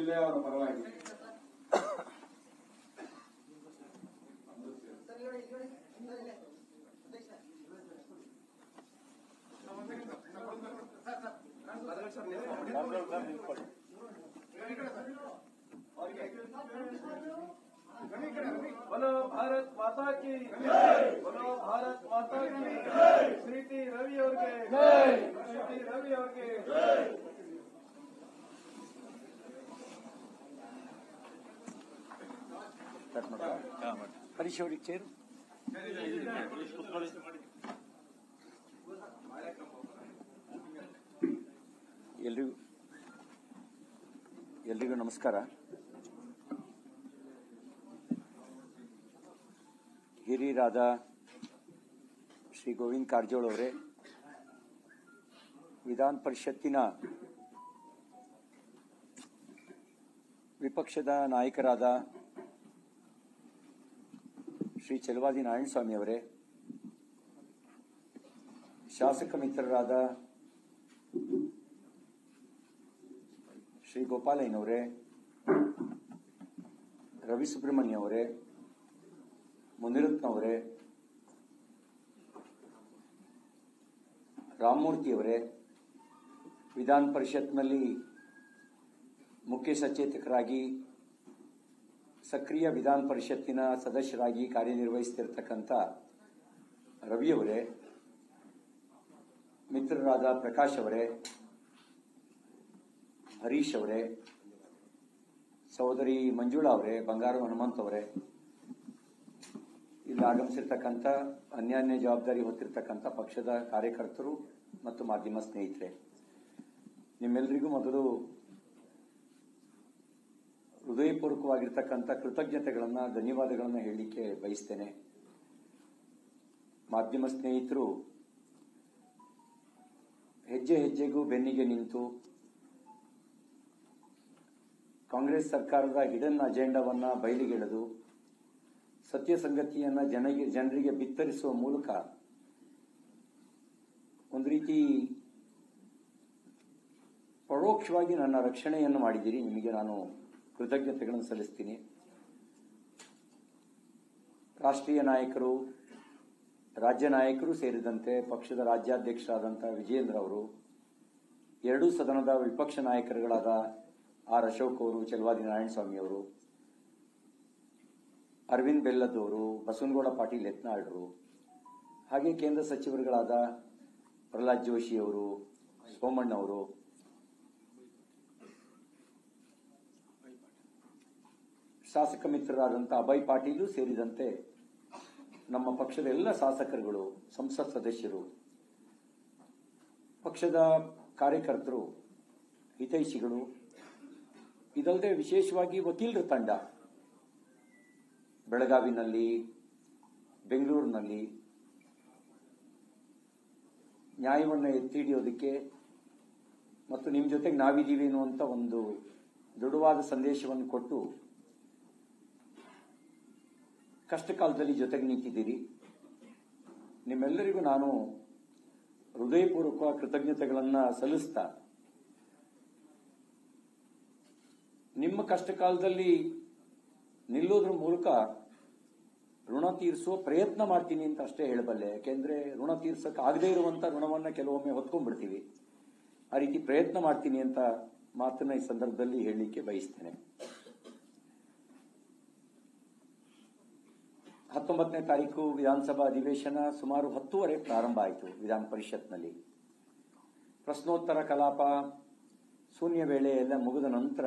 ಜಿಲ್ಲೆಯ ಅವರ ಪರವಾಗಿ बोलो भारत माता की बोलो भारत माता की श्रीति रवि ಅವ್ರಿಗೆ श्रीति रवि ಅವ್ರಿಗೆ ಹರೀಶ್ ಅವ್ರಿಗೆ ಚೇರು. ಎಲ್ರಿಗೂ ನಮಸ್ಕಾರ. ಹಿರಿಯರಾದ ಶ್ರೀ ಗೋವಿಂದ ಕಾರಜೋಳ ಅವರೇ, ವಿಧಾನ ಪರಿಷತ್ತಿನ ವಿಪಕ್ಷದ ನಾಯಕರಾದ ಶ್ರೀ ಚಲವಾದಿ ನಾರಾಯಣಸ್ವಾಮಿ ಅವರೇ, ಶಾಸಕ ಮಿತ್ರರಾದ ಶ್ರೀ ಗೋಪಾಲಯ್ಯನವರೇ, ರವಿ ಸುಬ್ರಹ್ಮಣ್ಯ ಅವರೇ, ಮುನಿರತ್ನವರೇ, ರಾಮಮೂರ್ತಿ ಅವರೇ, ವಿಧಾನ ಪರಿಷತ್ನಲ್ಲಿ ಮುಖ್ಯ ಸಚೇತಕರಾಗಿ ಸಕ್ರಿಯ ವಿಧಾನ ಪರಿಷತ್ತಿನ ಸದಸ್ಯರಾಗಿ ಕಾರ್ಯನಿರ್ವಹಿಸುತ್ತಿರತಕ್ಕಂಥ ರವಿಯವರೇ, ಮಿತ್ರರಾದ ಪ್ರಕಾಶ್ ಅವರೇ, ಹರೀಶ್ ಅವರೇ, ಸಹೋದರಿ ಮಂಜುಳಾ ಅವರೇ, ಬಂಗಾರು ಹನುಮಂತ್ ಅವರೇ, ಇಲ್ಲಿ ಆಗಮಿಸಿರ್ತಕ್ಕಂಥ ಅನ್ಯಾನ್ಯ ಜವಾಬ್ದಾರಿ ಹೊತ್ತಿರ್ತಕ್ಕಂಥ ಪಕ್ಷದ ಕಾರ್ಯಕರ್ತರು ಮತ್ತು ಮಾಧ್ಯಮ ಸ್ನೇಹಿತರೆ, ನಿಮ್ಮೆಲ್ಲರಿಗೂ ಮೊದಲು ಹೃದಯಪೂರ್ವಕವಾಗಿರ್ತಕ್ಕಂಥ ಕೃತಜ್ಞತೆಗಳನ್ನು, ಧನ್ಯವಾದಗಳನ್ನು ಹೇಳಲಿಕ್ಕೆ ಬಯಸ್ತೇನೆ. ಮಾಧ್ಯಮ ಸ್ನೇಹಿತರು ಹೆಜ್ಜೆ ಹೆಜ್ಜೆಗೂ ಬೆನ್ನಿಗೆ ನಿಂತು ಕಾಂಗ್ರೆಸ್ ಸರ್ಕಾರದ ಹಿಡನ್ ಅಜೆಂಡಾವನ್ನ ಬಯಲಿಗೆಳೆದು ಸತ್ಯ ಸಂಗತಿಯನ್ನ ಜನರಿಗೆ ಬಿತ್ತರಿಸುವ ಮೂಲಕ ಒಂದು ರೀತಿ ಪರೋಕ್ಷವಾಗಿ ನನ್ನ ರಕ್ಷಣೆಯನ್ನು ಮಾಡಿದ್ದೀರಿ. ನಿಮಗೆ ನಾನು ಕೃತಜ್ಞತೆಗಳನ್ನು ಸಲ್ಲಿಸ್ತೀನಿ. ರಾಷ್ಟ್ರೀಯ ನಾಯಕರು, ರಾಜ್ಯ ನಾಯಕರು ಸೇರಿದಂತೆ ಪಕ್ಷದ ರಾಜ್ಯಾಧ್ಯಕ್ಷರಾದಂಥ ವಿಜಯೇಂದ್ರ ಅವರು, ಎರಡೂ ಸದನದ ವಿಪಕ್ಷ ನಾಯಕರುಗಳಾದ ಆರ್ ಅಶೋಕ್ ಅವರು, ಚಲವಾದಿ ನಾರಾಯಣಸ್ವಾಮಿ ಅವರು, ಅರವಿಂದ್ ಬೆಲ್ಲದ್ ಅವರು, ಬಸವನಗೌಡ ಪಾಟೀಲ್ ಯತ್ನಾಳರು, ಹಾಗೆ ಕೇಂದ್ರ ಸಚಿವರುಗಳಾದ ಪ್ರಹ್ಲಾದ್ ಜೋಶಿ ಅವರು, ಸೋಮಣ್ಣ ಅವರು, ಶಾಸಕ ಮಿತ್ರರಾದಂಥ ಅಭಯ್ ಪಾಟೀಲು ಸೇರಿದಂತೆ ನಮ್ಮ ಪಕ್ಷದ ಎಲ್ಲ ಶಾಸಕರುಗಳು, ಸಂಸತ್ ಸದಸ್ಯರು, ಪಕ್ಷದ ಕಾರ್ಯಕರ್ತರು, ಹಿತೈಷಿಗಳು, ಇದಲ್ಲದೆ ವಿಶೇಷವಾಗಿ ವಕೀಲರ ತಂಡ ಬೆಳಗಾವಿನಲ್ಲಿ, ಬೆಂಗಳೂರಿನಲ್ಲಿ ನ್ಯಾಯವನ್ನು ಎತ್ತಿ ಹಿಡಿಯೋದಕ್ಕೆ ಮತ್ತು ನಿಮ್ಮ ಜೊತೆಗೆ ನಾವಿದ್ದೀವಿ ಅನ್ನುವಂಥ ಒಂದು ದೃಢವಾದ ಸಂದೇಶವನ್ನು ಕೊಟ್ಟು ಕಷ್ಟ ಕಾಲದಲ್ಲಿ ಜೊತೆಗೆ ನಿಂತಿದ್ದೀರಿ. ನಿಮ್ಮೆಲ್ಲರಿಗೂ ನಾನು ಹೃದಯಪೂರ್ವಕ ಕೃತಜ್ಞತೆಗಳನ್ನು ಸಲ್ಲಿಸ್ತಾ, ನಿಮ್ಮ ಕಷ್ಟ ಕಾಲದಲ್ಲಿ ನಿಲ್ಲೋದ್ರ ಮೂಲಕ ಋಣ ತೀರಿಸುವ ಪ್ರಯತ್ನ ಮಾಡ್ತೀನಿ ಅಂತ ಅಷ್ಟೇ ಹೇಳಬಲ್ಲೆ. ಯಾಕೆಂದ್ರೆ ಋಣ ತೀರ್ಸಕ್ಕೆ ಆಗದೇ ಇರುವಂತ ಋಣವನ್ನ ಕೆಲವೊಮ್ಮೆ ಹೊತ್ಕೊಂಡ್ಬಿಡ್ತೀವಿ. ಆ ರೀತಿ ಪ್ರಯತ್ನ ಮಾಡ್ತೀನಿ ಅಂತ ಮಾತನ್ನ ಈ ಸಂದರ್ಭದಲ್ಲಿ ಹೇಳಲಿಕ್ಕೆ ಬಯಸ್ತೇನೆ. 19ನೇ ತಾರೀಕು ವಿಧಾನಸಭಾ ಅಧಿವೇಶನ ಸುಮಾರು 10:30 ಪ್ರಾರಂಭ ಆಯಿತು. ವಿಧಾನ ಪರಿಷತ್ನಲ್ಲಿ ಪ್ರಶ್ನೋತ್ತರ ಕಲಾಪ, ಶೂನ್ಯ ವೇಳೆ ಎಲ್ಲ ಮುಗಿದ ನಂತರ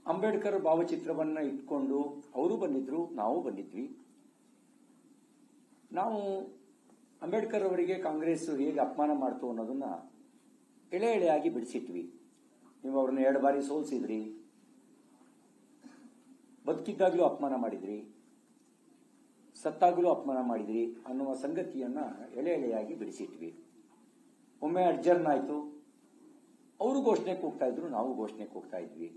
ಅಂಬೇಡ್ಕರ್ ಭಾವಚಿತ್ರವನ್ನ ಇಟ್ಕೊಂಡು ಅವರು ಬಂದಿದ್ರು, ನಾವು ಬಂದಿದ್ವಿ. ನಾವು ಅಂಬೇಡ್ಕರ್ ಅವರಿಗೆ ಕಾಂಗ್ರೆಸ್ ಹೇಗೆ ಅಪಮಾನ ಮಾಡ್ತು ಅನ್ನೋದನ್ನ ಎಳೆ ಎಳೆಯಾಗಿ ಬಿಡಿಸಿಟ್ವಿ. ನೀವು ಅವ್ರನ್ನ 2 ಬಾರಿ ಸೋಲಿಸಿದ್ರಿ, ಬದುಕಿದ್ದಾಗಲೂ ಅಪಮಾನ ಮಾಡಿದ್ರಿ, ಸತ್ತಾಗಲೂ ಅಪಮಾನ ಮಾಡಿದ್ರಿ ಅನ್ನುವ ಸಂಗತಿಯನ್ನ ಎಳೆ ಎಳೆಯಾಗಿ ಬಿಡಿಸಿಟ್ವಿ. ಒಮ್ಮೆ ಅಡ್ಜರ್ನ್ ಆಯ್ತು, ಅವರು ಘೋಷಣೆ ಕೂಗ್ತಾ ಇದ್ರು, ನಾವು ಘೋಷಣೆ ಕೂಗ್ತಾ ಇದ್ವಿ.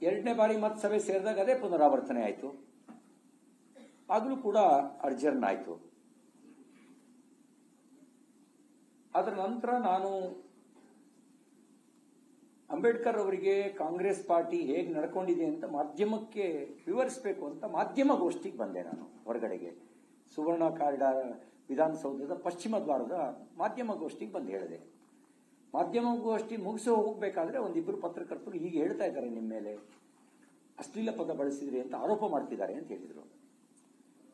2ನೇ ಬಾರಿ ಮತ್ತೆ ಸಭೆ ಸೇರಿದಾಗ ಅದೇ ಪುನರಾವರ್ತನೆ ಆಯಿತು, ಆಗಲೂ ಕೂಡ ಅಡ್ಜರ್ನ್ ಆಯಿತು. ಅದರ ನಂತರ ನಾನು ಅಂಬೇಡ್ಕರ್ ಅವರಿಗೆ ಕಾಂಗ್ರೆಸ್ ಪಾರ್ಟಿ ಹೇಗೆ ನಡ್ಕೊಂಡಿದೆ ಅಂತ ಮಾಧ್ಯಮಕ್ಕೆ ವಿವರಿಸಬೇಕು ಅಂತ ಮಾಧ್ಯಮ ಗೋಷ್ಠಿಗೆ ಬಂದೆ ನಾನು ಹೊರಗಡೆಗೆ. ಸುವರ್ಣ ಕಾರಿಡಾರ್ ವಿಧಾನಸೌಧದ ಪಶ್ಚಿಮ ದ್ವಾರದ ಮಾಧ್ಯಮ ಗೋಷ್ಠಿಗೆ ಬಂದು ಹೇಳಿದೆ. ಮಾಧ್ಯಮ ಗೋಷ್ಠಿ ಮುಗಿಸಿ ಹೋಗ್ಬೇಕಾದ್ರೆ ಒಂದಿಬ್ಬರು ಪತ್ರಕರ್ತರು ಹೀಗೆ ಹೇಳ್ತಾ ಇದ್ದಾರೆ, ನಿಮ್ಮ ಮೇಲೆ ಅಶ್ಲೀಲ ಪದ ಬಳಸಿದ್ರಿ ಅಂತ ಆರೋಪ ಮಾಡ್ತಿದ್ದಾರೆ ಅಂತ ಹೇಳಿದರು.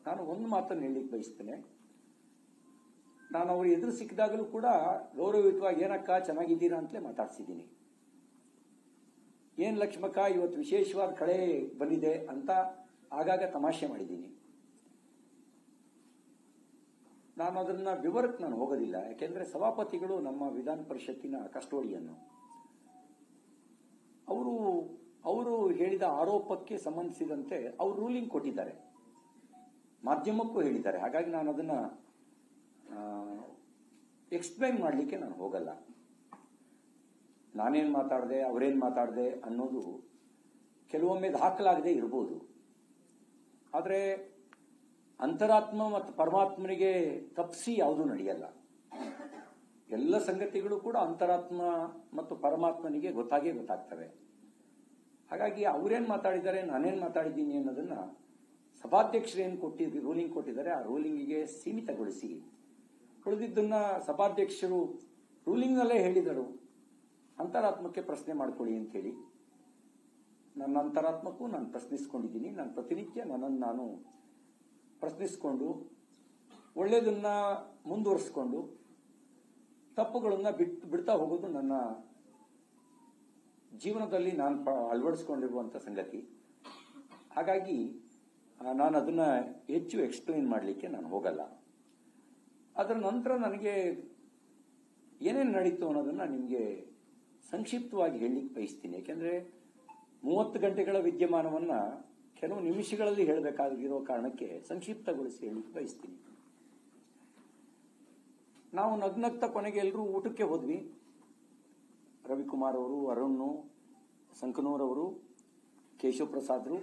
ನಾನು ಒಂದು ಮಾತನ್ನು ಹೇಳಲಿಕ್ಕೆ ಬಯಸ್ತೇನೆ. ನಾನು ಅವರು ಎದುರು ಸಿಕ್ಕಿದಾಗಲೂ ಕೂಡ ಗೌರವಯುತವಾಗಿ ಏನಕ್ಕ ಚೆನ್ನಾಗಿದ್ದೀರಾ ಅಂತಲೇ ಮಾತಾಡ್ಸಿದ್ದೀನಿ. ಏನ್ ಲಕ್ಷ್ಮಕ್ಕ ಇವತ್ತು ವಿಶೇಷವಾದ ಕಳೆ ಬಂದಿದೆ ಅಂತ ಆಗಾಗ ತಮಾಷೆ ಮಾಡಿದ್ದೀನಿ. ನಾನು ಅದನ್ನ ವಿವರಕ್ಕೆ ನಾನು ಹೋಗೋದಿಲ್ಲ, ಯಾಕೆಂದ್ರೆ ಸಭಾಪತಿಗಳು ನಮ್ಮ ವಿಧಾನ ಪರಿಷತ್ತಿನ ಕಸ್ಟೋಡಿಯನ್ನು. ಅವರು ಹೇಳಿದ ಆರೋಪಕ್ಕೆ ಸಂಬಂಧಿಸಿದಂತೆ ಅವರು ರೂಲಿಂಗ್ ಕೊಟ್ಟಿದ್ದಾರೆ, ಮಾಧ್ಯಮಕ್ಕೂ ಹೇಳಿದ್ದಾರೆ. ಹಾಗಾಗಿ ನಾನು ಅದನ್ನ ಎಕ್ಸ್ಪ್ಲೈನ್ ಮಾಡಲಿಕ್ಕೆ ನಾನು ಹೋಗಲ್ಲ. ನಾನೇನ್ ಮಾತಾಡಿದೆ ಅವರೇನ್ ಮಾತಾಡಿದೆ ಅನ್ನೋದು ಕೆಲವೊಮ್ಮೆ ದಾಖಲಾಗದೆ ಇರ್ಬೋದು. ಆದರೆ ಅಂತರಾತ್ಮ ಮತ್ತು ಪರಮಾತ್ಮನಿಗೆ ತಪ್ಪಿಸಿ ಯಾವುದೂ ನಡೆಯಲ್ಲ. ಎಲ್ಲ ಸಂಗತಿಗಳು ಕೂಡ ಅಂತರಾತ್ಮ ಮತ್ತು ಪರಮಾತ್ಮನಿಗೆ ಗೊತ್ತಾಗೇ ಗೊತ್ತಾಗ್ತವೆ. ಹಾಗಾಗಿ ಅವರೇನ್ ಮಾತಾಡಿದ್ದಾರೆ ನಾನೇನ್ ಮಾತಾಡಿದ್ದೀನಿ ಅನ್ನೋದನ್ನ ಸಭಾಧ್ಯಕ್ಷರೇನು ರೂಲಿಂಗ್ ಕೊಟ್ಟಿದ್ದಾರೆ ಆ ರೂಲಿಂಗಿಗೆ ಸೀಮಿತಗೊಳಿಸಿ ಉಳಿದಿದ್ದನ್ನ ಸಭಾಧ್ಯಕ್ಷರು ರೂಲಿಂಗ್ನಲ್ಲೇ ಹೇಳಿದರು, ಅಂತರಾತ್ಮಕ್ಕೆ ಪ್ರಶ್ನೆ ಮಾಡ್ಕೊಳ್ಳಿ ಅಂತ ಹೇಳಿ. ನನ್ನ ಅಂತರಾತ್ಮಕ್ಕೂ ನಾನು ಪ್ರಶ್ನಿಸ್ಕೊಂಡಿದ್ದೀನಿ. ನಾನು ಪ್ರತಿನಿತ್ಯ ನನ್ನನ್ನು ನಾನು ಪ್ರಶ್ನಿಸಿಕೊಂಡು ಒಳ್ಳೆಯದನ್ನ ಮುಂದುವರಿಸಿಕೊಂಡು ತಪ್ಪುಗಳನ್ನ ಬಿಡ್ತಾ ಹೋಗೋದು ನನ್ನ ಜೀವನದಲ್ಲಿ ನಾನು ಅಳವಡಿಸ್ಕೊಂಡಿರುವಂತ ಸಂಗತಿ. ಹಾಗಾಗಿ ನಾನು ಅದನ್ನ ಹೆಚ್ಚು ಎಕ್ಸ್ಪ್ಲೈನ್ ಮಾಡಲಿಕ್ಕೆ ನಾನು ಹೋಗಲ್ಲ. ಅದರ ನಂತರ ನನಗೆ ಏನೇನು ನಡೀತು ಅನ್ನೋದನ್ನ ನಿಮಗೆ ಸಂಕ್ಷಿಪ್ತವಾಗಿ ಹೇಳಲಿಕ್ಕೆ ಬಯಸ್ತೀನಿ. ಯಾಕೆಂದ್ರೆ 30 ಗಂಟೆಗಳ ವಿದ್ಯಮಾನವನ್ನ ಕೆಲವು ನಿಮಿಷಗಳಲ್ಲಿ ಹೇಳಬೇಕಾಗಿರೋ ಕಾರಣಕ್ಕೆ ಸಂಕ್ಷಿಪ್ತಗೊಳಿಸಿ ಹೇಳಲಿಕ್ಕೆ ಬಯಸ್ತೀನಿ. ನಾವು ನಗ್ನಗ್ತ ಕೊನೆಗೆ ಎಲ್ಲರೂ ಊಟಕ್ಕೆ ಹೋದ್ವಿ. ರವಿಕುಮಾರ್ ಅವರು, ಅರುಣ್, ಸಂಕನೂರ್ ಅವರು, ಕೇಶವ್ ಪ್ರಸಾದ್ರು,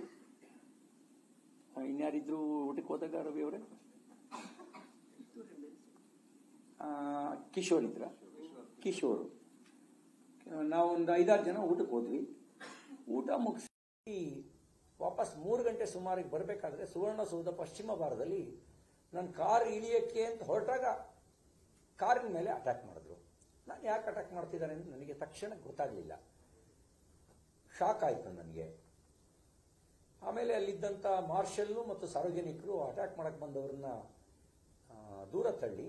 ಇನ್ಯಾರಿದ್ರು ಊಟಕ್ಕೆ ಹೋದಾಗ? ರವಿ ಅವರೇ, ಕಿಶೋರ್ ಇದ್ರ? ಕಿಶೋರ್. ನಾವೊಂದು 5-6 ಜನ ಊಟಕ್ಕೆ ಹೋದ್ವಿ. ಊಟ ಮುಗಿಸಿ ವಾಪಸ್ 3 ಗಂಟೆ ಸುಮಾರಿಗೆ ಬರಬೇಕಾದ್ರೆ ಸುವರ್ಣಸೌಧ ಪಶ್ಚಿಮ ಭಾರದಲ್ಲಿ ನನ್ನ ಕಾರ್ ಇಳಿಯಕ್ಕೆ ಅಂತ ಹೊರಟಾಗ ಕಾರಿನ ಮೇಲೆ ಅಟ್ಯಾಕ್ ಮಾಡಿದ್ರು. ನಾನು ಯಾಕೆ ಅಟ್ಯಾಕ್ ಮಾಡ್ತಿದ್ದಾರೆ ಅಂತ ನನಗೆ ತಕ್ಷಣ ಗೊತ್ತಾಗಲಿಲ್ಲ. ಶಾಕ್ ಆಯಿತು ನನಗೆ. ಆಮೇಲೆ ಅಲ್ಲಿದ್ದಂಥ ಮಾರ್ಷಲ್ಲು ಮತ್ತು ಸಾರ್ವಜನಿಕರು ಅಟ್ಯಾಕ್ ಮಾಡಕ್ಕೆ ಬಂದವರನ್ನ ದೂರ ತಳ್ಳಿ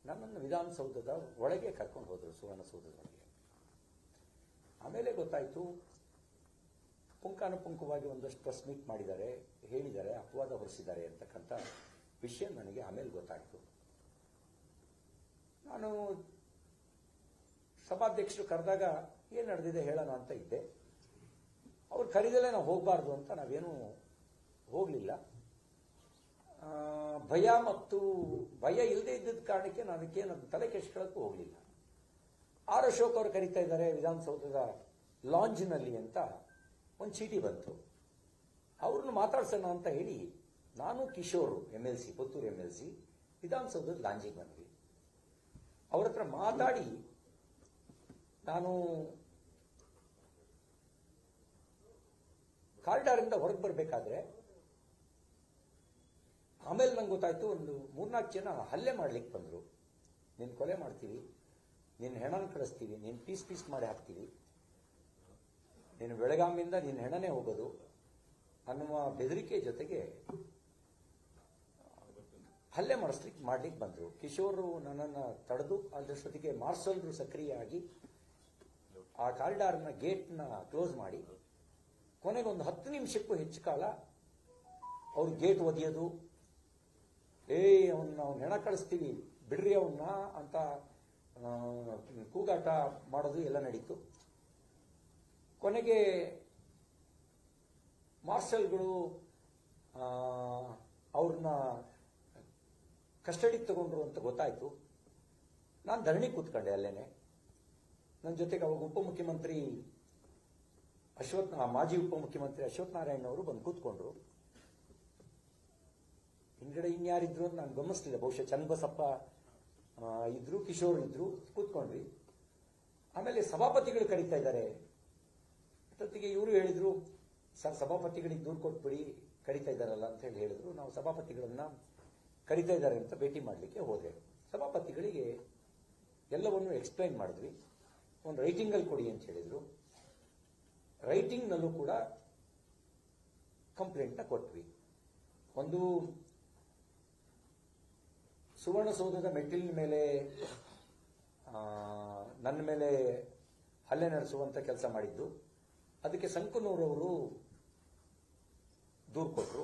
ನನ್ನನ್ನು ವಿಧಾನಸೌಧದ ಒಳಗೆ ಕರ್ಕೊಂಡು ಹೋದರು, ಸುವರ್ಣಸೌಧದೊಳಗೆ. ಆಮೇಲೆ ಗೊತ್ತಾಯಿತು, ಪುಂಖಾನುಪುಂಖವಾಗಿ ಒಂದಷ್ಟು ಪ್ರೆಸ್ ಮೀಟ್ ಮಾಡಿದ್ದಾರೆ, ಹೇಳಿದ್ದಾರೆ, ಅಪವಾದ ಹೊರಿಸಿದ್ದಾರೆ ಅಂತಕ್ಕಂಥ ವಿಷಯ ನನಗೆ ಆಮೇಲೆ ಗೊತ್ತಾಯಿತು. ನಾನು ಸಭಾಧ್ಯಕ್ಷರು ಕರೆದಾಗ ಏನು ನಡೆದಿದೆ ಹೇಳೋಣ ಅಂತ ಇದ್ದೆ. ಅವ್ರು ಕರೀದಲ್ಲೇ ನಾವು ಹೋಗಬಾರ್ದು ಅಂತ ನಾವೇನು ಹೋಗಲಿಲ್ಲ. ಭಯ ಇಲ್ಲದೆ ಇದ್ದ ಕಾರಣಕ್ಕೆ ನಾನು ಅದಕ್ಕೇನು ತಲೆ ಕೆಡಿಸ್ಕೊಳ್ಳೋಕ್ಕೂ ಹೋಗಲಿಲ್ಲ. ಆರ್ ಅಶೋಕ್ ಅವರು ಕರೀತಾ ಇದ್ದಾರೆ ವಿಧಾನಸೌಧದ ಲಾಂಜ್ನಲ್ಲಿ ಅಂತ ಒಂದು ಚೀಟಿ ಬಂತು. ಅವ್ರನ್ನ ಮಾತಾಡ್ಸೋಣ ಅಂತ ಹೇಳಿ ನಾನು ಕಿಶೋರ್ MLC, ಪುತ್ತೂರು MLC ವಿಧಾನಸೌಧದ ಲಾಂಜಿಗೆ ಬಂದ್ವಿ. ಅವ್ರ ಹತ್ರ ಮಾತಾಡಿ ನಾನು ಕಾರಿಡಾರಿಂದ ಹೊರಗೆ ಬರಬೇಕಾದ್ರೆ ಆಮೇಲೆ ನಂಗೆ ಗೊತ್ತಾಯ್ತು, ಒಂದು 3-4 ಜನ ಹಲ್ಲೆ ಮಾಡ್ಲಿಕ್ಕೆ ಬಂದರು. ನೀನು ಕೊಲೆ ಮಾಡ್ತೀವಿ, ನಿನ್ನ ಹೆಣನ ಕಳಿಸ್ತೀವಿ, ನೀನು ಪೀಸ್ ಮಾಡಿ ಹಾಕ್ತೀವಿ, ನೀನು ಬೆಳಗಾಮಿಂದ ನಿನ್ನ ಹೆಣನೇ ಹೋಗೋದು ಅನ್ನುವ ಬೆದರಿಕೆ ಜೊತೆಗೆ ಹಲ್ಲೆ ಮಾಡ್ಲಿಕ್ಕೆ ಬಂದರು. ಕಿಶೋರ್ ನನ್ನನ್ನು ತಡೆದು ಅದರಷ್ಟೊತ್ತಿಗೆ ಮಾರ್ಷಲ್ರು ಸಕ್ರಿಯವಾಗಿ ಆ ಕಾರಿಡಾರ್ನ ಗೇಟ್ನ ಕ್ಲೋಸ್ ಮಾಡಿ ಕೊನೆಗೊಂದು 10 ನಿಮಿಷಕ್ಕೂ ಹೆಚ್ಚು ಕಾಲ ಅವ್ರು ಗೇಟ್ ಒದೆಯೋದು, ಅವನ್ನ ಹೆಣ ಕಳಿಸ್ತೀವಿ ಬಿಡ್ರಿ ಅವನ್ನ ಅಂತ ಕೂಗಾಟ ಮಾಡೋದು ಎಲ್ಲ ನಡೀತು. ಕೊನೆಗೆ ಮಾರ್ಷಲ್ಗಳು ಅವ್ರನ್ನ ಕಸ್ಟಡಿಗೆ ತಗೊಂಡ್ರು ಅಂತ ಗೊತ್ತಾಯ್ತು. ನಾನು ಧರಣಿ ಕೂತ್ಕೊಂಡೆ ಅಲ್ಲೇನೆ. ನನ್ನ ಜೊತೆಗೆ ಅವಾಗ ಉಪಮುಖ್ಯಮಂತ್ರಿ ಮಾಜಿ ಉಪಮುಖ್ಯಮಂತ್ರಿ ಅಶ್ವಥ್ ನಾರಾಯಣ್ ಅವರು ಬಂದು ಕೂತ್ಕೊಂಡ್ರು. ಹಿಂದ್ಗಡೆ ಇನ್ಯಾರಿದ್ರು ಅಂತ ನಾನು ಗಮನಿಸ್ಲಿಲ್ಲ. ಬಹುಶಃ ಚನ್ನಬಸಪ್ಪ ಇದ್ರು, ಕಿಶೋರ್ ಇದ್ರು, ಕೂತ್ಕೊಂಡ್ವಿ. ಆಮೇಲೆ ಸಭಾಪತಿಗಳು ಕರೀತಾ ಇದ್ದಾರೆ, ಅಷ್ಟೊತ್ತಿಗೆ ಇವರು ಹೇಳಿದ್ರು, ಸರ್ ಸಭಾಪತಿಗಳಿಗೆ ದೂರು ಕೊಟ್ಬಿಡಿ, ಕರಿತಾ ಇದ್ದಾರಲ್ಲ ಅಂತ ಹೇಳಿದ್ರು. ನಾವು ಸಭಾಪತಿಗಳನ್ನ ಕರಿತಾ ಇದ್ದಾರೆ ಅಂತ ಭೇಟಿ ಮಾಡಲಿಕ್ಕೆ ಹೋದೆ. ಸಭಾಪತಿಗಳಿಗೆ ಎಲ್ಲವನ್ನು ಎಕ್ಸ್ಪ್ಲೈನ್ ಮಾಡಿದ್ವಿ. ಒಂದು ರೈಟಿಂಗಲ್ಲಿ ಕೊಡಿ ಅಂತ ಹೇಳಿದ್ರು. ರೈಟಿಂಗ್ನಲ್ಲೂ ಕೂಡ ಕಂಪ್ಲೇಂಟ್ನ ಕೊಟ್ವಿ. ಒಂದು ಸುವರ್ಣಸೌಧದ ಮೆಟ್ಟಿಲಿನ ಮೇಲೆ ನನ್ನ ಮೇಲೆ ಹಲ್ಲೆ ನಡೆಸುವಂತ ಕೆಲಸ ಮಾಡಿದ್ದು, ಅದಕ್ಕೆ ಸಂಕನೂರವರು ದೂರು ಕೊಟ್ಟರು.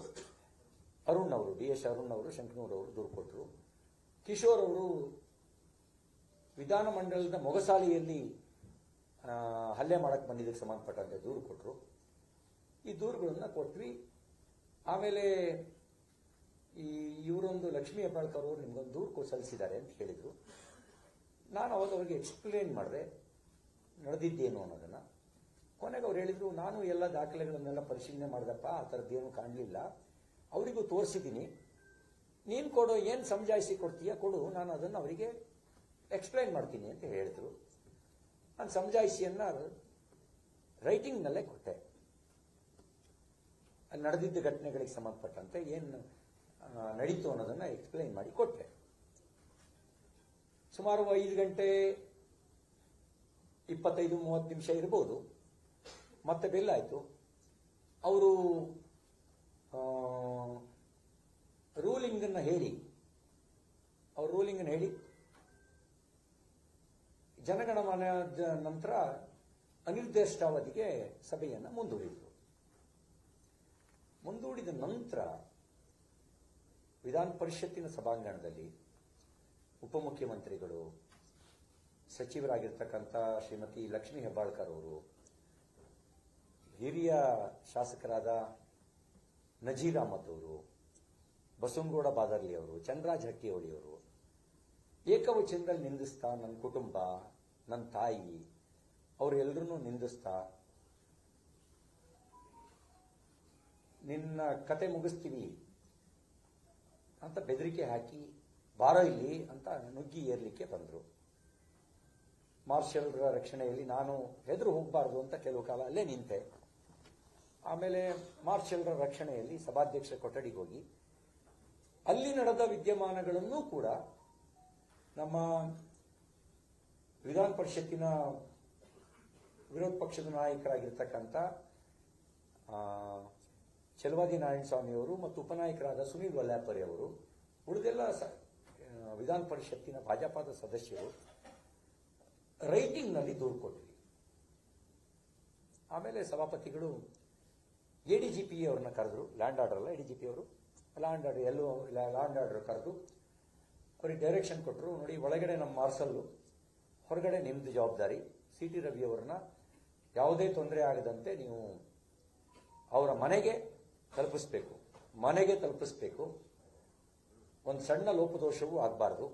ಅರುಣ್ ಅವರು, DS ಅರುಣ್ ಅವರು, ಶಂಕನೂರವರು ದೂರು ಕೊಟ್ಟರು. ಕಿಶೋರ್ ಅವರು ವಿಧಾನಮಂಡಲದ ಮೊಗಸಾಲೆಯಲ್ಲಿ ಹಲ್ಲೆ ಮಾಡಕ್ಕೆ ಬಂದಿದ್ದಕ್ಕೆ ಸಂಬಂಧಪಟ್ಟಂತೆ ದೂರು ಕೊಟ್ಟರು. ಈ ದೂರುಗಳನ್ನ ಕೊಟ್ವಿ. ಆಮೇಲೆ ಇವರೊಂದು ಲಕ್ಷ್ಮೀ ಹೆಬ್ಬಾಳ್ಕರ್ ಅವರು ನಿಮ್ಗೊಂದು ದೂರು ಸಲ್ಲಿಸಿದ್ದಾರೆ ಅಂತ ಹೇಳಿದ್ರು. ನಾನು ಅವಾಗ ಅವರಿಗೆ ಎಕ್ಸ್ಪ್ಲೇನ್ ಮಾಡಿದೆ ನಡೆದಿದ್ದೇನು ಅನ್ನೋದನ್ನ. ಕೊನೆಗೆ ಅವ್ರು ಹೇಳಿದ್ರು, ನಾನು ಎಲ್ಲ ದಾಖಲೆಗಳನ್ನೆಲ್ಲ ಪರಿಶೀಲನೆ ಮಾಡಿದಪ್ಪ, ಆ ಥರದ್ದೇನು ಕಾಣಲಿಲ್ಲ, ಅವರಿಗೂ ತೋರಿಸಿದ್ದೀನಿ, ನೀನು ಕೊಡು, ಏನು ಸಮಜಾಯಿಸಿ ಕೊಡ್ತೀಯ ಕೊಡು, ನಾನು ಅದನ್ನು ಅವರಿಗೆ ಎಕ್ಸ್ಪ್ಲೈನ್ ಮಾಡ್ತೀನಿ ಅಂತ ಹೇಳಿದ್ರು. ನಾನು ಸಮಜಾಯಿಸಿಯನ್ನ ರೈಟಿಂಗ್ನಲ್ಲೇ ಕೊಟ್ಟೆ. ಅಲ್ಲಿ ನಡೆದಿದ್ದ ಘಟನೆಗಳಿಗೆ ಸಂಬಂಧಪಟ್ಟಂತೆ ಏನು ನಡೀತು ಅನ್ನೋದನ್ನ ಎಕ್ಸ್ಪ್ಲೈನ್ ಮಾಡಿ ಕೊಟ್ಟೆ. ಸುಮಾರು 5 ಗಂಟೆ 25-30 ನಿಮಿಷ ಇರ್ಬೋದು. ಮತ್ತೆ ಬೆಲ್ ಆಯಿತು. ಅವರು ರೂಲಿಂಗನ್ನು ಹೇಳಿ ಜನಗಣಮನ ನಂತರ ಅನಿರ್ದಿಷ್ಟಾವಧಿಗೆ ಸಭೆಯನ್ನು ಮುಂದೂಡಿದರು. ಮುಂದೂಡಿದ ನಂತರ ವಿಧಾನ ಪರಿಷತ್ತಿನ ಸಭಾಂಗಣದಲ್ಲಿ ಉಪಮುಖ್ಯಮಂತ್ರಿಗಳು, ಸಚಿವರಾಗಿರ್ತಕ್ಕಂಥ ಶ್ರೀಮತಿ ಲಕ್ಷ್ಮೀ ಹೆಬ್ಬಾಳ್ಕರ್ ಅವರು, ಹಿರಿಯ ಶಾಸಕರಾದ ನಜೀರ್ ಅಹಮದ್ ಅವರು, ಬಸವನಗೌಡ ಬಾದರ್ಲಿ ಅವರು, ಚಂದ್ರರಾಜ್ ಹಟ್ಟಿಹೊಳಿ ಅವರು ಏಕವಚನದಲ್ಲಿ ನಿಂದಿಸ್ತಾ, ನನ್ನ ಕುಟುಂಬ, ನನ್ನ ತಾಯಿ, ಅವರೆಲ್ಲರನ್ನೂ ನಿಂದಿಸ್ತಾ, ನಿನ್ನ ಕತೆ ಮುಗಿಸ್ತೀವಿ ಅಂತ ಬೆದರಿಕೆ ಹಾಕಿ, ಬಾರೋ ಇಲ್ಲಿ ಅಂತ ನುಗ್ಗಿ ಏರ್ಲಿಕ್ಕೆ ಬಂದರು. ಮಾರ್ಷಲ್ರ ರಕ್ಷಣೆಯಲ್ಲಿ ನಾನು ಹೆದರು ಹೋಗಬಾರ್ದು ಅಂತ ಕೆಲವು ಕಾಲ ಅಲ್ಲೇ ನಿಂತೆ. ಆಮೇಲೆ ಮಾರ್ಷಲ್ರ ರಕ್ಷಣೆಯಲ್ಲಿ ಸಭಾಧ್ಯಕ್ಷರ ಕೊಠಡಿಗೆ ಹೋಗಿ ಅಲ್ಲಿ ನಡೆದ ವಿದ್ಯಮಾನಗಳನ್ನೂ ಕೂಡ ನಮ್ಮ ವಿಧಾನ ಪರಿಷತ್ತಿನ ವಿರೋಧ ಪಕ್ಷದ ನಾಯಕರಾಗಿರ್ತಕ್ಕಂಥ ಚಲವಾದಿ ನಾರಾಯಣ ಸ್ವಾಮಿಯವರು ಮತ್ತು ಉಪನಾಯಕರಾದ ಸುನೀಲ್ ವಲ್ಲಾಪರಿ ಅವರು, ಉಳಿದೆಲ್ಲ ವಿಧಾನ ಪರಿಷತ್ತಿನ ಭಾಜಪದ ಸದಸ್ಯರು ರೈಟಿಂಗ್ನಲ್ಲಿ ದೂರು ಕೊಟ್ವಿ. ಆಮೇಲೆ ಸಭಾಪತಿಗಳು ADGP ಅವ್ರನ್ನ ಕರೆದ್ರು. ಲ್ಯಾಂಡ್ ಆರ್ಡರ್ ಅಲ್ಲ, ADGP ಅವರು ಲ್ಯಾಂಡ್ ಆರ್ಡರ್ ಕರೆದು ಅವ್ರಿಗೆ ಡೈರೆಕ್ಷನ್ ಕೊಟ್ಟರು. ನೋಡಿ, ಒಳಗಡೆ ನಮ್ಮ ಮಾರ್ಷಲ್ಲು, ಹೊರಗಡೆ ನಿಮ್ದು ಜವಾಬ್ದಾರಿ. CT ರವಿ ಅವರನ್ನ ಯಾವುದೇ ತೊಂದರೆ ಆಗದಂತೆ ನೀವು ಅವರ ಮನೆಗೆ ತಲುಪಿಸ್ಬೇಕು, ಒಂದು ಸಣ್ಣ ಲೋಪದೋಷವೂ ಆಗಬಾರ್ದು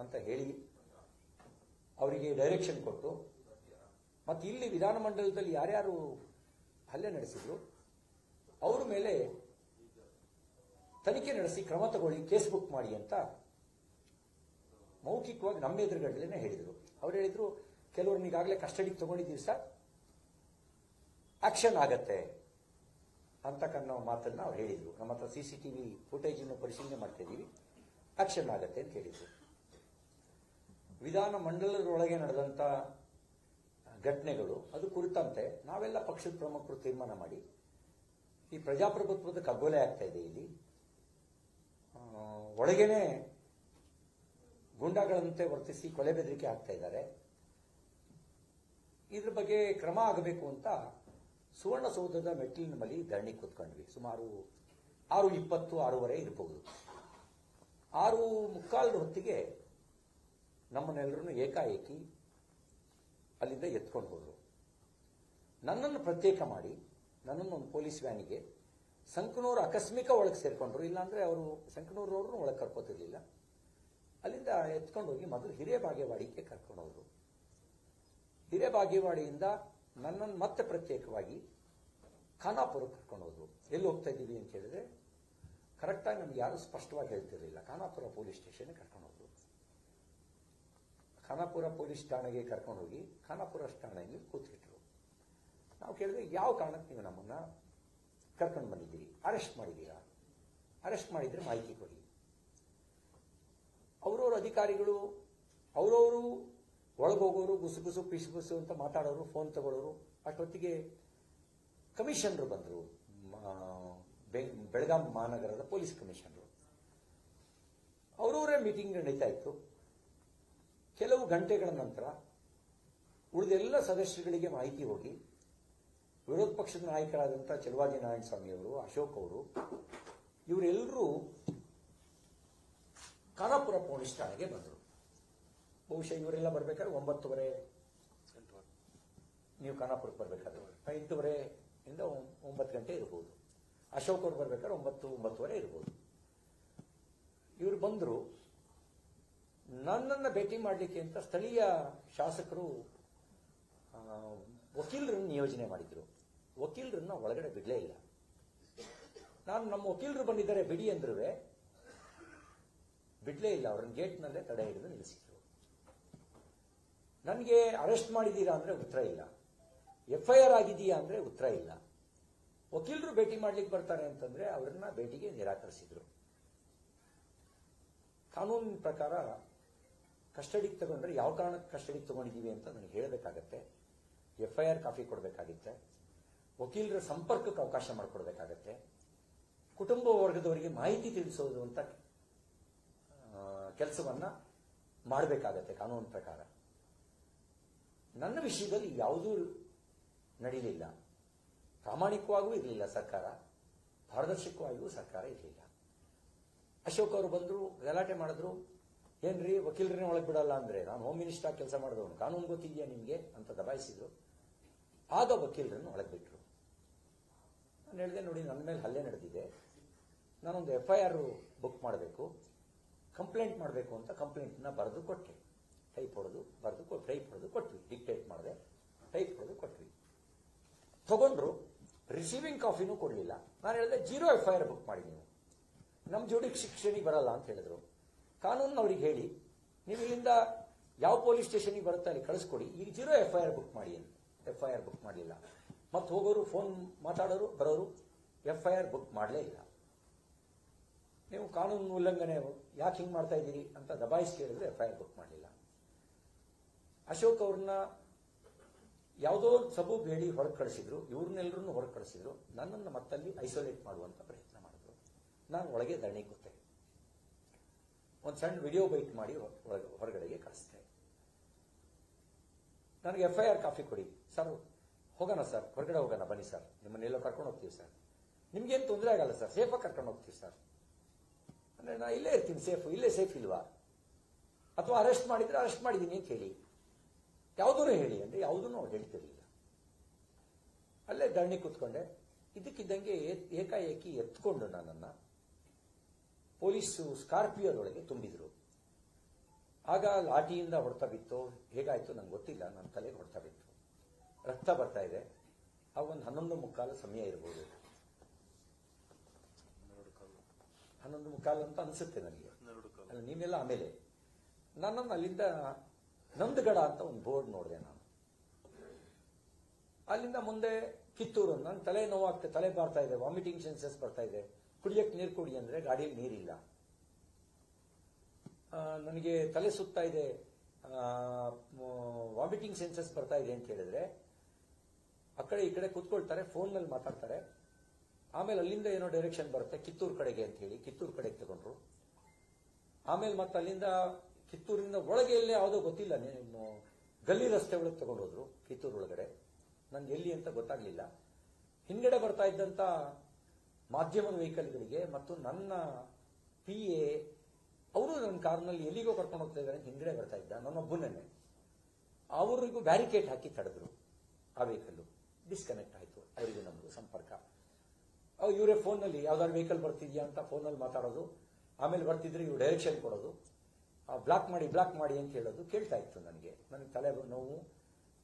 ಅಂತ ಹೇಳಿ ಅವರಿಗೆ ಡೈರೆಕ್ಷನ್ ಕೊಟ್ಟು, ಮತ್ತು ಇಲ್ಲಿ ವಿಧಾನಮಂಡಲದಲ್ಲಿ ಯಾರ್ಯಾರು ಹಲ್ಲೆ ನಡೆಸಿದ್ರು ಅವ್ರ ಮೇಲೆ ತನಿಖೆ ನಡೆಸಿ ಕ್ರಮ ತಗೊಳ್ಳಿ, ಕೇಸ್ ಬುಕ್ ಮಾಡಿ ಅಂತ ಮೌಖಿಕವಾಗಿ ನಮ್ಮ ಎದುರುಗಡೆನೇ ಹೇಳಿದರು. ಅವ್ರು ಹೇಳಿದ್ರು, ಕೆಲವ್ರನ್ನ ಈಗಾಗಲೇ ಕಸ್ಟಡಿಗೆ ತಗೊಂಡಿದ್ದೀವಿ ಸರ್, ಆಕ್ಷನ್ ಆಗತ್ತೆ ಅಂತಕ್ಕನ್ನೋ ಮಾತನ್ನ ಅವ್ರು ಹೇಳಿದ್ರು. ನಮ್ಮ ಹತ್ರ CCTV ಫುಟೇಜ್ ಅನ್ನು ಪರಿಶೀಲನೆ ಮಾಡ್ತಾ ಇದ್ದೀವಿ, ಆಕ್ಷನ್ ಆಗತ್ತೆ ಅಂತ ಹೇಳಿದ್ರು. ವಿಧಾನ ಮಂಡಲದೊಳಗೆ ನಡೆದಂತ ಘಟನೆಗಳು ಅದು ಕುರಿತಂತೆ ನಾವೆಲ್ಲ ಪಕ್ಷದ ಪ್ರಮುಖರು ತೀರ್ಮಾನ ಮಾಡಿ, ಈ ಪ್ರಜಾಪ್ರಭುತ್ವದ ಕಗ್ಗೊಲೆ ಆಗ್ತಾ ಇದೆ, ಇಲ್ಲಿ ಒಳಗೇನೆ ಗುಂಡಾಗಳಂತೆ ವರ್ತಿಸಿ ಕೊಲೆ ಬೆದರಿಕೆ ಆಗ್ತಾ ಇದ್ದಾರೆ, ಇದ್ರ ಬಗ್ಗೆ ಕ್ರಮ ಆಗಬೇಕು ಅಂತ ಸುವರ್ಣಸೌಧದ ಮೆಟ್ಟಿಲಿನ ಬಳಿ ಧರಣಿ ಕೂತ್ಕೊಂಡ್ವಿ. ಸುಮಾರು 6:20, 6:15 ಇರಬಹುದು. 6:45 ಹೊತ್ತಿಗೆ ನಮ್ಮನ್ನೆಲ್ಲರನ್ನು ಏಕಾಏಕಿ ಅಲ್ಲಿಂದ ಎತ್ಕೊಂಡು ಹೋದ್ರು. ನನ್ನನ್ನು ಪ್ರತ್ಯೇಕ ಮಾಡಿ ನನ್ನನ್ನು ಒಂದು ಪೊಲೀಸ್ ವ್ಯಾನಿಗೆ, ಸಂಕನೂರು ಆಕಸ್ಮಿಕ ಒಳಗೆ ಸೇರ್ಕೊಂಡ್ರು, ಇಲ್ಲಾಂದ್ರೆ ಅವರು ಸಂಕನೂರವ್ರನ್ನು ಒಳಗೆ ಕರ್ಕೋತಿರ್ಲಿಲ್ಲ. ಅಲ್ಲಿಂದ ಎತ್ಕೊಂಡು ಹೋಗಿ ಮೊದಲು ಹಿರೇಬಾಗೇವಾಡಿಗೆ ಕರ್ಕೊಂಡು ಹೋದ್ರು. ಹಿರೇಬಾಗೇವಾಡಿಯಿಂದ ನನ್ನನ್ನು ಮತ್ತೆ ಪ್ರತ್ಯೇಕವಾಗಿ ಖಾನಾಪುರಕ್ಕೆ ಕರ್ಕೊಂಡು ಹೋದ್ರು. ಎಲ್ಲಿ ಹೋಗ್ತಾ ಇದ್ದೀವಿ ಅಂತ ಹೇಳಿದ್ರೆ ಕರೆಕ್ಟಾಗಿ ನಮ್ಗೆ ಯಾರು ಸ್ಪಷ್ಟವಾಗಿ ಹೇಳ್ತಿರ್ಲಿಲ್ಲ. ಖಾನಾಪುರ ಪೊಲೀಸ್ ಸ್ಟೇಷನ್ಗೆ ಕರ್ಕೊಂಡು ಹೋದ್ರು. ಖಾನಾಪುರ ಪೊಲೀಸ್ ಠಾಣೆಗೆ ಕರ್ಕೊಂಡು ಹೋಗಿ ಖಾನಾಪುರ ಠಾಣೆಯಲ್ಲಿ ಕೂತ್ಬಿಟ್ರು. ನಾವು ಕೇಳಿದ್ರೆ ಯಾವ ಕಾರಣಕ್ಕೆ ನೀವು ನಮ್ಮನ್ನ ಕರ್ಕೊಂಡು ಬಂದಿದ್ದೀರಿ, ಅರೆಸ್ಟ್ ಮಾಡಿದ್ದೀರಾ, ಅರೆಸ್ಟ್ ಮಾಡಿದ್ರೆ ಮಾಹಿತಿ ಕೊಡಿ. ಅವರವ್ರ ಅಧಿಕಾರಿಗಳು ಅವರವರು ಒಳಗೋಗೋರು ಗುಸುಗುಸು ಪಿಸುಗುಸು ಅಂತ ಮಾತಾಡೋರು, ಫೋನ್ ತಗೊಳ್ಳೋರು. ಅಷ್ಟೊತ್ತಿಗೆ ಕಮಿಷನರು ಬಂದರು, ಬೆಳಗಾಂ ಮಹಾನಗರದ ಪೊಲೀಸ್ ಕಮಿಷನರು. ಅವರವರೇ ಮೀಟಿಂಗ್ ನಡೀತಾ ಇತ್ತು. ಕೆಲವು ಗಂಟೆಗಳ ನಂತರ ಉಳಿದೆಲ್ಲ ಸದಸ್ಯರುಗಳಿಗೆ ಮಾಹಿತಿ ಹೋಗಿ ವಿರೋಧ ಪಕ್ಷದ ನಾಯಕರಾದಂಥ ಚಲುವಾದಿ ನಾರಾಯಣ ಸ್ವಾಮಿ ಅವರು, ಅಶೋಕ್ ಅವರು, ಇವರೆಲ್ಲರೂ ಖಾನಾಪುರ ಪೊಲೀಸ್ ಠಾಣೆಗೆ ಬಂದರು. ಬಹುಶಃ ಇವರೆಲ್ಲ ಬರ್ಬೇಕಾದ್ರೆ 9:30 ನೀವು ಖಾನಾಪುರಕ್ಕೆ ಬರಬೇಕಾದ್ರೆ 8:30 9 ಗಂಟೆ ಇರ್ಬೋದು. ಅಶೋಕ್ ಅವರು ಬರ್ಬೇಕಾದ್ರೆ 9:30 ಇರ್ಬೋದು. ಇವರು ಬಂದರು. ನನ್ನನ್ನು ಭೇಟಿ ಮಾಡಲಿಕ್ಕೆ ಅಂತ ಸ್ಥಳೀಯ ಶಾಸಕರು ವಕೀಲರನ್ನು ನಿಯೋಜನೆ ಮಾಡಿದ್ರು. ವಕೀಲರನ್ನ ಒಳಗಡೆ ಬಿಡಲೇ ಇಲ್ಲ. ನಾನು ನಮ್ಮ ವಕೀಲರು ಬಂದಿದ್ದಾರೆ ಬಿಡಿ ಅಂದ್ರೂ ಬಿಡಲೇ ಇಲ್ಲ. ಅವ್ರನ್ನ ಗೇಟ್ನಲ್ಲೇ ತಡೆ ಹಿಡಿದು ನಿಲ್ಲಿಸಿದ್ರು. ನನಗೆ ಅರೆಸ್ಟ್ ಮಾಡಿದ್ದೀರಾ ಅಂದ್ರೆ ಉತ್ತರ ಇಲ್ಲ, FIR ಆಗಿದೆಯಾ ಅಂದ್ರೆ ಉತ್ತರ ಇಲ್ಲ. ವಕೀಲರು ಭೇಟಿ ಮಾಡ್ಲಿಕ್ಕೆ ಬರ್ತಾರೆ ಅಂತಂದ್ರೆ ಅವರನ್ನ ಭೇಟಿಗೆ ನಿರಾಕರಿಸಿದ್ರು. ಕಾನೂನಿನ ಪ್ರಕಾರ ಕಸ್ಟಡಿಗೆ ತಗೊಂಡ್ರೆ ಯಾವ ಕಾರಣಕ್ಕೆ ಕಸ್ಟಡಿಗೆ ತಗೊಂಡಿದ್ದೀವಿ ಅಂತ ನನಗೆ ಹೇಳಬೇಕಾಗತ್ತೆ. FIR ಕಾಪಿ ಕೊಡಬೇಕಾಗುತ್ತೆ. ವಕೀಲರ ಸಂಪರ್ಕಕ್ಕೆ ಅವಕಾಶ ಮಾಡಿಕೊಡ್ಬೇಕಾಗತ್ತೆ. ಕುಟುಂಬ ವರ್ಗದವರಿಗೆ ಮಾಹಿತಿ ತಿಳಿಸೋದು ಅಂತ ಕೆಲಸವನ್ನ ಮಾಡಬೇಕಾಗತ್ತೆ ಕಾನೂನು ಪ್ರಕಾರ. ನನ್ನ ವಿಷಯದಲ್ಲಿ ಯಾವುದೂ ನಡೀಲಿಲ್ಲ. ಪ್ರಾಮಾಣಿಕವಾಗೂ ಇರಲಿಲ್ಲ ಸರ್ಕಾರ, ಪಾರದರ್ಶಕವಾಗಿಯೂ ಸರ್ಕಾರ ಇರಲಿಲ್ಲ. ಅಶೋಕ್ ಅವರು ಬಂದರು, ಗಲಾಟೆ ಮಾಡಿದ್ರು. ಏನ್ರಿ ವಕೀಲರನ್ನೇ ಒಳಗೆ ಬಿಡಲ್ಲ ಅಂದ್ರೆ, ನಾನು ಹೋಮ್ ಮಿನಿಸ್ಟರ್ ಕೆಲಸ ಮಾಡಿದವನು, ಕಾನೂನು ಗೊತ್ತಿದೆಯಾ ನಿಮಗೆ ಅಂತ ದಬಾಯಿಸಿದ್ರು. ಆಗ ವಕೀಲರನ್ನು ಒಳಗೆ ಬಿಟ್ಟರು. ನಾನು ಹೇಳಿದೆ, ನೋಡಿ ನನ್ನ ಮೇಲೆ ಹಲ್ಲೆ ನಡೆದಿದೆ, ನಾನೊಂದು FIR ಬುಕ್ ಮಾಡಬೇಕು, ಕಂಪ್ಲೇಂಟ್ ಮಾಡಬೇಕು ಅಂತ ಕಂಪ್ಲೇಂಟ್ನ ಬರೆದು ಕೊಟ್ಟೆ. ಟೈಪ್ ಹೊಡೆದು ಕೊಟ್ವಿ. ಡಿಕ್ಟೇಟ್ ಮಾಡಿದೆ, ಟೈಪ್ ಹೊಡೆದು ಕೊಟ್ವಿ. ತಗೊಂಡ್ರು. ರಿಸೀವಿಂಗ್ ಕಾಪಿನೂ ಕೊಡಲಿಲ್ಲ. ನಾನು ಹೇಳಿದೆ 0 FIR ಬುಕ್ ಮಾಡಿ, ನೀವು ನಮ್ಮ ಜೋಡಿ ಶಿಕ್ಷಣಿಗೆ ಬರಲ್ಲ ಅಂತ ಹೇಳಿದ್ರು. ಕಾನೂನವ್ರಿಗೆ ಹೇಳಿ, ನೀವು ಇಲ್ಲಿಂದ ಯಾವ ಪೊಲೀಸ್ ಸ್ಟೇಷನ್ಗೆ ಬರುತ್ತೆ ಅಲ್ಲಿ ಕಳಿಸ್ಕೊಡಿ, ಈಗ 0 FIR ಬುಕ್ ಮಾಡಿ ಅಂತ. FIR ಬುಕ್ ಮಾಡಲಿಲ್ಲ. ಮತ್ತೆ ಹೋಗೋರು, ಫೋನ್ ಮಾತಾಡೋರು, ಬರೋರು, FIR ಬುಕ್ ಮಾಡಲೇ ಇಲ್ಲ. ನೀವು ಕಾನೂನು ಉಲ್ಲಂಘನೆ ಯಾಕೆ ಹಿಂಗೆ ಮಾಡ್ತಾ ಇದ್ದೀರಿ ಅಂತ ದಬಾಯಿಸಿ ಕೇಳಿದ್ರೆ FIR ಬುಕ್ ಮಾಡಲಿಲ್ಲ. ಅಶೋಕ್ ಅವ್ರನ್ನ ಯಾವುದೋ ಸಬೂಬ್ ಹೇಳಿ ಹೊರಗೆ ಕಳಿಸಿದ್ರು. ಇವ್ರನ್ನೆಲ್ಲರನ್ನು ಹೊರಗೆ ಕಳಿಸಿದ್ರು. ನನ್ನನ್ನು ಮತ್ತಲ್ಲಿ ಐಸೋಲೇಟ್ ಮಾಡುವಂತ ಪ್ರಯತ್ನ ಮಾಡಿದ್ರು. ನಾನು ಒಳಗೆ ಧರಣಿ ಕೂತೆ. ಒಂದು ಸಣ್ಣ ವಿಡಿಯೋ ಬೈಟ್ ಮಾಡಿ ಹೊರಗಡೆಗೆ ಕಳಿಸ್ತೆ. ನನಗೆ FIR ಕಾಪಿ ಕೊಡಿ ಸರ್, ಹೋಗೋಣ ಸರ್, ಹೊರಗಡೆ ಹೋಗೋಣ, ಬನ್ನಿ ಸರ್, ನಿಮ್ಮನ್ನೆಲ್ಲೋ ಕರ್ಕೊಂಡು ಹೋಗ್ತೀವಿ ಸರ್, ನಿಮ್ಗೇನು ತೊಂದರೆ ಆಗಲ್ಲ ಸರ್, ಸೇಫಾಗಿ ಕರ್ಕೊಂಡು ಹೋಗ್ತೀವಿ ಸರ್. ಅಂದ್ರೆ ನಾ ಇಲ್ಲೇ ಇರ್ತೀನಿ, ಇಲ್ಲೇ ಸೇಫ್ ಇಲ್ವಾ? ಅಥವಾ ಅರೆಸ್ಟ್ ಮಾಡಿದ್ರೆ ಅರೆಸ್ಟ್ ಮಾಡಿದ್ದೀನಿ ಅಂತ ಹೇಳಿ, ಯಾವುದೂ ಹೇಳಿ ಅಂದ್ರೆ ಯಾವುದೂ ಅವ್ರು ಹೇಳ್ತಿರ್ಲಿಲ್ಲ. ಅಲ್ಲೇ ಧರಣಿ ಕೂತ್ಕೊಂಡೆ. ಇದಕ್ಕಿದ್ದಂಗೆ ಏಕಾಏಕಿ ಎತ್ಕೊಂಡು ನನ್ನನ್ನ ಪೊಲೀಸು ಸ್ಕಾರ್ಪಿಯೋದೊಳಗೆ ತುಂಬಿದ್ರು. ಆಗ ಲಾಠಿಯಿಂದ ಹೊಡೆತ ಬಿತ್ತು, ಹೇಗಾಯ್ತು ನಂಗೆ ಗೊತ್ತಿಲ್ಲ, ನನ್ನ ತಲೆಗೆ ಹೊಡೆತ ಬಿತ್ತು, ರಕ್ತ ಬರ್ತಾ ಇದೆ. ಆಗ ಒಂದು 11:15 ಸಮಯ ಇರ್ಬೋದು, 11:15 ಅಂತ ಅನ್ಸುತ್ತೆ ನನಗೆ. ಅಲ್ಲ, ನೀವೆಲ್ಲ ಆಮೇಲೆ ನನ್ನನ್ನು ಅಲ್ಲಿಂದ ನಂದಗಡ ಅಂತ ಒಂದು ಬೋರ್ಡ್ ನೋಡಿದೆ ನಾನು. ಅಲ್ಲಿಂದ ಮುಂದೆ ಕಿತ್ತೂರು. ನನ್ನ ತಲೆ ನೋವಾಗ್ತದೆ, ತಲೆ ಬರ್ತಾ ಇದೆ, ವಾಮಿಟಿಂಗ್ ಸೆನ್ಸಸ್ ಬರ್ತಾ ಇದೆ. ಕುಡಿಯಕ್ಕೆ ನೀರು ಕೊಡಿ ಅಂದ್ರೆ ಗಾಡಿಯಲ್ಲಿ ನೀರಿಲ್ಲ. ನನಗೆ ತಲೆ ಸುತ್ತಾ ಇದೆ, ವಾಮಿಟಿಂಗ್ ಸೆನ್ಸಸ್ ಬರ್ತಾ ಇದೆ ಅಂತ ಹೇಳಿದ್ರೆ ಆ ಕಡೆ ಈ ಕಡೆ ಕೂತ್ಕೊಳ್ತಾರೆ, ಫೋನ್ ನಲ್ಲಿ ಮಾತಾಡ್ತಾರೆ. ಆಮೇಲೆ ಅಲ್ಲಿಂದ ಏನೋ ಡೈರೆಕ್ಷನ್ ಬರುತ್ತೆ ಕಿತ್ತೂರು ಕಡೆಗೆ ಅಂತ ಹೇಳಿ ಕಿತ್ತೂರು ಕಡೆಗೆ ತಗೊಂಡ್ರು. ಆಮೇಲೆ ಮತ್ತೆ ಅಲ್ಲಿಂದ ಕಿತ್ತೂರಿನಿಂದ ಒಳಗೆ ಎಲ್ಲೇ ಯಾವುದೋ ಗೊತ್ತಿಲ್ಲ, ಗಲ್ಲಿ ರಸ್ತೆ ಒಳಗೆ ತಗೊಂಡೋದ್ರು ಕಿತ್ತೂರು ಒಳಗಡೆ. ನನ್ಗೆ ಎಲ್ಲಿ ಅಂತ ಗೊತ್ತಾಗ್ಲಿಲ್ಲ. ಹಿಂದ್ಗಡೆ ಬರ್ತಾ ಇದ್ದಂತ ಮಾಧ್ಯಮದ ವೆಹಿಕಲ್ಗಳಿಗೆ ಮತ್ತು ನನ್ನ PA ಅವರು ನನ್ನ ಕಾರ್ನಲ್ಲಿ ಎಲ್ಲಿಗೋ ಕರ್ಕೊಂಡು ಹೋಗ್ತಾ ಇದ್ದಾರೆ ಹಿಂದ್ಗಡೆ ಬರ್ತಾ ಇದ್ದ, ನನ್ನೊಬ್ಬನೇ. ಅವರಿಗೂ ಬ್ಯಾರಿಕೇಡ್ ಹಾಕಿ ತಡೆದ್ರು. ಆ ವೆಹಿಕಲ್ ಡಿಸ್ಕನೆಕ್ಟ್ ಆಯ್ತು, ಅವರಿಗೂ ನಮಗೂ ಸಂಪರ್ಕ. ಇವರೇ ಫೋನ್ನಲ್ಲಿ ಯಾವ್ದಾದ್ರು ವೆಹಿಕಲ್ ಬರ್ತಿದ್ಯಾ ಅಂತ ಫೋನಲ್ಲಿ ಮಾತಾಡೋದು. ಆಮೇಲೆ ಬರ್ತಿದ್ರೆ ಇವ್ರು ಡೈರೆಕ್ಷನ್ ಕೊಡೋದು, ಬ್ಲಾಕ್ ಮಾಡಿ ಅಂತ ಹೇಳೋದು ಕೇಳ್ತಾ ಇತ್ತು ನನಗೆ. ನನಗೆ ತಲೆ ನೋವು,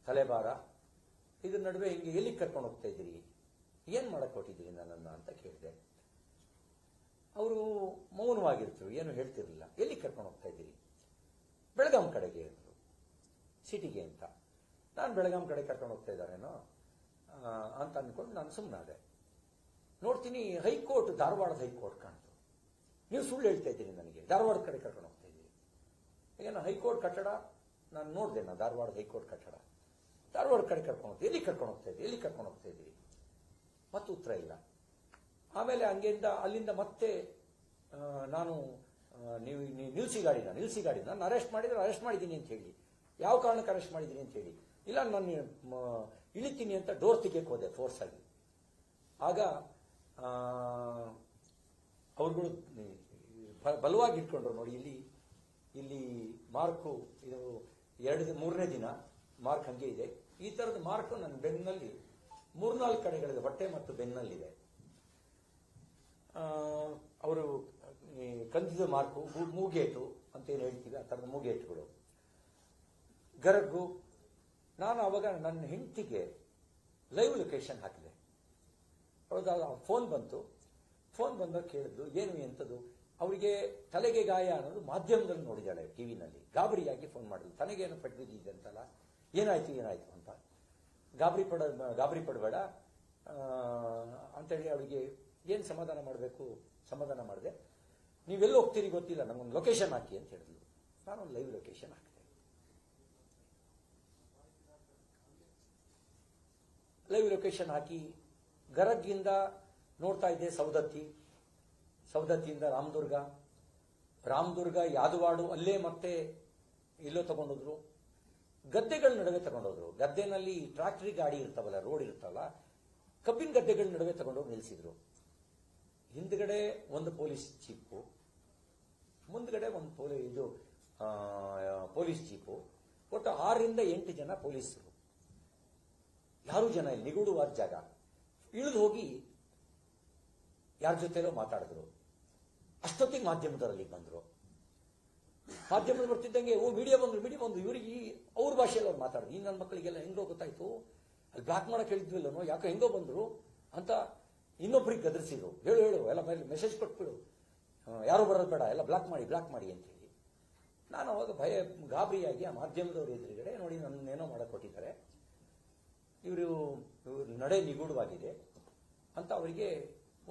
ತಲೆಭಾರ. ಇದ್ರ ನಡುವೆ ಹಿಂಗೆ ಎಲ್ಲಿಗೆ ಕರ್ಕೊಂಡು ಹೋಗ್ತಾ ಇದ್ದೀರಿ, ಏನ್ ಮಾಡಕ್ ಕೊಟ್ಟಿದ್ದೀರಿ ನನ್ನನ್ನು ಅಂತ ಕೇಳಿದೆ. ಅವರು ಮೌನವಾಗಿರ್ತರು, ಏನು ಹೇಳ್ತಿರ್ಲಿಲ್ಲ. ಎಲ್ಲಿ ಕರ್ಕೊಂಡು ಹೋಗ್ತಾ ಇದ್ದೀರಿ? ಬೆಳಗಾಂ ಕಡೆಗೆ ಅಂದ್ರು, ಸಿಟಿಗೆ ಅಂತ. ನಾನು ಬೆಳಗಾಂ ಕಡೆ ಕರ್ಕೊಂಡು ಹೋಗ್ತಾ ಇದ್ದಾರೇನೋ, ಅಂತ ಅಂದ್ಕೊಂಡು ನಾನು ಸುಮ್ಮನಾದೆ. ನೋಡ್ತೀನಿ ಹೈಕೋರ್ಟ್, ಧಾರವಾಡದ ಹೈಕೋರ್ಟ್ ಕಾಣ್ತು. ನೀವು ಸುಳ್ಳು ಹೇಳ್ತಾ ಇದ್ದೀನಿ, ನನಗೆ ಧಾರವಾಡ ಕಡೆ ಕರ್ಕೊಂಡು ಹೋಗ್ತಾ ಇದ್ದೀವಿ. ಈಗ ನಾನು ಹೈಕೋರ್ಟ್ ಕಟ್ಟಡ ನಾನು ನೋಡಿದೆ, ನಾನು ಧಾರವಾಡದ ಹೈಕೋರ್ಟ್ ಕಟ್ಟಡ ಧಾರವಾಡ ಕಡೆ ಕರ್ಕೊಂಡು ಹೋಗ್ತಾ, ಎಲ್ಲಿ ಕರ್ಕೊಂಡು ಹೋಗ್ತಾ ಇದ್ದೀವಿ, ಎಲ್ಲಿ ಕರ್ಕೊಂಡು ಹೋಗ್ತಾ ಇದ್ದೀವಿ, ಮತ್ತು ಉತ್ತರ ಇಲ್ಲ. ಆಮೇಲೆ ಅಲ್ಲಿಂದ ಮತ್ತೆ ನಾನು ನೀವು ನಿಲ್ಸಿ ಗಾಡಿನ ನಾನು ಅರೆಸ್ಟ್ ಮಾಡಿದ್ದೀನಿ ಅಂತ ಹೇಳಿ, ಯಾವ ಕಾರಣಕ್ಕೆ ಅರೆಸ್ಟ್ ಮಾಡಿದ್ದೀನಿ ಅಂತ ಹೇಳಿ, ಇಲ್ಲ ನಾನು ಇಳಿತೀನಿ ಅಂತ ಡೋರ್ ತೆಗಿಯಕ್ಕೆ ಹೋದೆ ಫೋರ್ಸ್ ಆಗಿ. ಆಗ ಅವ್ರುಗಳು ಬಲವಾಗಿ ಇಟ್ಕೊಂಡ್ರು. ನೋಡಿ ಇಲ್ಲಿ ಮಾರ್ಕು, ಇದು 3ನೇ ದಿನ ಮಾರ್ಕ್ ಹಂಗೆ ಇದೆ. ಈ ತರದ ಮಾರ್ಕ್ ನನ್ನ ಬೆನ್ನಲ್ಲಿ 3-4 ಕಡೆಗಳಿದೆ, ಹೊಟ್ಟೆ ಮತ್ತು ಬೆನ್ನಲ್ಲಿದೆ. ಅವರು ಕಂದಿದ ಮಾರ್ಕು, ಮೂಗೇಟು ಅಂತ ಏನು ಹೇಳ್ತೀವಿ, ಆ ಥರದ ಮೂಗೇಟುಗಳು, ಗರಗು. ನಾನು ಅವಾಗ ನನ್ನ ಹೆಂಡತಿಗೆ ಲೈವ್ ಲೊಕೇಶನ್ ಹಾಕಿದೆ. ಹೌದಾ, ಫೋನ್ ಬಂದಾಗ ಕೇಳಿದ್ರು, ಏನು ಎಂಥದ್ದು. ಅವರಿಗೆ ತಲೆಗೆ ಗಾಯ ಅನ್ನೋದು ಮಾಧ್ಯಮದಲ್ಲಿ ನೋಡಿದ್ದಾಳೆ, ಟಿವಿನಲ್ಲಿ. ಗಾಬರಿಯಾಗಿ ಫೋನ್ ಮಾಡಿದ್ರು, ತನಗೇನು ಪೆಟ್ಟಿದೆ ಅಂತಲ್ಲ, ಏನಾಯ್ತು ಅಂತ. ಗಾಬರಿ ಪಡಬೇಡ ಅಂತೇಳಿ ಅವಳಿಗೆ ಏನು ಸಮಾಧಾನ ಮಾಡಬೇಕು ಸಮಾಧಾನ ಮಾಡಿದೆ. ನೀವೆಲ್ಲ ಹೋಗ್ತೀರಿ ಗೊತ್ತಿಲ್ಲ, ನಮಗೊಂದು ಲೊಕೇಶನ್ ಹಾಕಿ ಅಂತ ಹೇಳಿದ್ಲು. ನಾನೊಂದು ಲೈವ್ ಲೊಕೇಶನ್ ಹಾಕಿದೆ. ಲೈವ್ ಲೊಕೇಶನ್ ಹಾಕಿ ಗರಗ್ಗಿಂದ ನೋಡ್ತಾ ಇದ್ದೆ ಸೌದತ್ತಿಯಿಂದ ರಾಮದುರ್ಗ ಯಾದವಾಡು, ಅಲ್ಲೇ ಮತ್ತೆ ಇಲ್ಲೋ ತಗೊಂಡೋದ್ರು. ಗದ್ದೆಗಳ ನಡುವೆ ತಗೊಂಡೋದ್ರು. ಗದ್ದೆನಲ್ಲಿ ಟ್ರಾಕ್ಟರಿ ಗಾಡಿ ಇರ್ತಾವಲ್ಲ, ರೋಡ್ ಇರ್ತಾವಲ್ಲ, ಕಬ್ಬಿನ ಗದ್ದೆಗಳ ನಡುವೆ ತಗೊಂಡೋಗಿ ನಿಲ್ಲಿಸಿದ್ರು. ಹಿಂದ್ಗಡೆ ಒಂದು ಪೊಲೀಸ್ ಜೀಪು, ಮುಂದ್ಗಡೆ ಒಂದು ಪೊಲೀಸ್ ಜೀಪು. ಒಟ್ಟು 6-8 ಜನ ಪೊಲೀಸರು, ಯಾರೂ ಜನ ಇಲ್ಲಿ, ನಿಗೂಢವಾದ ಜಾಗ. ಇಳಿದು ಹೋಗಿ ಯಾರ ಜೊತೆಲೋ ಮಾತಾಡಿದ್ರು. ಅಷ್ಟೊತ್ತಿಗೆ ಮಾಧ್ಯಮದವರಲ್ಲಿ ಬಂದ್ರು. ಮಾಧ್ಯಮದಲ್ಲಿ ಬರ್ತಿದ್ದಂಗೆ ಮೀಡಿಯಾ ಬಂದ್ರು. ಇವರಿಗೆ ಅವ್ರ ಭಾಷೆಯಲ್ಲಿ ಅವ್ರು ಮಾತಾಡಿದ್ರು. ಈ ನನ್ನ ಮಕ್ಕಳಿಗೆಲ್ಲ ಹೆಂಗೋ ಗೊತ್ತಾಯ್ತು, ಅಲ್ಲಿ ಬ್ಲಾಕ್ ಮಾಡಕ್ ಹೇಳಿದ್ವಿಲ್ಲನೋ, ಯಾಕೋ ಹೆಂಗೋ ಬಂದ್ರು ಅಂತ ಇನ್ನೊಬ್ರಿಗೆ ಗದರಿಸಿದ್ರು. ಹೇಳು ಎಲ್ಲ ಮೆಸೇಜ್ ಕೊಟ್ಬಿಡು, ಯಾರು ಬರೋದು ಬೇಡ, ಎಲ್ಲ ಬ್ಲಾಕ್ ಮಾಡಿ ಅಂತ ಹೇಳಿ. ನಾನು ಅವಾಗ ಗಾಬರಿಯಾಗಿ ಆ ಮಾಧ್ಯಮದವ್ರ ಎದುರುಗಡೆ, ನೋಡಿ ನನ್ನೇನೋ ಮಾಡಕ್ ಕೊಟ್ಟಿದ್ದಾರೆ, ಇವರು ನಡೆ ನಿಗೂಢವಾಗಿದೆ ಅಂತ ಅವರಿಗೆ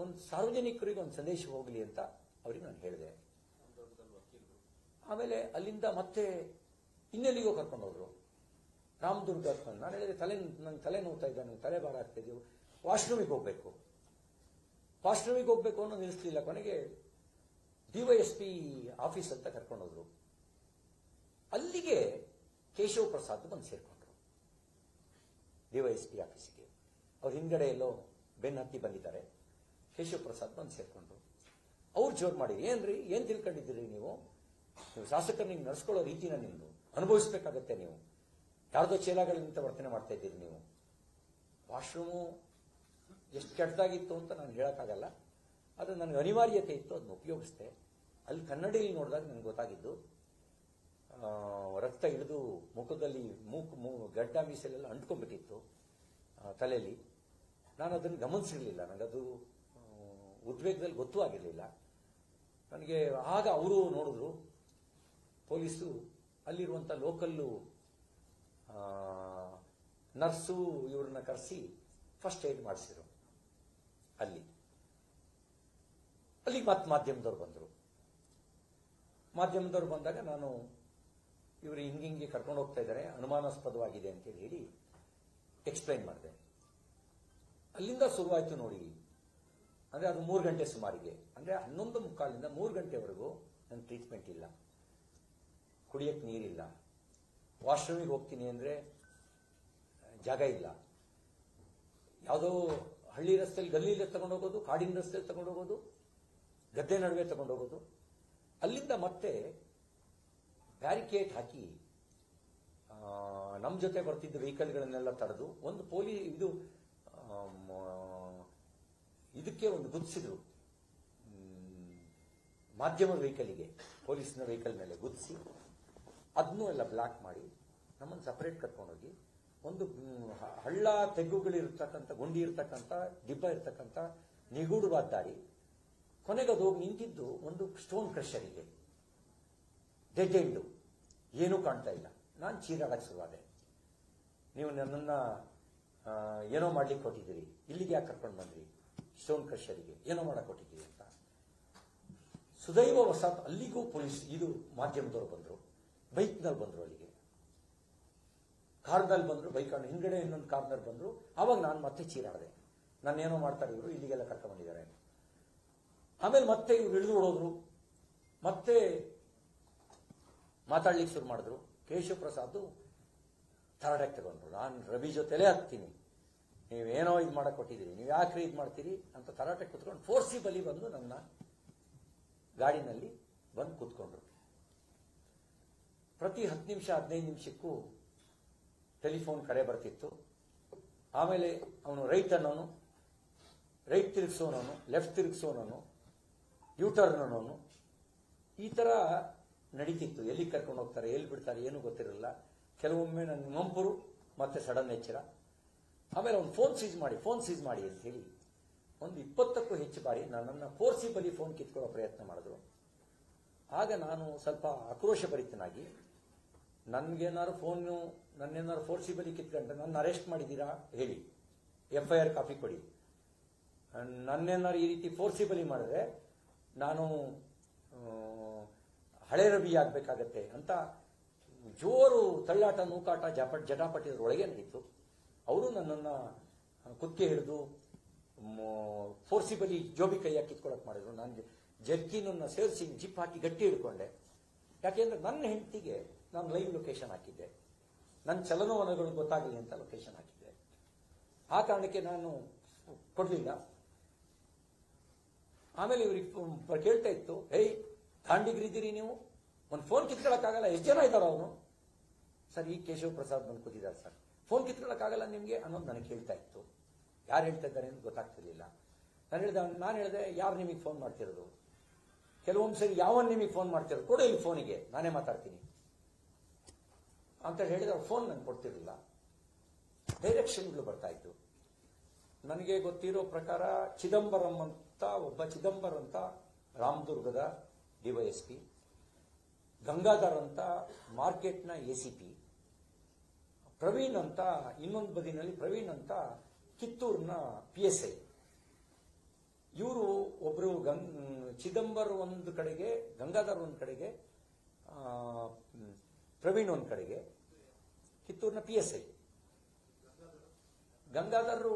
ಒಂದು ಸಾರ್ವಜನಿಕರಿಗೆ ಒಂದು ಸಂದೇಶ ಹೋಗಲಿ ಅಂತ ಅವ್ರಿಗೆ ನಾನು ಹೇಳಿದೆ. ಆಮೇಲೆ ಅಲ್ಲಿಂದ ಮತ್ತೆ ಇನ್ನೆಲ್ಲಿಗೋ ಕರ್ಕೊಂಡು ಹೋದ್ರು, ರಾಮದುರ್ಗ. ನಾನು ಹೇಳಿದೆ, ನಂಗೆ ತಲೆ ನೋಡ್ತಾ ಇದ್ದ, ನಂಗೆ ತಲೆ ಭಾರ ಆಗ್ತಾ ಇದ್ದೀವಿ, ವಾಶ್ರೂಮಿಗೆ ಹೋಗ್ಬೇಕು ಅನ್ನೋ ನಿಲ್ಲಿಸಲಿಲ್ಲ. ಕೊನೆಗೆ DYSP ಆಫೀಸ್ ಅಂತ ಕರ್ಕೊಂಡು ಹೋದ್ರು. ಅಲ್ಲಿಗೆ ಕೇಶವ ಪ್ರಸಾದ್ ಬಂದು ಸೇರ್ಕೊಂಡ್ರು DYSP ಆಫೀಸಿಗೆ. ಅವ್ರ ಹಿಂದ್ಗಡೆ ಎಲ್ಲೋ ಬೆನ್ನು ಹತ್ತಿ ಬಂದಿದ್ದಾರೆ. ಕೇಶವ ಪ್ರಸಾದ್ ಬಂದು ಸೇರ್ಕೊಂಡ್ರು. ಅವ್ರು ಜೋರ್ ಮಾಡಿ, ಏನ್ರಿ ಏನ್ ತಿಳ್ಕೊಂಡಿದ್ದೀರಿ ನೀವು ಶಾಸಕರು ನಿಮ್ಗೆ ನಡ್ಸ್ಕೊಳ್ಳೋ ರೀತಿನ ನಿಮ್ದು ಅನುಭವಿಸ್ಬೇಕಾಗತ್ತೆ, ನೀವು ಯಾರ್ದೋ ಚೇಲಾಗಳಿಂದ ವರ್ತನೆ ಮಾಡ್ತಾ ಇದ್ದೀರಿ ನೀವು. ವಾಶ್ರೂಮು ಎಷ್ಟು ಕೆಟ್ಟದಾಗಿತ್ತು ಅಂತ ನಾನು ಹೇಳಕ್ಕಾಗಲ್ಲ, ಅದು ನನಗೆ ಅನಿವಾರ್ಯತೆ ಇತ್ತು, ಅದನ್ನ ಉಪಯೋಗಿಸ್ದೆ. ಅಲ್ಲಿ ಕನ್ನಡಿಯಲ್ಲಿ ನೋಡಿದಾಗ ನನಗೆ ಗೊತ್ತಾಗಿದ್ದು, ರಕ್ತ ಹಿಡಿದು ಮುಖದಲ್ಲಿ ಗಡ್ಡ ಮೀಸಲೆಲ್ಲ ಅಂಟ್ಕೊಂಡ್ಬಿಟ್ಟಿತ್ತು ತಲೆಯಲ್ಲಿ. ನಾನು ಅದನ್ನು ಗಮನಿಸಿರ್ಲಿಲ್ಲ, ನನಗದು ಉದ್ವೇಗದಲ್ಲಿ ಗೊತ್ತೂ ಆಗಿರಲಿಲ್ಲ ನನಗೆ. ಆಗ ಅವರು ನೋಡಿದ್ರು, ಪೊಲೀಸು ಅಲ್ಲಿರುವಂಥ ಲೋಕಲ್ಲು ನರ್ಸು ಇವ್ರನ್ನ ಕರೆಸಿ ಫಸ್ಟ್ ಏಡ್ ಮಾಡಿಸಿದ್ರು. ಅಲ್ಲಿಗೆ ಮತ್ತೆ ಮಾಧ್ಯಮದವ್ರು ಬಂದರು. ಮಾಧ್ಯಮದವ್ರು ಬಂದಾಗ ನಾನು ಇವರು ಹಿಂಗೆ ಕರ್ಕೊಂಡು ಹೋಗ್ತಾ ಇದ್ದಾರೆ, ಅನುಮಾನಾಸ್ಪದವಾಗಿದೆ ಅಂತ ಹೇಳಿ ಎಕ್ಸ್ಪ್ಲೈನ್ ಮಾಡಿದೆ. ಅಲ್ಲಿಂದ ಶುರುವಾಯಿತು ನೋಡಿ. ಅಂದ್ರೆ ಅದು 3 ಗಂಟೆ ಸುಮಾರಿಗೆ, ಅಂದ್ರೆ 11:45 3 ಗಂಟೆವರೆಗೂ ನನ್ನ ಟ್ರೀಟ್ಮೆಂಟ್ ಇಲ್ಲ, ಕುಡಿಯಕ್ಕೆ ನೀರಿಲ್ಲ, ವಾಶ್ರೂಮಿಗೆ ಹೋಗ್ತೀನಿ ಅಂದ್ರೆ ಜಾಗ ಇಲ್ಲ. ಯಾವುದೋ ಹಳ್ಳಿ ರಸ್ತೆಯಲ್ಲಿ ಗಲ್ಲಿಯಲ್ಲಿ ತಗೊಂಡೋಗೋದು, ಕಾಡಿನ ರಸ್ತೆಯಲ್ಲಿ ತಗೊಂಡೋಗೋದು, ಗದ್ದೆ ನಡುವೆ ತಗೊಂಡೋಗೋದು. ಅಲ್ಲಿಂದ ಮತ್ತೆ ಬ್ಯಾರಿಕೇಡ್ ಹಾಕಿ ನಮ್ಮ ಜೊತೆ ಬರ್ತಿದ್ದ ವೆಹಿಕಲ್ಗಳನ್ನೆಲ್ಲ ತಡೆದು ಒಂದು ಇದಕ್ಕೆ ಒಂದು ಗುದ್ಸಿದ್ರು, ಮಾಧ್ಯಮದ ವೆಹಿಕಲ್ಗೆ, ಪೊಲೀಸ್ನ ವೆಹಿಕಲ್ ಮೇಲೆ ಗುದ್ಸಿ ಅದನ್ನೂ ಎಲ್ಲ ಬ್ಲಾಕ್ ಮಾಡಿ ನಮ್ಮನ್ನು ಸಪರೇಟ್ ಕರ್ಕೊಂಡೋಗಿ ಒಂದು ಹಳ್ಳ ತೆಗ್ಗುಗಳಿರ್ತಕ್ಕಂಥ, ಗುಂಡಿ ಇರ್ತಕ್ಕಂಥ, ದಿಬ್ಬ ಇರ್ತಕ್ಕಂಥ ನಿಗೂಢವಾದ ದಾರಿ. ಕೊನೆಗೆ ಅದು ಹೋಗಿ ನಿಂತಿದ್ದು ಒಂದು ಸ್ಟೋನ್ ಕ್ರಷರಿಗೆ, ಡೆಡ್ ಎಂಡು, ಏನೂ ಕಾಣ್ತಾ ಇಲ್ಲ. ನಾನು ಚೀರಾಡಕ್ಕೆ ಶುರುವಾದೆ. ನೀವು ನನ್ನನ್ನು ಏನೋ ಮಾಡ್ಲಿಕ್ಕೆ ಕೊಟ್ಟಿದ್ದೀರಿ, ಇಲ್ಲಿಗೆ ಯಾಕೆ ಕರ್ಕೊಂಡು ಬಂದ್ರಿ, ಸ್ಟೋನ್ ಕ್ರಷರಿಗೆ ಏನೋ ಮಾಡಕ್ ಕೊಟ್ಟಿದ್ದೀರಿ ಅಂತ. ಸುದೈವ ವಸಾತ್ ಅಲ್ಲಿಗೂ ಪೊಲೀಸ್ ಇದು ಮಾಧ್ಯಮದವರು ಬಂದರು, ಬೈಕ್ನಲ್ಲಿ ಬಂದರು, ಅಲ್ಲಿಗೆ ಕಾರ್ನಲ್ಲಿ ಬಂದರು, ಬೈಕ್ ಹಿಂದ್ಗಡೆ ಇನ್ನೊಂದು ಕಾರ್ನಲ್ಲಿ ಬಂದರು. ಆವಾಗ ನಾನು ಮತ್ತೆ ಚೀರಾಡಿದೆ, ನಾನೇನೋ ಮಾಡ್ತಾರೆ ಇವರು, ಇಲ್ಲಿಗೆಲ್ಲ ಕರ್ಕೊಂಡು ಬಂದಿದ್ದಾರೆ. ಆಮೇಲೆ ಮತ್ತೆ ಇವ್ರು ಇಳಿದು ಓಡೋದ್ರು, ಮತ್ತೆ ಮಾತಾಡ್ಲಿಕ್ಕೆ ಶುರು ಮಾಡಿದ್ರು. ಕೇಶವ ಪ್ರಸಾದ್ ತರಡಕ್ಕೆ ತಗೊಂಡ್ರು, ನಾನು ರವಿ ಜೊತೆಲೇ ಹತ್ತೀನಿ, ನೀವೇನೋ ಇದು ಮಾಡಕ್ ಕೊಟ್ಟಿದ್ದೀರಿ, ನೀವು ಯಾಕ್ರಿ ಇದು ಮಾಡ್ತೀರಿ ಅಂತ ತರಾಟೆ ಕುತ್ಕೊಂಡು ಫೋರ್ಸಿಬಲಿ ಬಂದು ನನ್ನ ಗಾಡಿನಲ್ಲಿ ಬಂದು ಕೂತ್ಕೊಂಡ್ರು. ಪ್ರತಿ 10 ನಿಮಿಷ 15 ನಿಮಿಷಕ್ಕೂ ಟೆಲಿಫೋನ್ ಕರೆ ಬರ್ತಿತ್ತು. ಆಮೇಲೆ ಅವನು ರೈಟ್ ಅನ್ನೋನು, ರೈಟ್ ತಿರುಗಿಸೋನವನು, ಲೆಫ್ಟ್ ತಿರುಗಿಸೋನವನು, ಯೂಟರ್ನ್ ಅನ್ನೋನು, ಈ ತರ ನಡೀತಿತ್ತು. ಎಲ್ಲಿ ಕರ್ಕೊಂಡು ಹೋಗ್ತಾರೆ, ಎಲ್ಲಿ ಬಿಡ್ತಾರೆ ಏನು ಗೊತ್ತಿರಲಿಲ್ಲ. ಕೆಲವೊಮ್ಮೆ ನನ್ನ ನಂಪರು ಮತ್ತೆ ಸಡನ್ ಎಚ್ಚರ. ಆಮೇಲೆ ಅವ್ನು ಫೋನ್ ಸೀಸ್ ಮಾಡಿ ಅಂತ ಹೇಳಿ ಒಂದು 20ಕ್ಕೂ ಹೆಚ್ಚು ಬಾರಿ ನನ್ನನ್ನು ಫೋರ್ಸಿಬಲಿ ಫೋನ್ ಕಿತ್ಕೊಳ್ಳೋ ಪ್ರಯತ್ನ ಮಾಡಿದ್ರು. ಆಗ ನಾನು ಸ್ವಲ್ಪ ಆಕ್ರೋಶಭರಿತನಾಗಿ, ನನ್ನೇನಾದ್ರು ಫೋರ್ಸಿಬಲಿ ಕಿತ್ಕೊಂಡ್ರೆ ನನ್ನ ಅರೆಸ್ಟ್ ಮಾಡಿದ್ದೀರಾ ಹೇಳಿ, FIR ಕಾಪಿ ಕೊಡಿ, ನನ್ನೇನಾದ್ರು ಈ ರೀತಿ ಫೋರ್ಸಿಬಲಿ ಮಾಡಿದ್ರೆ ನಾನು ಹಳೆ ರವಿ ಆಗ್ಬೇಕಾಗತ್ತೆ ಅಂತ ಜೋರು ತಳ್ಳಾಟ ನೂಕಾಟ ಜಟಾಪಟಿಯೊಳಗೆ ನಡೀತು. ಅವರು ನನ್ನನ್ನು ಕುತ್ತಿಗೆ ಹಿಡಿದು ಫೋರ್ಸಿಬಲಿ ಜೋಬಿ ಕೈಯಾಗಿ ಕಿತ್ಕೊಳಕ್ ಮಾಡಿದ್ರು. ನಾನು ಜರ್ಕಿನನ್ನು ಸೇರಿಸಿ ಜಿಪ್ ಹಾಕಿ ಗಟ್ಟಿ ಹಿಡ್ಕೊಂಡೆ. ಯಾಕೆಂದ್ರೆ ನನ್ನ ಹೆಂಡತಿಗೆ ನಾನು ಲೈವ್ ಲೊಕೇಶನ್ ಹಾಕಿದ್ದೆ, ನನ್ನ ಚಲನವಲನಗಳು ಗೊತ್ತಾಗಲಿ ಅಂತ ಲೊಕೇಶನ್ ಹಾಕಿದ್ದೆ. ಆ ಕಾರಣಕ್ಕೆ ನಾನು ಕೊಡ್ಲಿಲ್ಲ. ಆಮೇಲೆ ಇವ್ರಿಗೆ ಕೇಳ್ತಾ ಇತ್ತು, ಹೇಯ್ ದಾಂಡಿಗ್ರಿದ್ದೀರಿ ನೀವು, ಒಂದು ಫೋನ್ ಕಿತ್ಕೊಳ್ಳೋಕ್ಕಾಗಲ್ಲ, ಎಷ್ಟು ಜನ ಇದ್ದಾರೋ ಅವನು. ಸರ್ ಈ ಕೇಶವ ಪ್ರಸಾದ್ ಬಂದು ಕೂತಿದ್ದಾರೆ ಸರ್, ಫೋನ್ ಕಿತ್ಕೊಳ್ಳೋಕ್ಕಾಗಲ್ಲ ನಿಮಗೆ ಅನ್ನೋದು ನನಗೆ ಕೇಳ್ತಾ ಇತ್ತು. ಯಾರು ಹೇಳ್ತಾ ಇದ್ದಾರೆ ಅಂತ ಗೊತ್ತಾಗ್ತಿರ್ಲಿಲ್ಲ. ನಾನು ಹೇಳಿದೆ ಯಾರು ನಿಮಗೆ ಫೋನ್ ಮಾಡ್ತಿರೋದು, ಕೆಲವೊಂದು ಸರಿ ಯಾವನ್ ನಿಮಗೆ ಫೋನ್ ಮಾಡ್ತಿರೋದು, ಕೊಡು ಈ ಫೋನಿಗೆ ನಾನೇ ಮಾತಾಡ್ತೀನಿ ಅಂತ ಹೇಳಿದ್ರೆ ಅವ್ರು ಫೋನ್ ನನಗೆ ಕೊಡ್ತಿರ್ಲಿಲ್ಲ. ಡೈರೆಕ್ಷನ್ಗಳು ಬರ್ತಾ ಇತ್ತು. ನನಗೆ ಗೊತ್ತಿರೋ ಪ್ರಕಾರ ಚಿದಂಬರಂ ಅಂತ ರಾಮದುರ್ಗದ DYSP, ಗಂಗಾಧರ್ ಅಂತ ಮಾರ್ಕೆಟ್ನ ACP, ಪ್ರವೀಣ್ ಅಂತ ಇನ್ನೊಂದು ಬದಿನಲ್ಲಿ ಪ್ರವೀಣ್ ಅಂತ ಕಿತ್ತೂರಿನ PSI. ಇವರು ಒಬ್ರು ಚಿದಂಬರ್ ಒಂದು ಕಡೆಗೆ, ಗಂಗಾಧರ್ ಒಂದು ಕಡೆಗೆ, ಪ್ರವೀಣ್ ಒಂದು ಕಡೆಗೆ, ಕಿತ್ತೂರಿನ PSI. ಗಂಗಾಧರ್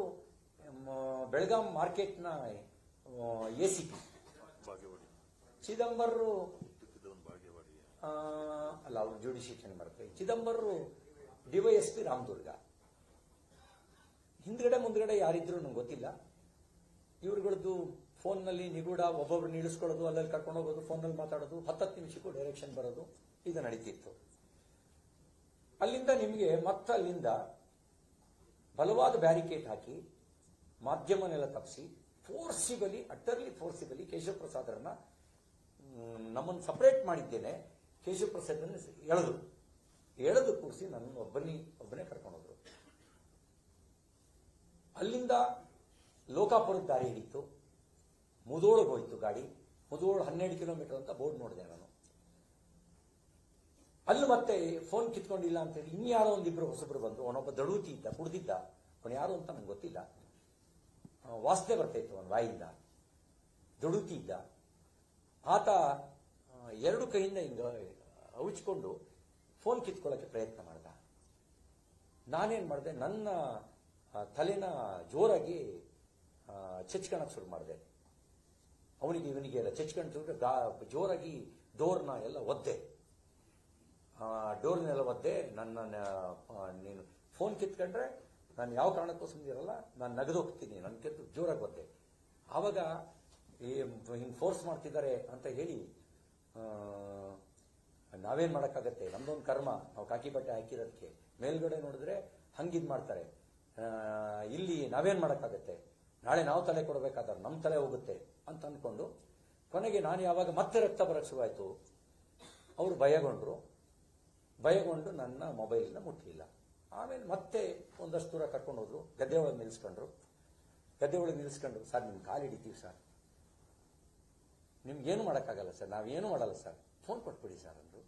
ಬೆಳಗಾಂ ಮಾರ್ಕೆಟ್ನ ACP, ಚಿದಂಬರ್ ಅಲ್ಲ ಅವ್ರು ಜುಡಿಷಿಯಲ್ ಮಾಡ್ತಾರೆ. ಚಿದಂಬರ್ DYSP ರಾಮದುರ್ಗ. ಹಿಂದ್ಗಡೆ ಮುಂದ್ಗಡೆ ಯಾರಿದ್ರು ನಂಗೆ ಗೊತ್ತಿಲ್ಲ. ಇವ್ರುಗಳದ್ದು ಫೋನ್ನಲ್ಲಿ ನಿಗೂಢ, ಒಬ್ಬೊಬ್ರು ನಿಲ್ಲಿಸ್ಕೊಳ್ಳೋದು, ಅಲ್ಲಲ್ಲಿ ಕರ್ಕೊಂಡು ಹೋಗೋದು, ಫೋನಲ್ಲಿ ಮಾತಾಡೋದು, 10 ನಿಮಿಷಕ್ಕೂ ಡೈರೆಕ್ಷನ್ ಬರೋದು, ಇದು ನಡೀತಿತ್ತು. ಅಲ್ಲಿಂದ ಅಲ್ಲಿಂದ ಬಲವಾದ ಬ್ಯಾರಿಕೇಡ್ ಹಾಕಿ ಮಾಧ್ಯಮನೆಲ್ಲ ತಪ್ಪಿಸಿ ಅಟರ್ಲಿ ಫೋರ್ಸಿಬಲಿ ಕೇಶವ ಪ್ರಸಾದರನ್ನ ನಮ್ಮನ್ನು ಸಪರೇಟ್ ಮಾಡಿದ್ದೇನೆ. ಕೇಶವ ಪ್ರಸಾದ್ ಎಳೆದು ಕೂರಿಸಿ ನನ್ನ ಒಬ್ಬನೇ ಕರ್ಕೊಂಡೋದ್ರು. ಅಲ್ಲಿಂದ ಲೋಕಾಪುರದ ದಾರಿ ಹಿಡಿತು, ಮುದೋಳಿಗೆ ಹೋಯ್ತು ಗಾಡಿ. ಮುದೋಳು 12 ಕಿಲೋಮೀಟರ್ ಅಂತ ಬೋರ್ಡ್ ನೋಡಿದೆ ನಾನು. ಅಲ್ಲಿ ಮತ್ತೆ ಫೋನ್ ಕಿತ್ಕೊಂಡಿಲ್ಲ ಅಂತೇಳಿ ಇನ್ಯಾರೋ ಒಂದಿಬ್ರು ಹೊಸಬ್ರು ಬಂದ್ರು. ಅವನೊಬ್ಬ ದಡೂತಿ ಇದ್ದ, ಕುಡ್ದಿದ್ದ, ಅವನು ಯಾರು ಅಂತ ನಂಗೆ ಗೊತ್ತಿಲ್ಲ. ವಾಸನೆ ಬರ್ತಾ ಇತ್ತು ಅವನ ಬಾಯಿಂದ, ದಡೂತಿ ಇದ್ದ. ಆತ 2 ಕೈಯಿಂದ ಹಿಂಗ ಔಚ್ಕೊಂಡು ಫೋನ್ ಕಿತ್ಕೊಳ್ಳೋಕೆ ಪ್ರಯತ್ನ ಮಾಡ್ದ. ನಾನೇನ್ ಮಾಡಿದೆ, ನನ್ನ ತಲೆನ ಜೋರಾಗಿ ಚೆಚ್ಕೊಳಕ್ ಶುರು ಮಾಡಿದೆ. ಇವನಿಗೆ ಎಲ್ಲ ಚೆಚ್ಕೊಂಡು ಜೋರಾಗಿ ಡೋರ್ನ ಎಲ್ಲ ಒದ್ದೆ. ಡೋರ್ನೆಲ್ಲ ಒದ್ದೆ. ನೀನು ಫೋನ್ ಕಿತ್ಕೊಂಡ್ರೆ ನಾನು ಯಾವ ಕಾರಣಕ್ಕೂ ಸುಮ್ಮನಿರಲ್ಲ, ನಾನು ನಗದೋಗ್ತೀನಿ, ನನ್ನ ಕೆತ್ತು ಜೋರಾಗಿ ಒದ್ದೆ. ಆವಾಗ ಹಿಂಗೆ ಫೋರ್ಸ್ ಮಾಡ್ತಿದ್ದಾರೆ ಅಂತ ಹೇಳಿ, ನಾವೇನ್ ಮಾಡೋಕ್ಕಾಗತ್ತೆ, ನಮ್ದೊಂದು ಕರ್ಮ, ನಾವು ಕಾಕಿ ಬಟ್ಟೆ ಹಾಕಿರೋದಕ್ಕೆ. ಮೇಲ್ಗಡೆ ನೋಡಿದ್ರೆ ಹಂಗಿದ್ ಮಾಡ್ತಾರೆ, ಇಲ್ಲಿ ನಾವೇನ್ ಮಾಡೋಕ್ಕಾಗತ್ತೆ, ನಾಳೆ ನಾವು ತಲೆ ಕೊಡಬೇಕಾದ್ರೆ ನಮ್ಮ ತಲೆ ಹೋಗುತ್ತೆ ಅಂತ ಅಂದ್ಕೊಂಡು, ಕೊನೆಗೆ ನಾನು ಯಾವಾಗ ಮತ್ತೆ ರಕ್ತ ಬರಕ್ಕೆ ಶುರುವಾಯಿತು, ಅವರು ಭಯಗೊಂಡು ನನ್ನ ಮೊಬೈಲ್ನ ಮುಟ್ಟಲಿಲ್ಲ. ಆಮೇಲೆ ಮತ್ತೆ ಒಂದಷ್ಟು ದೂರ ಕರ್ಕೊಂಡು ಹೋದ್ರು, ಗದ್ದೆ ಒಳಗೆ ನಿಲ್ಲಿಸ್ಕೊಂಡ್ರು. ಸರ್ ನಿಮ್ ಕಾಲು ಹಿಡಿತೀವಿ ಸರ್, ನಿಮ್ಗೇನು ಮಾಡೋಕ್ಕಾಗಲ್ಲ ಸರ್, ನಾವೇನು ಮಾಡಲ್ಲ ಸರ್, ಫೋನ್ ಕೊಟ್ಬಿಡಿ ಸರ್ ಅಂದ್ರು.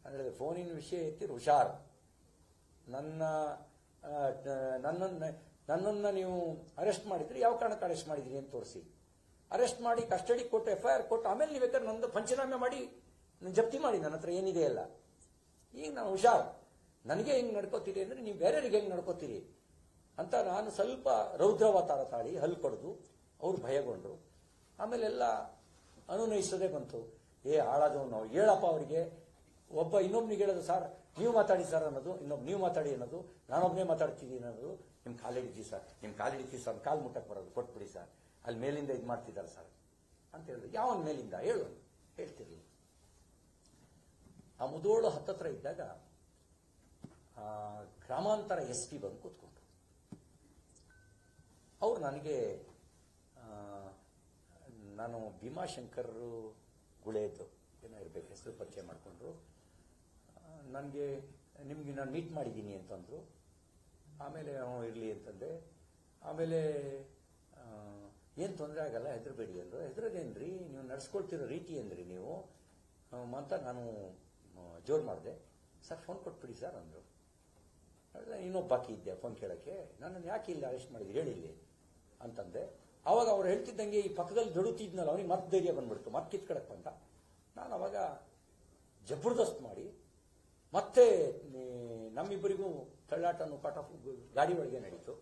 ನಾನು ಹೇಳಿದೆ ಫೋನಿನ ವಿಷಯ ಎತ್ತಿರು ಹುಷಾರ್, ನನ್ನ ನನ್ನನ್ನು ನೀವು ಅರೆಸ್ಟ್ ಮಾಡಿದ್ರೆ ಯಾವ ಕಾರಣಕ್ಕೆ ಅರೆಸ್ಟ್ ಮಾಡಿದ್ರಿ ಅಂತ ತೋರಿಸಿ. ಅರೆಸ್ಟ್ ಮಾಡಿ ಕಸ್ಟಡಿ ಕೊಟ್ಟು FIR ಕೊಟ್ಟು ಆಮೇಲೆ ನೀವು ಬೇಕಾದ್ರೆ ನಂದು ಪಂಚನಾಮೆ ಮಾಡಿ ಜಪ್ತಿ ಮಾಡಿ, ನನ್ನ ಹತ್ರ ಏನಿದೆ ಅಲ್ಲ. ಈಗ ನಾನು ಹುಷಾರ್, ನನಗೆ ಹೆಂಗ್ ನಡ್ಕೋತೀರಿ ಅಂದ್ರೆ ನೀವು ಬೇರೆಯವ್ರಿಗೆ ಹೆಂಗ್ ನಡ್ಕೋತೀರಿ ಅಂತ ನಾನು ಸ್ವಲ್ಪ ರೌದ್ರಾವತಾರ ತಾಳಿ ಹಲ್ಲು ಕೊಡದು ಅವ್ರು ಭಯಗೊಂಡ್ರು. ಆಮೇಲೆ ಎಲ್ಲ ಅನುನಯಿಸೋದೇ ಬಂತು. ಹಾಳಾದವ್ ನಾವು ಹೇಳಪ್ಪ ಅವರಿಗೆ, ಒಬ್ಬ ಇನ್ನೊಬ್ನಿಗೆ ಹೇಳೋದು ಸರ್ ನೀವು ಮಾತಾಡಿ ಸರ್ ಅನ್ನೋದು, ಇನ್ನೊಬ್ಬ ನೀವು ಮಾತಾಡಿ ಅನ್ನೋದು, ನಾನೊಬ್ಬನೇ ಮಾತಾಡ್ತಿದ್ದೀನಿ ಅನ್ನೋದು. ನಿಮ್ಮ ಕಾಲಿಡಿದ್ದೀವಿ ಸರ್, ನಿಮ್ಮ ಕಾಲಿಡಿತೀವಿ ಸರ್, ಕಾಲು ಮುಟ್ಟಕ್ಕೆ ಬರೋದು ಕೊಟ್ಬಿಡಿ ಸರ್, ಅಲ್ಲಿ ಮೇಲಿಂದ ಇದು ಮಾಡ್ತಿದ್ದಾರೆ ಸರ್ ಅಂತ ಹೇಳಿದ್ರು. ಯಾವನ್ ಮೇಲಿಂದ ಹೇಳು ಹೇಳ್ತಿರ್ಲಿ. ಆ ಮುದೋಳು ಹತ್ತತ್ರ ಇದ್ದಾಗ ಗ್ರಾಮಾಂತರ SP ಬಂದು ಕೂತ್ಕೊಂಡ್ರು. ಅವ್ರು ನನಗೆ ನಾನು ಭೀಮಾಶಂಕರ್ ಗುಳೇದು ಏನೋ ಇರಬೇಕು ಹೆಸರು ಪರಿಚಯ ಮಾಡಿಕೊಂಡ್ರು. ನನಗೆ ನಿಮ್ಗೆ ನಾನು ಮೀಟ್ ಮಾಡಿದ್ದೀನಿ ಅಂತಂದ್ರು. ಆಮೇಲೆ ಇರಲಿ ಅಂತಂದೆ. ಆಮೇಲೆ ಏನು ತೊಂದರೆ ಆಗಲ್ಲ, ಹೆದರಬೇಡಿ ಅಂದರು. ಹೆದರದೇನ್ರಿ, ನೀವು ನಡ್ಸ್ಕೊಳ್ತಿರೋ ರೀತಿ ಏನ್ರಿ ನೀವು ಅಂತ ನಾನು ಜೋರು ಮಾಡಿದೆ. ಸರ್ ಫೋನ್ ಕೊಟ್ಬಿಡಿ ಸರ್ ಅಂದರು. ಇನ್ನೊಬ್ಬ ಬಾಕಿ ಇದ್ದೆ ಫೋನ್ ಕೇಳೋಕ್ಕೆ. ನನ್ನನ್ನು ಯಾಕೆ ಇಲ್ಲಿ ಅರೆಸ್ಟ್ ಮಾಡಿದ್ರಿ ಹೇಳಿಲ್ಲಿ ಅಂತಂದೆ. ಅವಾಗ ಅವ್ರು ಹೇಳ್ತಿದ್ದಂಗೆ ಈ ಪಕ್ಕದಲ್ಲಿ ದೊಡುತ್ತಿದ್ನಲ್ಲ ಅವನಿಗೆ ಮತ್ತೆ ಧೈರ್ಯ ಬಂದ್ಬಿಡ್ತು, ಮತ್ತೆ ಕಿತ್ಕೊಳಕ್ ಬಂದ. ನಾನು ಅವಾಗ ಜಬರ್ದಸ್ತ್ ಮಾಡಿ ಮತ್ತೆ ನಮ್ಮಿಬ್ಬರಿಗೂ ತಳ್ಳಾಟ ನುಕಾಟ ಗಾಡಿ ಒಳಗೆ ನಡೀತು.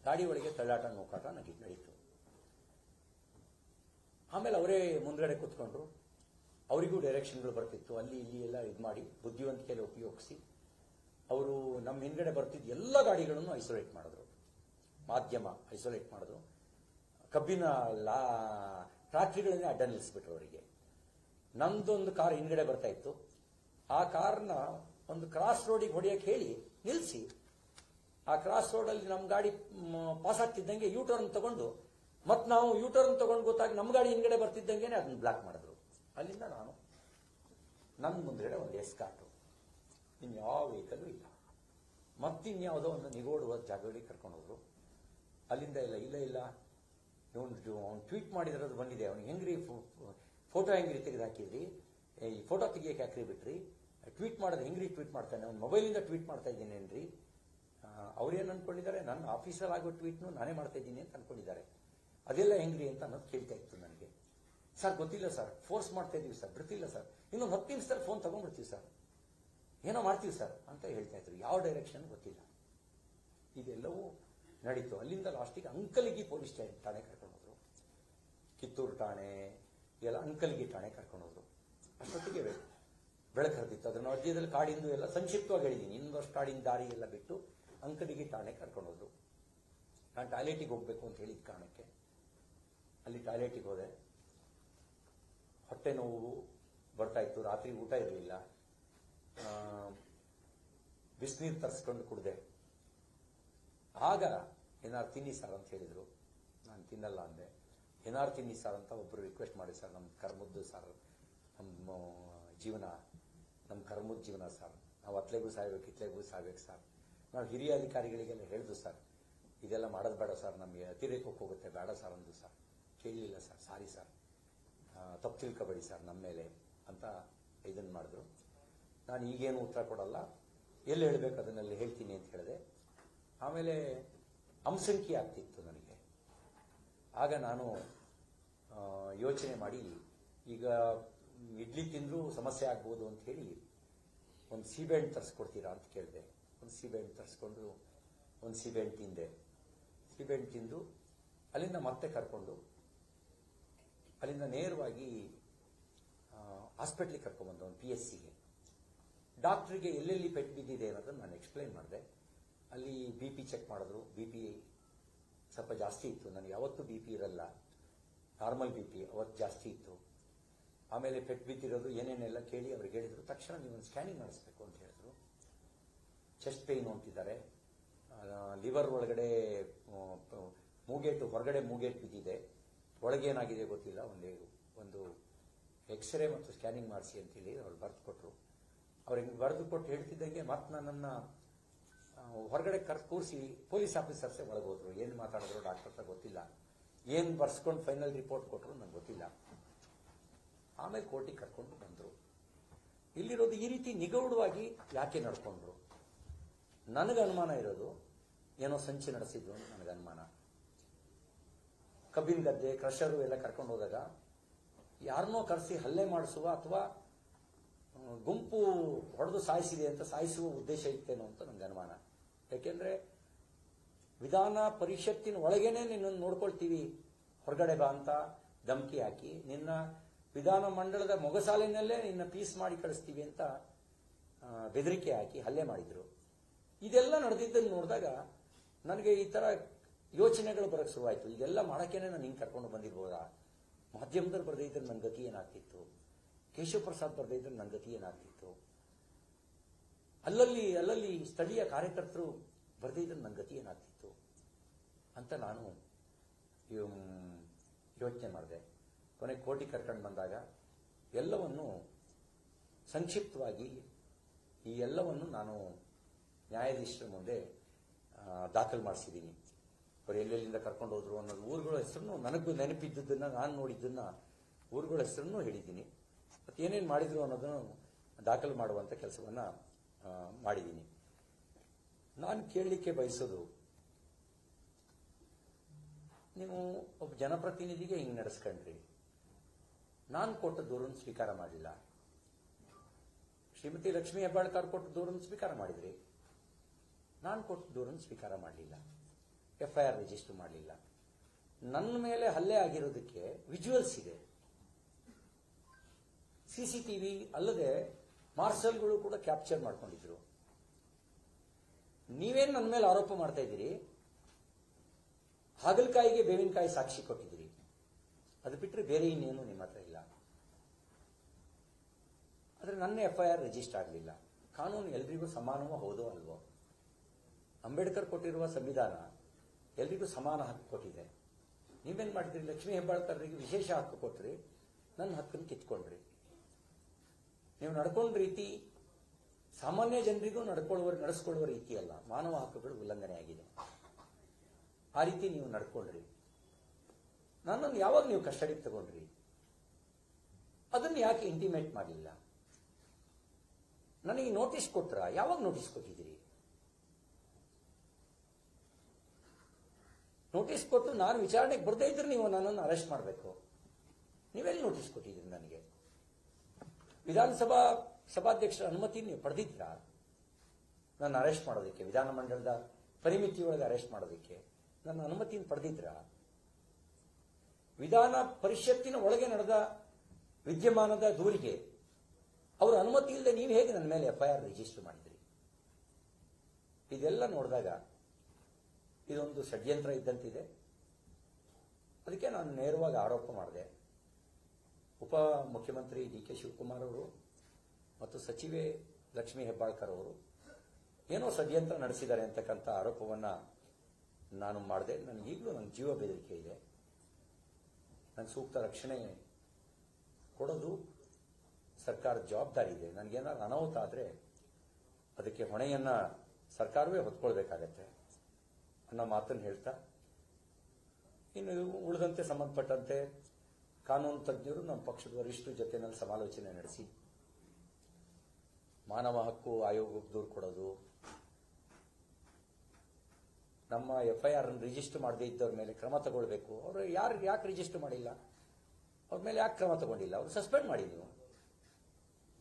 ಗಾಡಿ ಒಳಗೆ ತಳ್ಳಾಟ ನೂಕಾಟ ನಡೀತು. ಆಮೇಲೆ ಅವರೇ ಮುಂದ್ಗಡೆ ಕೂತ್ಕೊಂಡ್ರು. ಅವರಿಗೂ ಡೈರೆಕ್ಷನ್ಗಳು ಬರ್ತಿತ್ತು, ಅಲ್ಲಿ ಇಲ್ಲಿ ಎಲ್ಲ ಇದು ಮಾಡಿ ಬುದ್ಧಿವಂತಿಕೆಯಲ್ಲಿ ಉಪಯೋಗಿಸಿ ಅವರು ನಮ್ಮ ಹಿಂದ್ಗಡೆ ಬರ್ತಿದ್ದ ಎಲ್ಲ ಗಾಡಿಗಳನ್ನು ಐಸೋಲೇಟ್ ಮಾಡಿದ್ರು. ಮಾಧ್ಯಮ ಐಸೋಲೇಟ್ ಮಾಡಿದ್ರು. ಕಬ್ಬಿನ ಟ್ರಾಕ್ಟರಿಗಳನ್ನೇ ಅಡ್ಡ ನಿಲ್ಲಿಸ್ಬಿಟ್ರು ಅವರಿಗೆ. ನಮ್ದೊಂದು ಕಾರ್ ಹಿಂದ್ಗಡೆ ಬರ್ತಾ ಇತ್ತು. ಆ ಕಾರ್ನ ಒಂದು ಕ್ರಾಸ್ ರೋಡಿಗೆ ಹೊಡೆಯಕ್ಕೆ ಹೇಳಿ ನಿಲ್ಲಿಸಿ, ಆ ಕ್ರಾಸ್ ರೋಡಲ್ಲಿ ನಮ್ಮ ಗಾಡಿ ಪಾಸ್ ಆಗ್ತಿದ್ದಂಗೆ ಯೂಟರ್ನ್ ತಗೊಂಡು ಮತ್ತೆ ನಾವು ಯೂಟರ್ನ್ ತಗೊಂಡು ಗೊತ್ತಾಗಿ ನಮ್ಮ ಗಾಡಿ ಹಿಂದ್ಗಡೆ ಬರ್ತಿದ್ದಂಗೆ ಅದನ್ನ ಬ್ಲಾಕ್ ಮಾಡಿದ್ರು. ಅಲ್ಲಿಂದ ನಾನು ನನ್ನ ಮುಂದ್ಗಡೆ ಒಂದು ಎಸ್ಕಾರ್ಟು, ಇನ್ಯಾವ ವೆಹಿಕಲ್ಲು ಇಲ್ಲ. ಮತ್ತಿನ್ಯಾವುದೋ ಒಂದು ನಿಗೋಡುವ ಜಾಗಗಳಿಗೆ ಕರ್ಕೊಂಡು ಹೋದ್ರು. ಅಲ್ಲಿಂದ ಇಲ್ಲ ಅವ್ನು ಟ್ವೀಟ್ ಮಾಡಿರೋದು ಬಂದಿದೆ, ಅವ್ನಿಗೆ ಹೆಂಗ್ರಿ ಫೋಟೋ ಹೆಂಗ್ರಿ ತೆಗೆದು ಈ ಫೋಟೋ ತೆಗಿಯಕ್ಕೆ ಯಾಕ್ರಿ ಬಿಟ್ರಿ, ಟ್ವೀಟ್ ಮಾಡೋದು ಹೆಂಗ್ರಿ ಟ್ವೀಟ್ ಮಾಡ್ತಾನೆ, ಅವ್ನು ಮೊಬೈಲಿಂದ ಟ್ವೀಟ್ ಮಾಡ್ತಾ ಇದ್ದೀನೇನ್ರಿ. ಅವ್ರೇನು ಅನ್ಕೊಂಡಿದ್ದಾರೆ, ನನ್ನ ಆಫೀಸಲ್ಲಿ ಆಗೋ ಟ್ವೀಟ್ನು ನಾನೇ ಮಾಡ್ತಾ ಇದ್ದೀನಿ ಅಂತ ಅನ್ಕೊಂಡಿದ್ದಾರೆ. ಅದೆಲ್ಲ ಹೆಂಗ್ರಿ ಅಂತ ಅನ್ನೋದು ಕೇಳ್ತಾ ಇತ್ತು ನನಗೆ. ಸರ್ ಗೊತ್ತಿಲ್ಲ ಸರ್, ಫೋರ್ಸ್ ಮಾಡ್ತಾ ಇದೀವಿ ಸರ್, ಬರ್ತಿಲ್ಲ ಸರ್, ಇನ್ನೊಂದು 10 ನಿಮಿಷದಲ್ಲಿ ಫೋನ್ ತಗೊಂಡ್ಬಿಡ್ತೀವಿ ಸರ್, ಏನೋ ಮಾಡ್ತೀವಿ ಸರ್ ಅಂತ ಹೇಳ್ತಾ ಇದ್ರು. ಯಾವ ಡೈರೆಕ್ಷನ್ ಗೊತ್ತಿಲ್ಲ. ಇದೆಲ್ಲವೂ ನಡೀತು. ಅಲ್ಲಿಂದ ಲಾಸ್ಟಿಗೆ ಅಂಕಲ್ಗಿ ಪೊಲೀಸ್ ಠಾಣೆ ಕರ್ಕೊಂಡು ಹೋದ್ರು. ಕಿತ್ತೂರು ಠಾಣೆ ಎಲ್ಲ ಅಂಕಲ್ಗಿ ಠಾಣೆ ಕರ್ಕೊಂಡು ಹೋದ್ರು. ಅಷ್ಟೊತ್ತಿಗೆ ಬೆಳಕು ಹರಿದಿತ್ತು. ಅದರ ಮಧ್ಯದಲ್ಲಿ ಕಾಡಿಂದು ಎಲ್ಲ ಸಂಕ್ಷಿಪ್ತವಾಗಿ ಹೇಳಿದ್ದೀನಿ. ಇನ್ನೊಂದಷ್ಟು ಕಾಡಿನ ದಾರಿ ಎಲ್ಲ ಬಿಟ್ಟು ಅಂಕಲ್ಗಿ ಠಾಣೆ ಕರ್ಕೊಂಡು ಹೋದ್ರು. ನಾನು ಟಾಯ್ಲೆಟಿಗೆ ಹೋಗ್ಬೇಕು ಅಂತ ಹೇಳಿದ ಕಾರಣಕ್ಕೆ ಅಲ್ಲಿ ಟಾಯ್ಲೆಟಿಗೆ ಹೋದೆ. ಹೊಟ್ಟೆ ನೋವು ಬರ್ತಾ ಇತ್ತು, ರಾತ್ರಿ ಊಟ ಇರಲಿಲ್ಲ. ಬಿಸಿನೀರು ತರಿಸ್ಕೊಂಡು ಕುಡ್ದೆ. ಆಗ ಏನಾರು ತಿನ್ನಿ ಸರ್ ಅಂತ ಹೇಳಿದ್ರು. ನಾನು ತಿನ್ನಲ್ಲ ಅಂದೆ. ಏನಾರು ತಿನ್ನಿ ಸರ್ ಅಂತ ಒಬ್ಬರು ರಿಕ್ವೆಸ್ಟ್ ಮಾಡಿ, ಸರ್ ನಮ್ಮ ಕರ್ಮದ್ದು ಸರ್, ನಮ್ಮ ಜೀವನ ನಮ್ಮ ಕರ್ಮದ ಜೀವನ ಸರ್, ನಾವು ಅತ್ಲೆಗೂ ಸಾಯ್ಬೇಕು ಇತ್ಲೆಗೂ ಸಾಯ್ಬೇಕು ಸರ್. ನಾವು ಹಿರಿಯ ಅಧಿಕಾರಿಗಳಿಗೆಲ್ಲ ಹೇಳಿದ್ರು ಸರ್, ಇದೆಲ್ಲ ಮಾಡೋದು ಬೇಡ ಸರ್, ನಮಗೆ ಅತಿರೇಕಕ್ಕೆ ಹೋಗುತ್ತೆ, ಬೇಡ ಸರ್ ಅಂದು ಸರ್. ಕೇಳಲಿಲ್ಲ ಸರ್, ಸಾರಿ ಸರ್, ತಪ್ಪು ತಿಳ್ಕೊಬೇಡಿ ಸರ್ ನಮ್ಮ ಮೇಲೆ ಅಂತ ಇದನ್ನು ಮಾಡಿದ್ರು. ನಾನು ಈಗೇನು ಉತ್ತರ ಕೊಡಲ್ಲ, ಎಲ್ಲಿ ಹೇಳಬೇಕು ಅದನ್ನೆಲ್ಲ ಹೇಳ್ತೀನಿ ಅಂತ ಹೇಳಿದೆ. ಆಮೇಲೆ ಅಂಸಂಕಿ ಆಗ್ತಿತ್ತು ನನಗೆ. ಆಗ ನಾನು ಯೋಚನೆ ಮಾಡಿ, ಈಗ ಇಡ್ಲಿ ತಿಂದರೂ ಸಮಸ್ಯೆ ಆಗ್ಬೋದು ಅಂತ ಹೇಳಿ ಒಂದು ಸೀಬೆಹಣ್ಣು ತರಿಸ್ಕೊಡ್ತೀರಾ ಅಂತ ಕೇಳಿದೆ. ಒಂದು ಸೀಬೆಹಣ್ಣು ತರಿಸ್ಕೊಂಡು ಒಂದು ಸೀಬೆಹಣ್ಣು ತಿಂದೆ. ಸೀಬೆಹಣ್ಣು ತಿಂದು ಅಲ್ಲಿಂದ ಮತ್ತೆ ಕರ್ಕೊಂಡು ಅಲ್ಲಿಂದ ನೇರವಾಗಿ ಹಾಸ್ಪಿಟ್ಲಿಗೆ ಕರ್ಕೊಂಡ್ಬಂದ, ಒಂದು PSCಗೆ. ಡಾಕ್ಟ್ರಿಗೆ ಎಲ್ಲೆಲ್ಲಿ ಪೆಟ್ಟು ಬಿದ್ದಿದೆ ಅನ್ನೋದನ್ನು ನಾನು ಎಕ್ಸ್ಪ್ಲೈನ್ ಮಾಡಿದೆ. ಅಲ್ಲಿ BP ಚೆಕ್ ಮಾಡಿದ್ರು. BP ಸ್ವಲ್ಪ ಜಾಸ್ತಿ ಇತ್ತು. ನನಗೆ ಯಾವತ್ತೂ BP ಇರಲ್ಲ, ನಾರ್ಮಲ್ BP, ಅವತ್ತು ಜಾಸ್ತಿ ಇತ್ತು. ಆಮೇಲೆ ಪೆಟ್ಟು ಬಿದ್ದಿರೋದು ಏನೇನೆಲ್ಲ ಕೇಳಿ ಅವ್ರಿಗೆ ಹೇಳಿದ್ರು. ತಕ್ಷಣ ನೀವೊಂದು ಸ್ಕ್ಯಾನಿಂಗ್ ಮಾಡಿಸ್ಬೇಕು ಅಂತ ಹೇಳಿದ್ರು. ಚೆಸ್ಟ್ ಪೇಯ್ನು ಅಂತಿದ್ದಾರೆ. ಲಿವರ್ ಒಳಗಡೆ ಮೂಗೇಟು, ಹೊರಗಡೆ ಮೂಗೇಟು ಬಿದ್ದಿದೆ, ಒಳಗೇನಾಗಿದೆ ಗೊತ್ತಿಲ್ಲ, ಒಂದು ಎಕ್ಸ್ರೇ ಮತ್ತು ಸ್ಕ್ಯಾನಿಂಗ್ ಮಾಡಿಸಿ ಅಂತೇಳಿ ಅವ್ರು ಬರೆದು ಕೊಟ್ಟರು. ಅವ್ರಿಗೆ ಬರೆದು ಕೊಟ್ಟು ಹೇಳ್ತಿದ್ದಂಗೆ ಮತ್ತೆ ನನ್ನನ್ನು ಹೊರಗಡೆ ಕೂರಿಸಿ ಪೊಲೀಸ್ ಆಫೀಸರ್ಸೇ ಒಳಗೋದ್ರು. ಏನು ಮಾತಾಡಿದ್ರು ಡಾಕ್ಟರ್ ಹತ್ರ ಗೊತ್ತಿಲ್ಲ, ಏನು ಬರ್ಸ್ಕೊಂಡು ಫೈನಲ್ ರಿಪೋರ್ಟ್ ಕೊಟ್ಟರು ನಂಗೆ ಗೊತ್ತಿಲ್ಲ. ಆಮೇಲೆ ಕೋರ್ಟಿಗೆ ಕರ್ಕೊಂಡು ಬಂದರು. ಇಲ್ಲಿರೋದು ಈ ರೀತಿ ನಿಗೂಢವಾಗಿ ಯಾಕೆ ನಡ್ಕೊಂಡ್ರು? ನನಗೆ ಅನುಮಾನ ಇರೋದು ಏನೋ ಸಂಚು ನಡೆಸಿದ್ರು ಅಂತ ನನಗೆ ಅನುಮಾನ. ಕಬ್ಬಿನ ಗದ್ದೆ ಕ್ರಷರು ಎಲ್ಲ ಕರ್ಕೊಂಡು ಹೋದಾಗ ಯಾರನ್ನೋ ಕರೆಸಿ ಹಲ್ಲೆ ಮಾಡಿಸುವ ಅಥವಾ ಗುಂಪು ಹೊಡೆದು ಸಾಯಿಸಿದೆ ಅಂತ ಸಾಯಿಸುವ ಉದ್ದೇಶ ಇತ್ತೇನೋ ಅಂತ ನನಗೆ ಅನುಮಾನ. ಯಾಕೆಂದ್ರೆ ವಿಧಾನ ಪರಿಷತ್ತಿನ ಒಳಗೇನೆ ನಿನ್ನನ್ನು ನೋಡ್ಕೊಳ್ತೀವಿ, ಹೊರಗಡೆ ಬಾ ಅಂತ ಧಮಕಿ ಹಾಕಿ ನಿನ್ನ ವಿಧಾನ ಮಂಡಲದ ಮೊಗಸಾಲಿನಲ್ಲೇ ನಿನ್ನ ಪೀಸ್ ಮಾಡಿ ಕಳಿಸ್ತೀವಿ ಅಂತ ಬೆದರಿಕೆ ಹಾಕಿ ಹಲ್ಲೆ ಮಾಡಿದ್ರು. ಇದೆಲ್ಲ ನಡೆದಿದ್ದನ್ನು ನೋಡಿದಾಗ ನನಗೆ ಈ ತರ ಯೋಚನೆಗಳು ಬರಕ್ಕೆ ಶುರುವಾಯಿತು. ಇದೆಲ್ಲ ಮಾಡಕ್ಕೇನೆ ನಾನು ಹಿಂಗೆ ಕರ್ಕೊಂಡು ಬಂದಿರ್ಬೋದಾ? ಮಾಧ್ಯಮದಲ್ಲಿ ಬರದೇ ಇದ್ರೆ ನನ್ನ ಗತಿ ಏನಾಗ್ತಿತ್ತು? ಕೇಶವ ಪ್ರಸಾದ್ ಬರದೇ ಇದ್ರೆ ನನ್ನ ಗತಿ ಏನಾಗ್ತಿತ್ತು? ಅಲ್ಲಲ್ಲಿ ಸ್ಥಳೀಯ ಕಾರ್ಯಕರ್ತರು ಬರದೇ ಇದ್ರೆ ನನ್ನ ಗತಿ ಏನಾಗ್ತಿತ್ತು ಅಂತ ನಾನು ಯೋಚನೆ ಮಾಡಿದೆ. ಕೊನೆ ಕೋರ್ಟಿಗೆ ಕರ್ಕೊಂಡು ಬಂದಾಗ ಎಲ್ಲವನ್ನು ಸಂಕ್ಷಿಪ್ತವಾಗಿ ಈ ಎಲ್ಲವನ್ನು ನಾನು ನ್ಯಾಯಾಧೀಶರ ಮುಂದೆ ದಾಖಲು ಮಾಡಿಸಿದ್ದೀನಿ. ಅವರು ಎಲ್ಲೆಲ್ಲಿಂದ ಕರ್ಕೊಂಡು ಹೋದ್ರು ಅನ್ನೋದು ಊರುಗಳ ಹೆಸರನ್ನು ನನಗೂ ನೆನಪಿದ್ದನ್ನ ನಾನು ನೋಡಿದ್ದನ್ನ ಊರುಗಳ ಹೆಸರನ್ನು ಹೇಳಿದ್ದೀನಿ. ಮತ್ತೆ ಏನೇನು ಮಾಡಿದ್ರು ಅನ್ನೋದನ್ನು ದಾಖಲು ಮಾಡುವಂತ ಕೆಲಸವನ್ನ ಮಾಡಿದ್ದೀನಿ. ನಾನು ಕೇಳಲಿಕ್ಕೆ ಬಯಸೋದು, ನೀವು ಒಬ್ಬ ಜನಪ್ರತಿನಿಧಿಗೆ ಹಿಂಗೆ ನಡೆಸ್ಕೊಂಡ್ರಿ, ನಾನು ಕೊಟ್ಟ ದೂರನ್ನು ಸ್ವೀಕಾರ ಮಾಡಲಿಲ್ಲ. ಶ್ರೀಮತಿ ಲಕ್ಷ್ಮೀ ಹೆಬ್ಬಾಳ್ಕರ್ ಕೊಟ್ಟ ದೂರನ್ನು ಸ್ವೀಕಾರ ಮಾಡಿದ್ರಿ, ನಾನು ಕೊಟ್ಟ ದೂರನ್ನು ಸ್ವೀಕಾರ ಮಾಡಲಿಲ್ಲ. FIR ರಿಜಿಸ್ಟರ್ ಮಾಡಲಿಲ್ಲ. ನನ್ನ ಮೇಲೆ ಹಲ್ಲೆ ಆಗಿರೋದಕ್ಕೆ ವಿಜುವಲ್ಸ್ ಇದೆ, CCTV ಅಲ್ಲದೆ ಮಾರ್ಷಲ್ಗಳು ಕೂಡ ಕ್ಯಾಪ್ಚರ್ ಮಾಡ್ಕೊಂಡಿದ್ರು. ನೀವೇನು ನನ್ನ ಮೇಲೆ ಆರೋಪ ಮಾಡ್ತಾ ಇದ್ದೀರಿ? ಹಾಗಲಕಾಯಿಗೆ ಬೇವಿನಕಾಯಿ ಸಾಕ್ಷಿ ಕೊಟ್ಟಿದ್ದೀರಿ, ಅದು ಬಿಟ್ಟರೆ ಬೇರೆ ಇನ್ನೇನು ನಿಮ್ಮ ಹತ್ರ ಇಲ್ಲ. ಆದರೆ ನನ್ನ FIR ರಿಜಿಸ್ಟರ್ ಆಗಲಿಲ್ಲ. ಕಾನೂನು ಎಲ್ರಿಗೂ ಸಮಾನವೋ ಹೌದೋ ಅಲ್ವೋ? ಅಂಬೇಡ್ಕರ್ ಕೊಟ್ಟಿರುವ ಸಂವಿಧಾನ ಎಲ್ರಿಗೂ ಸಮಾನ ಹಕ್ಕು ಕೊಟ್ಟಿದೆ. ನೀವೇನ್ ಮಾಡಿದ್ರಿ? ಲಕ್ಷ್ಮೀ ಹೆಬ್ಬಾಳ್ಕರ್ರಿಗೆ ವಿಶೇಷ ಹಕ್ಕು ಕೊಟ್ರಿ, ನನ್ನ ಹಕ್ಕನ್ನು ಕಿತ್ಕೊಂಡ್ರಿ. ನೀವು ನಡ್ಕೊಂಡ ರೀತಿ ಸಾಮಾನ್ಯ ಜನರಿಗೂ ನಡೆಸ್ಕೊಳ್ಳುವ ರೀತಿ ಅಲ್ಲ, ಮಾನವ ಹಕ್ಕುಗಳು ಉಲ್ಲಂಘನೆ ಆಗಿದೆ. ಆ ರೀತಿ ನೀವು ನಡ್ಕೊಂಡ್ರಿ. ನನ್ನನ್ನು ಯಾವಾಗ ನೀವು ಕಸ್ಟಡಿಗೆ ತಗೊಂಡ್ರಿ? ಅದನ್ನು ಯಾಕೆ ಇಂಟಿಮೇಟ್ ಮಾಡಲಿಲ್ಲ? ನನಗೆ ನೋಟಿಸ್ ಕೊಟ್ರ? ಯಾವಾಗ ನೋಟಿಸ್ ಕೊಟ್ಟಿದ್ದೀರಿ? ನೋಟಿಸ್ ಕೊಟ್ಟು ನಾನು ವಿಚಾರಣೆಗೆ ಬರದೇ ಇದ್ರೆ ನೀವು ನನ್ನನ್ನು ಅರೆಸ್ಟ್ ಮಾಡಬೇಕು. ನೀವೆಲ್ಲಿ ನೋಟಿಸ್ ಕೊಟ್ಟಿದ್ದೀರಿ ನನಗೆ? ವಿಧಾನಸಭಾ ಸಭಾಧ್ಯಕ್ಷರ ಅನುಮತಿ ನೀವು ಪಡೆದಿದ್ರಾ ನನ್ನ ಅರೆಸ್ಟ್ ಮಾಡೋದಕ್ಕೆ? ವಿಧಾನಮಂಡಲದ ಪರಿಮಿತಿಯೊಳಗೆ ಅರೆಸ್ಟ್ ಮಾಡೋದಕ್ಕೆ ನನ್ನ ಅನುಮತಿಯನ್ನು ಪಡೆದಿದ್ರಾ? ವಿಧಾನ ಪರಿಷತ್ತಿನ ಒಳಗೆ ನಡೆದ ವಿದ್ಯಮಾನದ ದೂರಿಗೆ ಅವರ ಅನುಮತಿ ಇಲ್ಲದೆ ನೀವು ಹೇಗೆ ನನ್ನ ಮೇಲೆ FIR ರಿಜಿಸ್ಟರ್ ಮಾಡಿದ್ರಿ? ಇದೆಲ್ಲ ನೋಡಿದಾಗ ಇದೊಂದು ಷಡ್ಯಂತ್ರ ಇದ್ದಂತಿದೆ. ಅದಕ್ಕೆ ನಾನು ನೇರವಾಗಿ ಆರೋಪ ಮಾಡಿದೆ. ಉಪ ಮುಖ್ಯಮಂತ್ರಿ DK ಶಿವಕುಮಾರ್ ಅವರು ಮತ್ತು ಸಚಿವೆ ಲಕ್ಷ್ಮೀ ಹೆಬ್ಬಾಳ್ಕರ್ ಅವರು ಏನೋ ಷಡ್ಯಂತ್ರ ನಡೆಸಿದ್ದಾರೆ ಅಂತಕ್ಕಂಥ ಆರೋಪವನ್ನ ನಾನು ಮಾಡಿದೆ. ನನಗೀಗಲೂ ನನ್ನ ಜೀವ ಬೆದರಿಕೆ ಇದೆ. ನನ್ನ ಸೂಕ್ತ ರಕ್ಷಣೆ ಕೊಡೋದು ಸರ್ಕಾರದ ಜವಾಬ್ದಾರಿ ಇದೆ. ನನಗೇನಾದ್ರು ಅನಾಹುತ ಆದರೆ ಅದಕ್ಕೆ ಹೊಣೆಯನ್ನ ಸರ್ಕಾರವೇ ಹೊತ್ಕೊಳ್ಬೇಕಾಗತ್ತೆ ಅನ್ನೋ ಮಾತನ್ನು ಹೇಳ್ತಾ, ಇನ್ನು ಉಳಿದಂತೆ ಸಂಬಂಧಪಟ್ಟಂತೆ ಕಾನೂನು ತಜ್ಞರು ನಮ್ಮ ಪಕ್ಷದ ವರಿಷ್ಠರ ಜೊತೆನಲ್ಲಿ ಸಮಾಲೋಚನೆ ನಡೆಸಿ ಮಾನವ ಹಕ್ಕು ಆಯೋಗಕ್ಕೆ ದೂರು ಕೊಡೋದು, ನಮ್ಮ FIR ಅನ್ನು ರಿಜಿಸ್ಟರ್ ಮಾಡದೇ ಇದ್ದವ್ರ ಮೇಲೆ ಕ್ರಮ ತಗೊಳ್ಬೇಕು. ಅವರು ಯಾಕೆ ರಿಜಿಸ್ಟರ್ ಮಾಡಿಲ್ಲ? ಅವ್ರ ಮೇಲೆ ಯಾಕೆ ಕ್ರಮ ತಗೊಂಡಿಲ್ಲ? ಅವ್ರು ಸಸ್ಪೆಂಡ್ ಮಾಡಿ. ನೀವು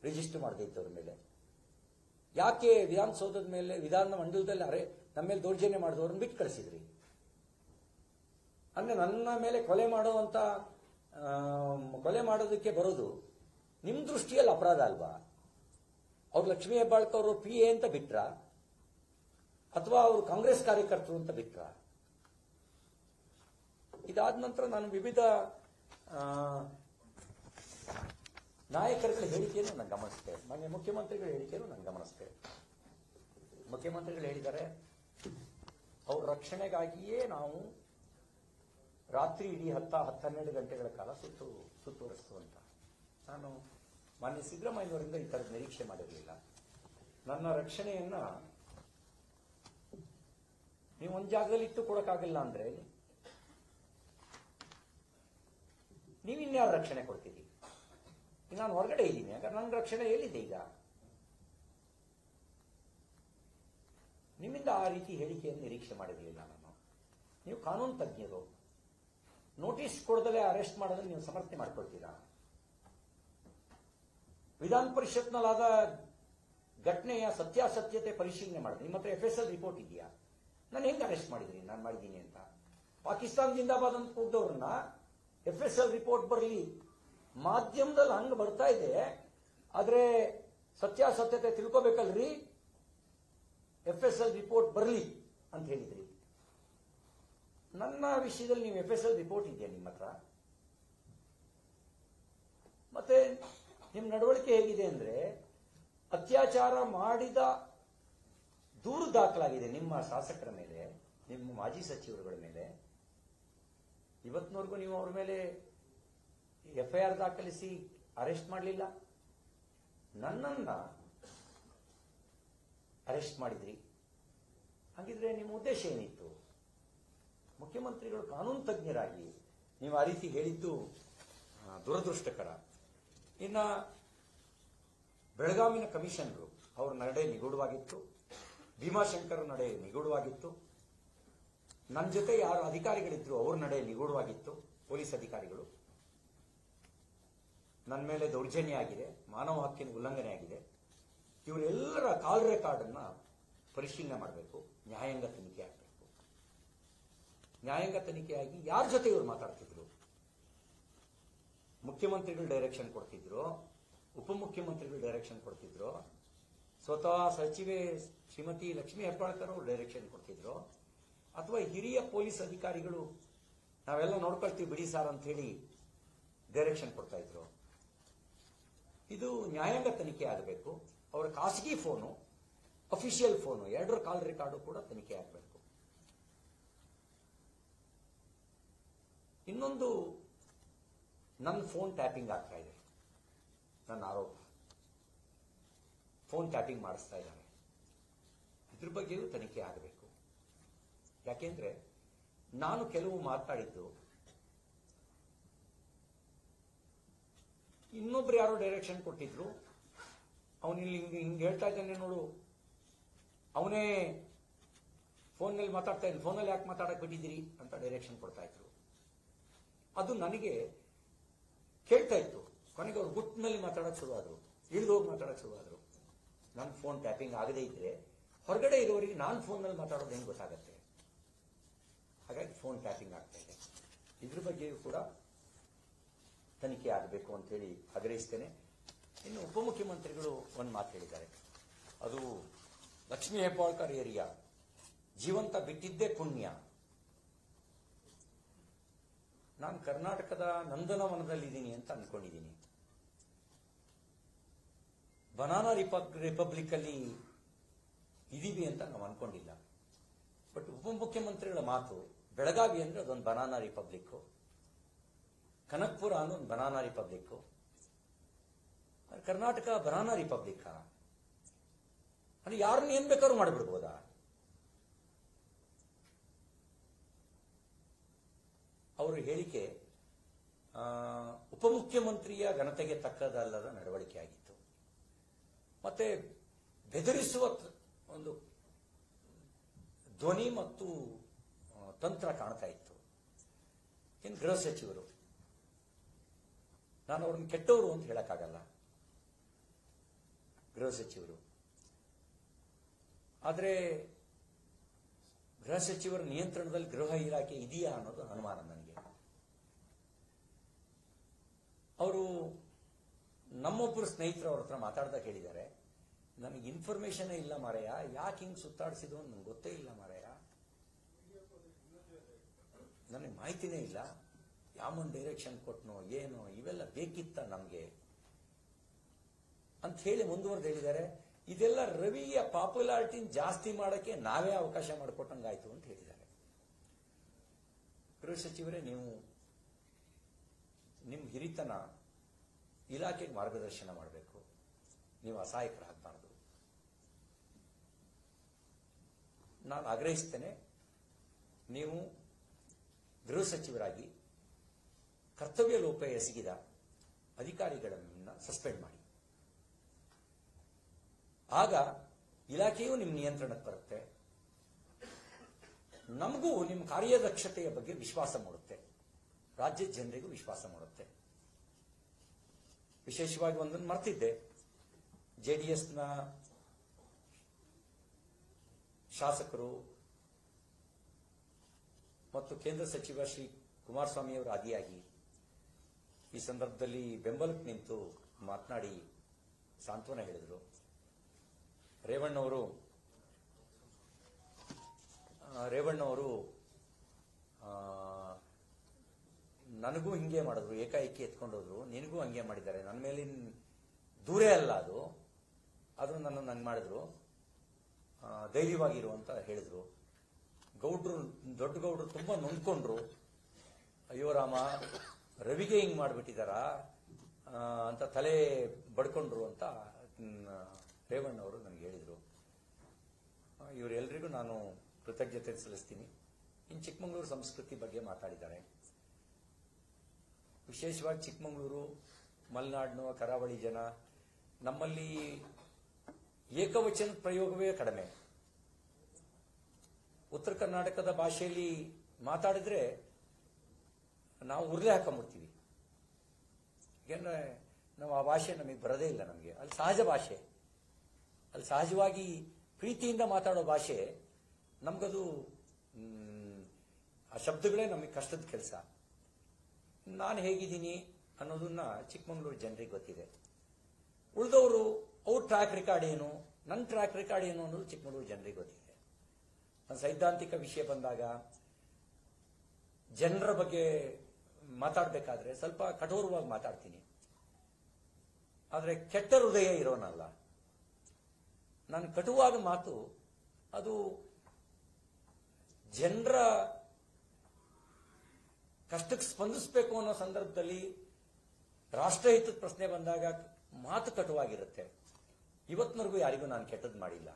ರಿಜಿಸ್ಟರ್ ಮಾಡದೇ ಇದ್ದವ್ರ ಮೇಲೆ ಯಾಕೆ ವಿಧಾನಸೌಧದ ಮೇಲೆ ವಿಧಾನ ಮಂಡಲದಲ್ಲಿ ನಮ್ಮ ಮೇಲೆ ದೌರ್ಜನ್ಯ ಮಾಡಿದವ್ರನ್ನ ಬಿಟ್ಟು ಕಳಿಸಿದ್ರಿ? ಅಂದ್ರೆ ನನ್ನ ಮೇಲೆ ಕೊಲೆ ಮಾಡೋದಕ್ಕೆ ಬರೋದು ನಿಮ್ ದೃಷ್ಟಿಯಲ್ಲಿ ಅಪರಾಧ ಅಲ್ವಾ? ಅವ್ರು ಲಕ್ಷ್ಮೀ ಹೆಬ್ಬಾಳ್ಕರ್ ಅವರು PA ಅಂತ ಬಿಟ್ರ ಅಥವಾ ಅವರು ಕಾಂಗ್ರೆಸ್ ಕಾರ್ಯಕರ್ತರು ಅಂತ ಬಿಟ್ರ? ಇದಾದ ನಂತರ ನಾನು ವಿವಿಧ ನಾಯಕರುಗಳ ಹೇಳಿಕೆಯನ್ನು ನಾನು ಗಮನಿಸಿದೆ. ಮಾನ್ಯ ಮುಖ್ಯಮಂತ್ರಿಗಳ ಹೇಳಿಕೆಯನ್ನು ನಾನು ಗಮನಿಸಿದೆ. ಮುಖ್ಯಮಂತ್ರಿಗಳು ಹೇಳಿದ್ದಾರೆ, ಅವ್ರ ರಕ್ಷಣೆಗಾಗಿಯೇ ನಾವು ರಾತ್ರಿ ಇಡೀ 10-12 ಗಂಟೆಗಳ ಕಾಲ ಸುತ್ತುವರಿಸ್ತು ಅಂತ. ನಾನು ಮಾನ್ಯ ಸಿದ್ದರಾಮಯ್ಯವರಿಂದ ಈ ತರದ ನಿರೀಕ್ಷೆ ಮಾಡಿರಲಿಲ್ಲ. ನನ್ನ ರಕ್ಷಣೆಯನ್ನ ನೀವು ಒಂದ್ ಜಾಗದಲ್ಲಿ ಇಟ್ಟು ಕೊಡಕ್ಕಾಗಲ್ಲ ಅಂದ್ರೆ ನೀವಿನ್ಯಾವ ರಕ್ಷಣೆ ಕೊಡ್ತೀರಿ? ಈಗ ನಾನು ಹೊರಗಡೆ ಇದ್ದೀನಿ, ಯಾಕಂದ್ರೆ ನನ್ನ ರಕ್ಷಣೆ ಎಲ್ಲಿದೆ ಈಗ? ನಿಮ್ಮಿಂದ ಆ ರೀತಿ ಹೇಳಿಕೆಯನ್ನು ನಿರೀಕ್ಷೆ ಮಾಡಿರಲಿಲ್ಲ ನಾನು. ನೀವು ಕಾನೂನು ತಜ್ಞರು, ನೋಟಿಸ್ ಕೊಡದಲ್ಲೇ ಅರೆಸ್ಟ್ ಮಾಡೋದನ್ನು ನೀವು ಸಮರ್ಥನೆ ಮಾಡ್ಕೊಳ್ತೀರಾ? ವಿಧಾನ ಪರಿಷತ್ನಲ್ಲಾದ ಘಟನೆಯ ಸತ್ಯಾಸತ್ಯತೆ ಪರಿಶೀಲನೆ ಮಾಡಿದೆ. ನಿಮ್ಮ ಹತ್ರ FSL ರಿಪೋರ್ಟ್ ಇದೆಯಾ? ನಾನು ಹೆಂಗೆ ಅರೆಸ್ಟ್ ಮಾಡಿದ್ರಿ, ನಾನು ಮಾಡಿದ್ದೀನಿ ಅಂತ? ಪಾಕಿಸ್ತಾನ ಜಿಂದಾಬಾದ್ ಅಂತ ಕೂಗ್ದವ್ರನ್ನ FSL ರಿಪೋರ್ಟ್ ಬರಲಿ, ಮಾಧ್ಯಮದಲ್ಲಿ ಹಂಗೆ ಬರ್ತಾ ಇದೆ, ಆದ್ರೆ ಸತ್ಯಾಸತ್ಯತೆ ತಿಳ್ಕೋಬೇಕಲ್ರಿ, FSL ರಿಪೋರ್ಟ್ ಬರಲಿ ಅಂತ ಹೇಳಿದ್ರಿ. ನನ್ನ ವಿಷಯದಲ್ಲಿ ನೀವು FSL ರಿಪೋರ್ಟ್ ಇದೆಯಾ ನಿಮ್ಮ ಹತ್ರ? ಮತ್ತೆ ನಿಮ್ಮ ನಡವಳಿಕೆ ಹೇಗಿದೆ ಅಂದ್ರೆ, ಅತ್ಯಾಚಾರ ಮಾಡಿದ ದೂರು ದಾಖಲಾಗಿದೆ ನಿಮ್ಮ ಶಾಸಕರ ಮೇಲೆ, ನಿಮ್ಮ ಮಾಜಿ ಸಚಿವರುಗಳ ಮೇಲೆ. ಇವತ್ತಿನವರೆಗೂ ನೀವು ಅವ್ರ ಮೇಲೆ FIR ದಾಖಲಿಸಿ ಅರೆಸ್ಟ್ ಮಾಡಲಿಲ್ಲ. ನನ್ನನ್ನ ಅರೆಸ್ಟ್ ಮಾಡಿದ್ರಿ. ಹಾಗಿದ್ರೆ ನಿಮ್ಮ ಉದ್ದೇಶ ಏನಿತ್ತು? ಮುಖ್ಯಮಂತ್ರಿಗಳು ಕಾನೂನು ತಜ್ಞರಾಗಿ ನೀವು ಆ ರೀತಿ ಹೇಳಿದ್ದು ದುರದೃಷ್ಟಕರ. ಇನ್ನ ಬೆಳಗಾವಿನ ಕಮಿಷನರು ಅವ್ರ ನಡೆ ನಿಗೂಢವಾಗಿತ್ತು, ಭೀಮಾಶಂಕರ್ ನಡೆ ನಿಗೂಢವಾಗಿತ್ತು, ನನ್ನ ಜೊತೆ ಯಾರು ಅಧಿಕಾರಿಗಳಿದ್ರು ಅವ್ರ ನಡೆ ನಿಗೂಢವಾಗಿತ್ತು. ಪೊಲೀಸ್ ಅಧಿಕಾರಿಗಳು ನನ್ನ ಮೇಲೆ ದೌರ್ಜನ್ಯ ಆಗಿದೆ, ಮಾನವ ಹಕ್ಕಿನ ಉಲ್ಲಂಘನೆ ಆಗಿದೆ. ಇವರೆಲ್ಲರ ಕಾಲ್ ರೆಕಾರ್ಡ್ ಅನ್ನ ಪರಿಶೀಲನೆ ಮಾಡಬೇಕು, ನ್ಯಾಯಾಂಗ ತನಿಖೆ ಆಗಬೇಕು. ನ್ಯಾಯಾಂಗ ತನಿಖೆಯಾಗಿ ಯಾರ ಜೊತೆ ಇವರು ಮಾತಾಡ್ತಿದ್ರು? ಮುಖ್ಯಮಂತ್ರಿಗಳು ಡೈರೆಕ್ಷನ್ ಕೊಡ್ತಿದ್ರು, ಉಪಮುಖ್ಯಮಂತ್ರಿಗಳು ಡೈರೆಕ್ಷನ್ ಕೊಡ್ತಿದ್ರು, ಸ್ವತಃ ಸಚಿವೆ ಶ್ರೀಮತಿ ಲಕ್ಷ್ಮೀ ಹೆಬ್ಬಾಳ್ಕರ್ ಅವರು ಡೈರೆಕ್ಷನ್ ಕೊಡ್ತಿದ್ರು, ಅಥವಾ ಹಿರಿಯ ಪೊಲೀಸ್ ಅಧಿಕಾರಿಗಳು ನಾವೆಲ್ಲ ನೋಡ್ಕೊಳ್ತೀವಿ ಬಿಡಿ ಸಾರ್ ಅಂತ ಹೇಳಿ ಡೈರೆಕ್ಷನ್ ಕೊಡ್ತಾ ಇದ್ರು? ಇದು ನ್ಯಾಯಾಂಗ ತನಿಖೆ ಆಗಬೇಕು. ಅವರ ಖಾಸಗಿ ಫೋನು, ಅಫಿಷಿಯಲ್ ಫೋನು, ಎರಡರ ಕಾಲ್ ರೆಕಾರ್ಡು ಕೂಡ ತನಿಖೆ ಆಗಬೇಕು. ಇನ್ನೊಂದು, ನನ್ನ ಫೋನ್ ಟ್ಯಾಪಿಂಗ್ ಆಗ್ತಾ ಇದೆ, ನನ್ನ ಆರೋಪ. ಫೋನ್ ಟ್ಯಾಪಿಂಗ್ ಮಾಡಿಸ್ತಾ ಇದ್ದಾರೆ. ಇದ್ರ ಬಗ್ಗೆಯೂ ತನಿಖೆ ಆಗಬೇಕು. ಯಾಕೆಂದ್ರೆ ನಾನು ಕೆಲವು ಮಾತಾಡಿದ್ದು ಇನ್ನೊಬ್ರು ಯಾರೋ ಡೈರೆಕ್ಷನ್ ಕೊಟ್ಟಿದ್ರು, ಅವನಿಲ್ಲಿ ಹಿಂಗೆ ಹೇಳ್ತಾ ಇದ್ದಾನೆ ನೋಡು, ಅವನೇ ಫೋನ್ನಲ್ಲಿ ಮಾತಾಡ್ತಾ ಇದ್ದಾನೆ, ಫೋನಲ್ಲಿ ಯಾಕೆ ಮಾತಾಡಕ್ ಬಿಟ್ಟಿದ್ದೀರಿ ಅಂತ ಡೈರೆಕ್ಷನ್ ಕೊಡ್ತಾ ಇದ್ರು. ಅದು ನನಗೆ ಕೇಳ್ತಾ ಇತ್ತು. ಕೊನೆಗೆ ಅವ್ರು ಗುಟ್ಟಿನಲ್ಲಿ ಮಾತಾಡಕ್ ಶುರುವಾದ್ರು, ಇಳಿದೋಗಿ ಮಾತಾಡಕ್ ಶುರುವಾದ್ರು. ನನ್ನ ಫೋನ್ ಟ್ಯಾಪಿಂಗ್ ಆಗದೇ ಇದ್ರೆ ಹೊರಗಡೆ ಇರೋರಿಗೆ ನಾನು ಫೋನ್ನಲ್ಲಿ ಮಾತಾಡೋದು ಹೆಂಗೆ ಗೊತ್ತಾಗತ್ತೆ? ಹಾಗಾಗಿ ಫೋನ್ ಟ್ಯಾಪಿಂಗ್ ಆಗ್ತಾ ಇದೆ. ಇದ್ರ ಬಗ್ಗೆಯೂ ಕೂಡ ತನಿಖೆ ಆಗಬೇಕು ಅಂತ ಹೇಳಿ ಆಗ್ರಹಿಸ್ತೇನೆ. ಇನ್ನು ಉಪಮುಖ್ಯಮಂತ್ರಿಗಳು ಒಂದು ಮಾತು ಹೇಳಿದ್ದಾರೆ, ಅದು ಲಕ್ಷ್ಮೀ ಹೆಬ್ಬಾಳ್ಕರ್ ಏರಿಯಾ ಜೀವಂತ ಬಿಟ್ಟಿದ್ದೇ ಪುಣ್ಯ. ನಾನು ಕರ್ನಾಟಕದ ನಂದನವನದಲ್ಲಿದ್ದೀನಿ ಅಂತ ಅನ್ಕೊಂಡಿದ್ದೀನಿ. ಬನಾನಾ ರಿಪಬ್ಲಿಕ್ ಅಲ್ಲಿ ಇದೀವಿ ಅಂತ ನಾವು ಅನ್ಕೊಂಡಿಲ್ಲ. ಬಟ್ ಉಪಮುಖ್ಯಮಂತ್ರಿಗಳ ಮಾತು, ಬೆಳಗಾವಿ ಅಂದ್ರೆ ಅದೊಂದು ಬನಾನಾ ರಿಪಬ್ಲಿಕ್, ಕನಕಪುರ ಅನ್ನೋದು banana republic, Karnataka banana republic ಅಂದ್ರೆ ಯಾರನ್ನ ಏನ್ ಬೇಕಾದ್ರೂ ಮಾಡಿಬಿಡ್ಬೋದಾ? ಅವರ ಹೇಳಿಕೆ ಉಪಮುಖ್ಯಮಂತ್ರಿಯ ಘನತೆಗೆ ತಕ್ಕದಲ್ಲದ ನಡವಳಿಕೆ ಆಗಿತ್ತು. ಮತ್ತೆ ಬೆದರಿಸುವ ಒಂದು ಧ್ವನಿ ಮತ್ತು ತಂತ್ರ ಕಾಣ್ತಾ ಇತ್ತು. ಇನ್ನು ಗೃಹ ಸಚಿವರು, ನಾನು ಅವ್ರನ್ನ ಕೆಟ್ಟವರು ಅಂತ ಹೇಳಕ್ಕಾಗಲ್ಲ, ಗೃಹ ಸಚಿವರು. ಆದರೆ ಗೃಹ ಸಚಿವರ ನಿಯಂತ್ರಣದಲ್ಲಿ ಗೃಹ ಇಲಾಖೆ ಇದೆಯಾ ಅನ್ನೋದು ಅನುಮಾನ ನನಗೆ. ಅವರು ನಮ್ಮೊಬ್ಬರು ಸ್ನೇಹಿತರು ಅವ್ರ ಹತ್ರ ಮಾತಾಡ್ದಾಗ ಹೇಳಿದ್ದಾರೆ, ನನಗೆ ಇನ್ಫಾರ್ಮೇಶನ್ ಇಲ್ಲ ಮಾರಾಯ, ಯಾಕೆ ಹಿಂಗ್ ಸುತ್ತಾಡಿಸಿದ್ರು ಅಂತ ನಂಗೆ ಗೊತ್ತೇ ಇಲ್ಲ ಮಾರಾಯ, ನನಗೆ ಮಾಹಿತಿನೇ ಇಲ್ಲ, ಯಾವನ್ ಡೈರೆಕ್ಷನ್ ಕೊಟ್ನೋ ಏನೋ, ಇವೆಲ್ಲ ಬೇಕಿತ್ತ ನಮ್ಗೆ ಅಂತ ಹೇಳಿ ಮುಂದುವರೆದು ಹೇಳಿದ್ದಾರೆ. ಇದೆಲ್ಲ ರವಿಯ ಪಾಪ್ಯುಲಾರಿಟಿನ ಜಾಸ್ತಿ ಮಾಡಕ್ಕೆ ನಾವೇ ಅವಕಾಶ ಮಾಡಿಕೊಟ್ಟಂಗಾಯ್ತು ಅಂತ ಹೇಳಿದ್ದಾರೆ. ಗೃಹ ಸಚಿವರೇ, ನೀವು ನಿಮ್ಮ ಹಿರಿತನ ಇಲಾಖೆಗೆ ಮಾರ್ಗದರ್ಶನ ಮಾಡಬೇಕು, ನೀವು ಅಸಹಾಯಕರಾಗಬಾರದು. ನಾನು ಆಗ್ರಹಿಸ್ತೇನೆ, ನೀವು ಗೃಹ ಸಚಿವರಾಗಿ ಕರ್ತವ್ಯ ಲೋಪ ಎಸಗಿದ ಅಧಿಕಾರಿಗಳನ್ನ ಸಸ್ಪೆಂಡ್ ಮಾಡಿ. ಆಗ ಇಲಾಖೆಯೂ ನಿಮ್ಮ ನಿಯಂತ್ರಣಕ್ಕೆ ಬರುತ್ತೆ, ನಮಗೂ ನಿಮ್ಮ ಕಾರ್ಯದಕ್ಷತೆಯ ಬಗ್ಗೆ ವಿಶ್ವಾಸ ಮೂಡುತ್ತೆ, ರಾಜ್ಯದ ಜನರಿಗೂ ವಿಶ್ವಾಸ ಮೂಡುತ್ತೆ. ವಿಶೇಷವಾಗಿ ಒಂದನ್ನು ಮರ್ತಿದ್ದೆ, ಜೆಡಿಎಸ್ನ ಶಾಸಕರು ಮತ್ತು ಕೇಂದ್ರ ಸಚಿವ ಶ್ರೀ ಕುಮಾರಸ್ವಾಮಿಯವರು ಆದಿಯಾಗಿ ಈ ಸಂದರ್ಭದಲ್ಲಿ ಬೆಂಬಲಕ್ಕೆ ನಿಂತು ಮಾತನಾಡಿ ಸಾಂತ್ವನ ಹೇಳಿದರು. ರೇವಣ್ಣವರು ನನಗೂ ಹಿಂಗೆ ಮಾಡಿದ್ರು, ಏಕಾಏಕಿ ಎತ್ಕೊಂಡೋದ್ರು, ನಿನಗೂ ಹಂಗೆ ಮಾಡಿದ್ದಾರೆ, ನನ್ನ ಮೇಲಿನ ದೂರೇ ಅಲ್ಲ ಅದು, ಆದರೂ ನನ್ನನ್ನು ಹಂಗೆ ಮಾಡಿದ್ರು, ಧೈರ್ಯವಾಗಿರು ಅಂತ ಹೇಳಿದ್ರು. ದೊಡ್ಡ ಗೌಡ್ರು ತುಂಬಾ ನೊಂದ್ಕೊಂಡ್ರು. ಅಯ್ಯೋ ರಾಮ, ರವಿಗೆ ಹಿಂಗ್ ಮಾಡಿಬಿಟ್ಟಿದಾರ ಅಂತ ತಲೆ ಬಡ್ಕೊಂಡ್ರು ಅಂತ ರೇವಣ್ಣವರು ನನಗೆ ಹೇಳಿದರು. ಇವರೆಲ್ಲರಿಗೂ ನಾನು ಕೃತಜ್ಞತೆ ಸಲ್ಲಿಸ್ತೀನಿ. ಇನ್ನು ಚಿಕ್ಕಮಗಳೂರು ಸಂಸ್ಕೃತಿ ಬಗ್ಗೆ ಮಾತಾಡಿದ್ದಾರೆ. ವಿಶೇಷವಾಗಿ ಚಿಕ್ಕಮಗಳೂರು, ಮಲೆನಾಡಿನ ಕರಾವಳಿ ಜನ, ನಮ್ಮಲ್ಲಿ ಏಕವಚನದ ಪ್ರಯೋಗವೇ ಕಡಿಮೆ. ಉತ್ತರ ಕರ್ನಾಟಕದ ಭಾಷೆಯಲ್ಲಿ ಮಾತಾಡಿದ್ರೆ ನಾವು ಉರ್ಲೆ ಹಾಕೊಂಡ್ಬಿಡ್ತೀವಿ. ಯಾಕೆಂದ್ರೆ ನಾವು ಆ ಭಾಷೆ ನಮಗೆ ಬರೋದೇ ಇಲ್ಲ. ನಮಗೆ ಅಲ್ಲಿ ಸಹಜ ಭಾಷೆ, ಅಲ್ಲಿ ಸಹಜವಾಗಿ ಪ್ರೀತಿಯಿಂದ ಮಾತಾಡೋ ಭಾಷೆ, ನಮ್ಗದು ಆ ಶಬ್ದಗಳೇ ನಮಗೆ ಕಷ್ಟದ ಕೆಲಸ. ನಾನು ಹೇಗಿದ್ದೀನಿ ಅನ್ನೋದನ್ನ ಚಿಕ್ಕಮಗಳೂರು ಜನರಿಗೆ ಗೊತ್ತಿದೆ. ಉಳಿದವರು ಅವ್ರ ಟ್ರ್ಯಾಕ್ ರೆಕಾರ್ಡ್ ಏನು, ನನ್ನ ಟ್ರ್ಯಾಕ್ ರೆಕಾರ್ಡ್ ಏನು ಅನ್ನೋದು ಚಿಕ್ಕಮಗಳೂರು ಜನರಿಗೆ ಗೊತ್ತಿದೆ. ನನ್ನ ಸೈದ್ಧಾಂತಿಕ ವಿಷಯ ಬಂದಾಗ ಜನರ ಬಗ್ಗೆ ಮಾತಾಡಬೇಕಾದ್ರೆ ಸ್ವಲ್ಪ ಕಠೋರವಾಗಿ ಮಾತಾಡ್ತೀನಿ. ಆದರೆ ಕೆಟ್ಟ ಹೃದಯ ಇರೋನಲ್ಲ. ನಾನು ಕಟುವಾದ ಮಾತು ಅದು ಜನರ ಕಷ್ಟಕ್ಕೆ ಸ್ಪಂದಿಸಬೇಕು ಅನ್ನೋ ಸಂದರ್ಭದಲ್ಲಿ, ರಾಷ್ಟ್ರಹಿತದ ಪ್ರಶ್ನೆ ಬಂದಾಗ ಮಾತು ಕಟುವಾಗಿರುತ್ತೆ. ಇವತ್ತಿನವರೆಗೂ ಯಾರಿಗೂ ನಾನು ಕೆಟ್ಟದ್ದು ಮಾಡಿಲ್ಲ,